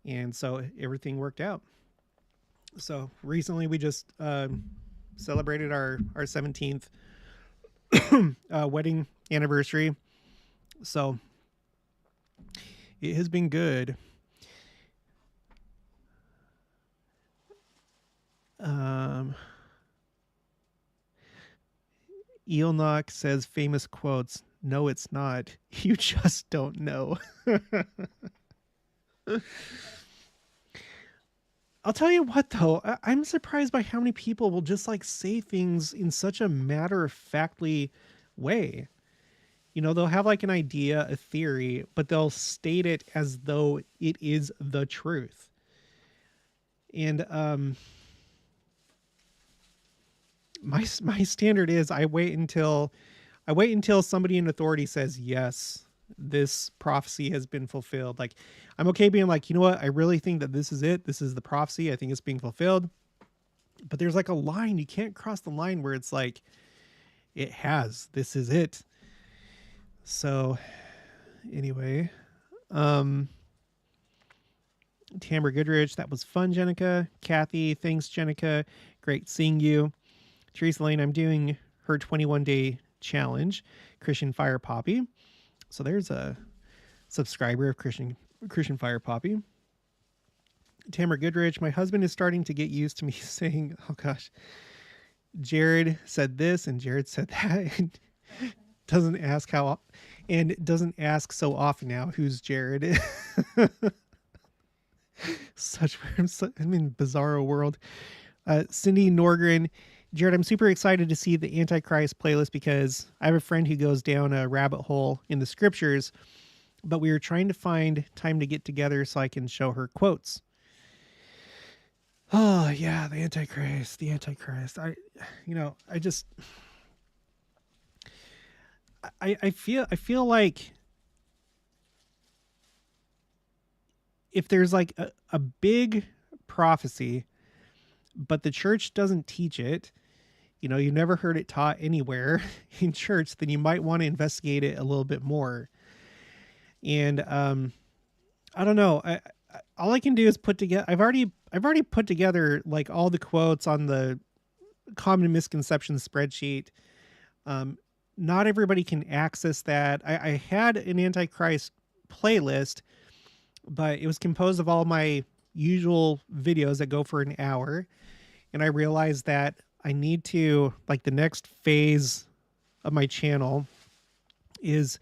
And so everything worked out. So recently we just celebrated our 17th wedding anniversary. So it has been good. Eelnock says famous quotes. No, it's not. You just don't know. I'll tell you what, though, I'm surprised by how many people will just like say things in such a matter of factly way. You know, they'll have like an idea, a theory, but they'll state it as though it is the truth. And my standard is I wait until somebody in authority says yes, this prophecy has been fulfilled. Like, I'm okay being like, you know what, I really think that this is it. This is the prophecy. I think it's being fulfilled. But there's like a line. You can't cross the line where it's like, it has. This is it. So anyway, Tamara Goodrich, that was fun, Jenica. Kathy, thanks, Jenica. Great seeing you. Teresa Lane, I'm doing her 21-day challenge, Christian Fire Poppy. So there's a subscriber of Christian Fire Poppy. Tamara Goodrich, my husband is starting to get used to me saying, oh gosh, Jared said this and Jared said that, and doesn't ask so often now who's Jared. Bizarro world. Cindy Norgren, Jared, I'm super excited to see the Antichrist playlist because I have a friend who goes down a rabbit hole in the scriptures, but we were trying to find time to get together so I can show her quotes. Oh yeah, the Antichrist. I feel like if there's like a big prophecy, but the church doesn't teach it, you know, you never heard it taught anywhere in church, then you might want to investigate it a little bit more. And I don't know. All I can do is put together. I've already put together like all the quotes on the common misconceptions spreadsheet. Not everybody can access that. I had an Antichrist playlist, but it was composed of all my usual videos that go for an hour. And I realized that I need to, like, the next phase of my channel is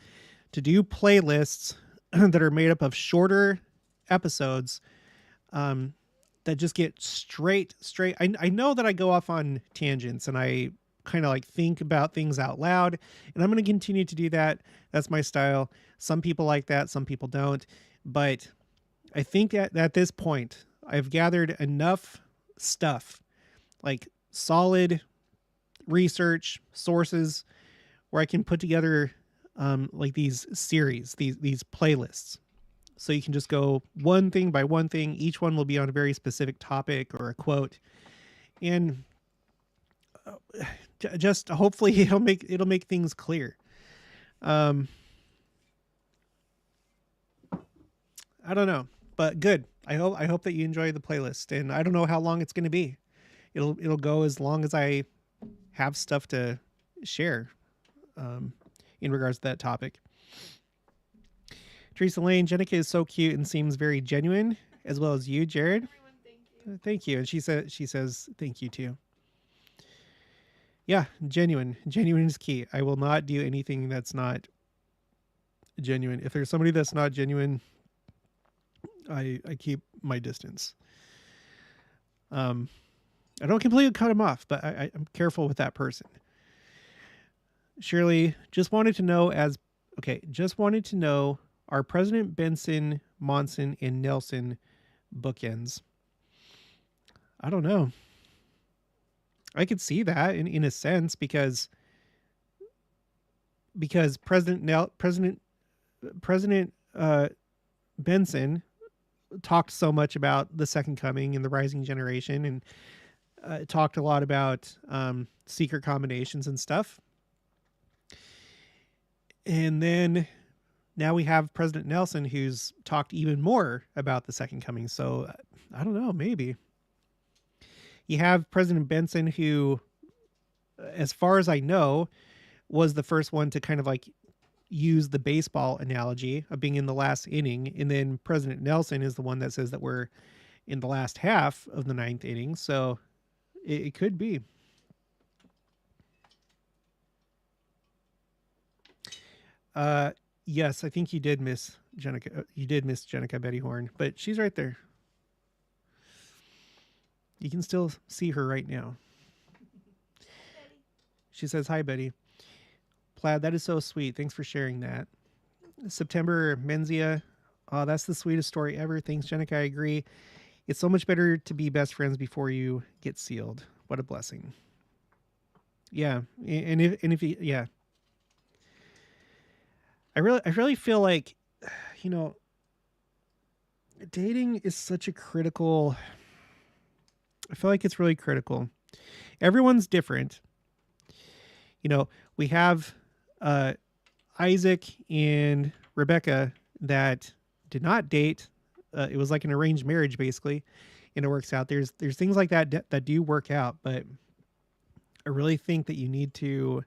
to do playlists that are made up of shorter episodes that just get straight. I know that I go off on tangents and I kind of like think about things out loud, and I'm going to continue to do that. That's my style. Some people like that, some people don't. But I think that at this point, I've gathered enough stuff, like solid research sources, where I can put together like these series, these playlists. So you can just go one thing by one thing. Each one will be on a very specific topic or a quote, and just hopefully it'll make things clear. I don't know, but good. I hope that you enjoy the playlist, and I don't know how long it's going to be. It'll go as long as I have stuff to share in regards to that topic. Teresa Lane, Jenica is so cute and seems very genuine, as well as you, Jared. Everyone, thank you. Thank you. And she says thank you too. Yeah, genuine. Genuine is key. I will not do anything that's not genuine. If there's somebody that's not genuine, I keep my distance. I don't completely cut them off, but I'm careful with that person. Shirley, just wanted to know are President Benson, Monson, and Nelson bookends? I don't know. I could see that in a sense because President Benson talked so much about the second coming and the rising generation, and talked a lot about secret combinations and stuff. And then now we have President Nelson, who's talked even more about the second coming. So I don't know, maybe. You have President Benson, who, as far as I know, was the first one to kind of like use the baseball analogy of being in the last inning. And then President Nelson is the one that says that we're in the last half of the ninth inning. So it could be. Yes, I think you did miss Jenica. You did miss Jenica Betty Horn, but she's right there. You can still see her right now. She says, "Hi, Betty." Plaid, that is so sweet. Thanks for sharing that. September Menzia. Oh, that's the sweetest story ever. Thanks, Jenica. I agree. It's so much better to be best friends before you get sealed. What a blessing. Yeah. And if you, yeah. I really feel like, you know, dating is such a critical, I feel like it's really critical. Everyone's different. You know, we have Isaac and Rebecca that did not date. It was like an arranged marriage, basically, and it works out. There's things like that that do work out, but I really think that you need to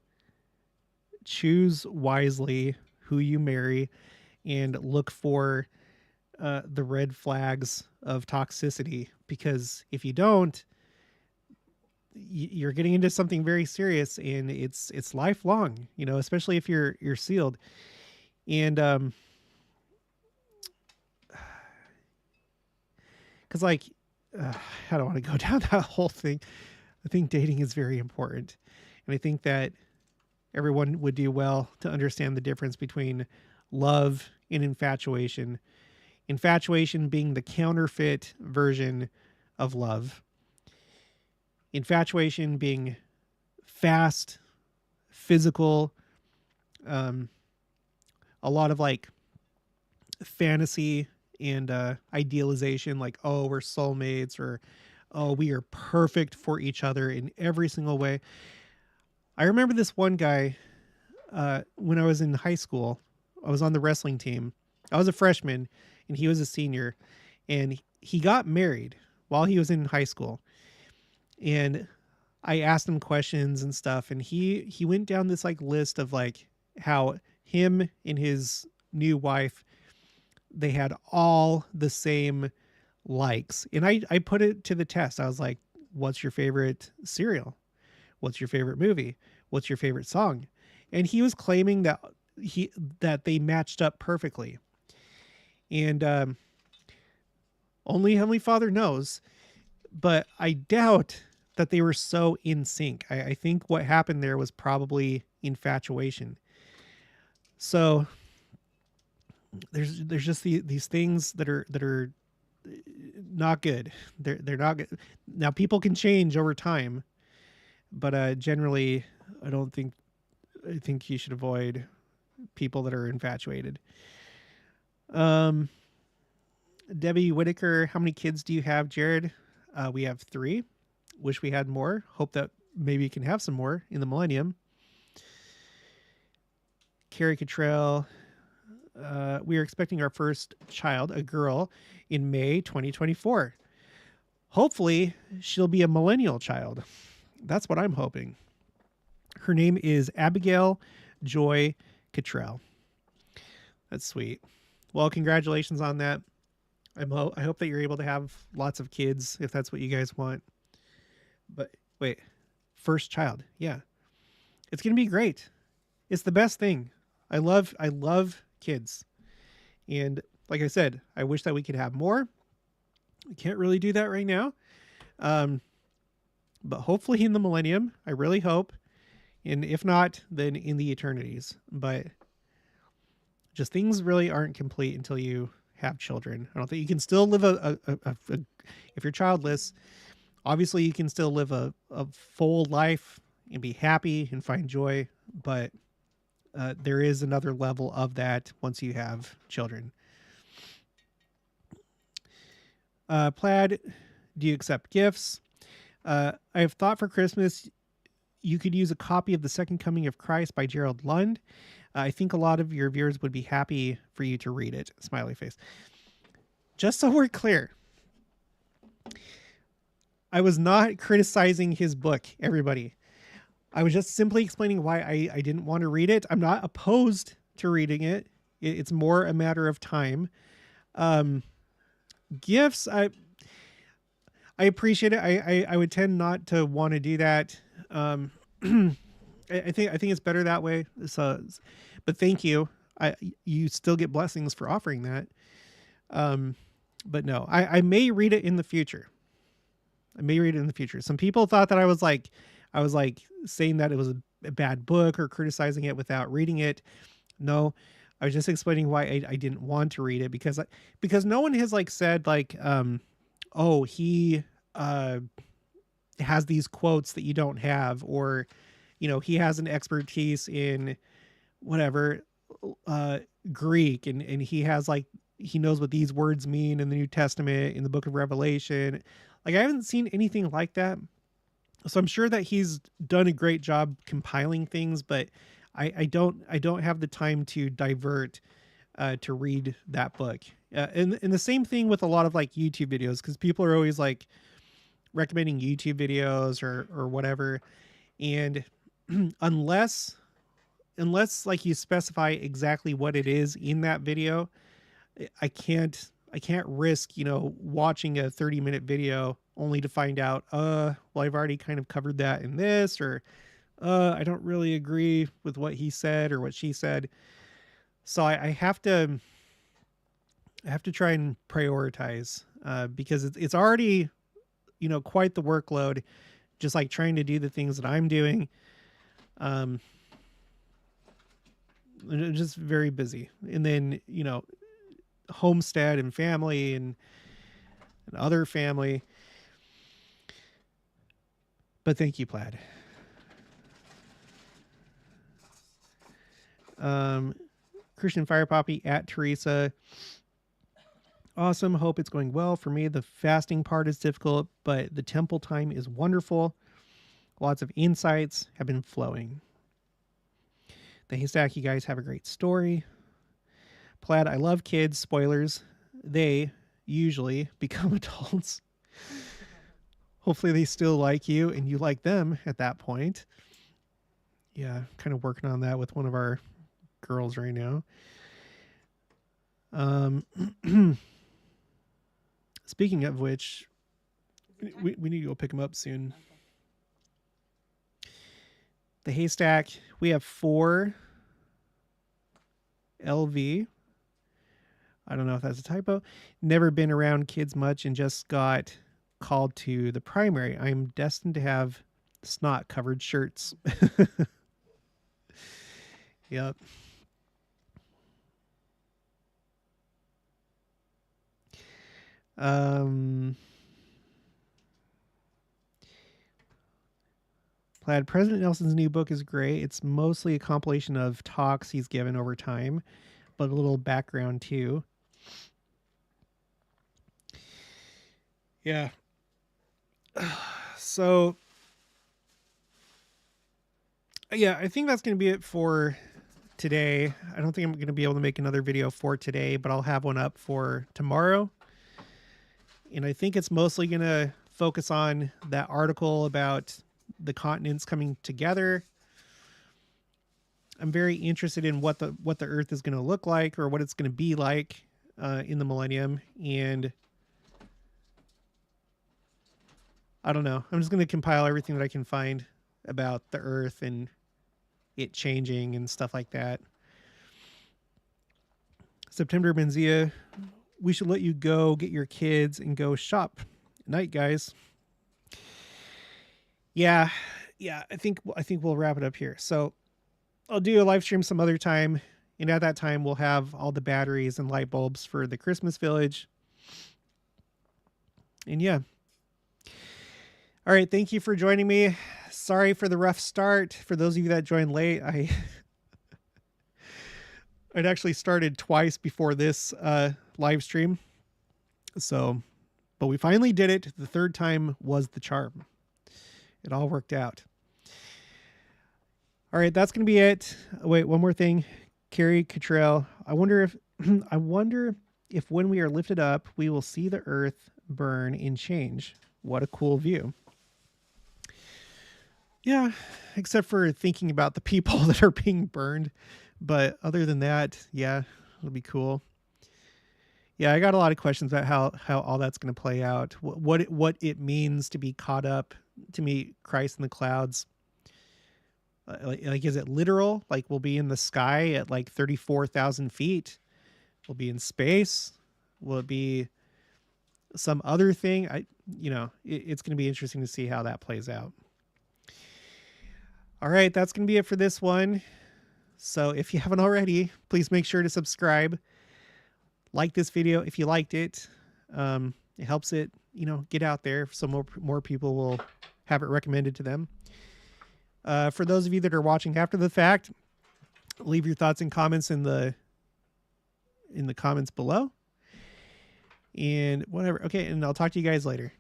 choose wisely who you marry and look for the red flags of toxicity, because if you don't, you're getting into something very serious, and it's lifelong, you know, especially if you're sealed. And because like I don't want to go down that whole thing. I think dating is very important, and I think that everyone would do well to understand the difference between love and infatuation. Infatuation being the counterfeit version of love. Infatuation being fast, physical, a lot of like fantasy and idealization, like, oh, we're soulmates, or oh, we are perfect for each other in every single way. I remember this one guy when I was in high school. I was on the wrestling team. I was a freshman and he was a senior, and he got married while he was in high school. And I asked him questions and stuff, and he went down this like list of like how him and his new wife, they had all the same likes. And I put it to the test. I was like, what's your favorite cereal? What's your favorite movie? What's your favorite song? And he was claiming that they matched up perfectly. And only Heavenly Father knows, but I doubt that they were so in sync. I think what happened there was probably infatuation. So there's just these things that are not good. They're not good. Now people can change over time, but generally I think you should avoid people that are infatuated. Debbie Whitaker, how many kids do you have, Jared? We have 3. Wish we had more. Hope that maybe you can have some more in the millennium. Carrie Cottrell, we are expecting our first child, a girl, in May 2024. Hopefully, she'll be a millennial child. That's what I'm hoping. Her name is Abigail Joy Cottrell. That's sweet. Well, congratulations on that. I hope that you're able to have lots of kids if that's what you guys want. But wait, first child. Yeah. It's going to be great. It's the best thing. I love kids. And like I said, I wish that we could have more. We can't really do that right now. But hopefully in the millennium, I really hope. And if not, then in the eternities. But just things really aren't complete until you have children. I don't think you can still live if you're childless, obviously you can still live a full life and be happy and find joy. But there is another level of that once you have children. Plaid, do you accept gifts? I have thought for Christmas you could use a copy of The Second Coming of Christ by Gerald Lund. I think a lot of your viewers would be happy for you to read it. Smiley face. Just so we're clear, I was not criticizing his book, everybody. I was just simply explaining why I didn't want to read it. I'm not opposed to reading it. It's more a matter of time. Gifts, I appreciate it. I would tend not to want to do that. I think it's better that way. So, but thank you. You still get blessings for offering that. But no, I may read it in the future. I may read it in the future. Some people thought that I was like saying that it was a bad book or criticizing it without reading it. No, I was just explaining why I didn't want to read it because no one has like said like, oh, he has these quotes that you don't have, or, he has an expertise in whatever, Greek, and he has like, he knows what these words mean in the New Testament, in the book of Revelation. Like, I haven't seen anything like that. So I'm sure that he's done a great job compiling things, but I don't have the time to divert to read that book. And the same thing with a lot of like YouTube videos, because people are always like recommending YouTube videos or whatever. And unless like you specify exactly what it is in that video, I can't risk, watching a 30-minute video only to find out, well, I've already kind of covered that in this, or I don't really agree with what he said or what she said. So I have to try and prioritize, because it's already, quite the workload, just like trying to do the things that I'm doing. Just very busy. And then, homestead and family and other family. But thank you, Plaid. Christian Fire Poppy at Teresa. Awesome. Hope it's going well. For me, the fasting part is difficult, but the temple time is wonderful. Lots of insights have been flowing. The Haystack, you guys have a great story. Plaid, I love kids. Spoilers. They usually become adults. Hopefully they still like you and you like them at that point. Yeah, kind of working on that with one of our girls right now. Speaking of which, we need to go pick them up soon. The Haystack, we have 4 LV. I don't know if that's a typo. Never been around kids much and just got called to the primary. I'm destined to have snot covered shirts. Yep. Plaid, President Nelson's new book is great. It's mostly a compilation of talks he's given over time, but a little background too. Yeah. So, yeah, I think that's going to be it for today. I don't think I'm going to be able to make another video for today, but I'll have one up for tomorrow. And I think it's mostly going to focus on that article about the continents coming together. I'm very interested in what the Earth is going to look like, or what it's going to be like in the millennium. And I don't know. I'm just going to compile everything that I can find about the Earth and it changing and stuff like that. September Benzia, we should let you go get your kids and go shop. Night, guys. Yeah. I think we'll wrap it up here. So I'll do a live stream some other time, and at that time we'll have all the batteries and light bulbs for the Christmas village. And yeah. All right, thank you for joining me. Sorry for the rough start. For those of you that joined late, I'd actually started twice before this live stream. So, but we finally did it. The third time was the charm. It all worked out. All right, that's going to be it. Wait, one more thing. Carrie Cottrell, I wonder if when we are lifted up, we will see the earth burn and change. What a cool view. Yeah, except for thinking about the people that are being burned. But other than that, yeah, it'll be cool. Yeah, I got a lot of questions about how all that's going to play out. What it means to be caught up, to meet Christ in the clouds. Like, is it literal? Like, we'll be in the sky at like 34,000 feet. We'll be in space. Will it be some other thing. It's going to be interesting to see how that plays out. All right, that's going to be it for this one. So if you haven't already, please make sure to subscribe. Like this video if you liked it. It helps it, get out there so more people will have it recommended to them. For those of you that are watching after the fact, leave your thoughts and comments in the comments below. And whatever. Okay, and I'll talk to you guys later.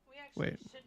We actually Wait. should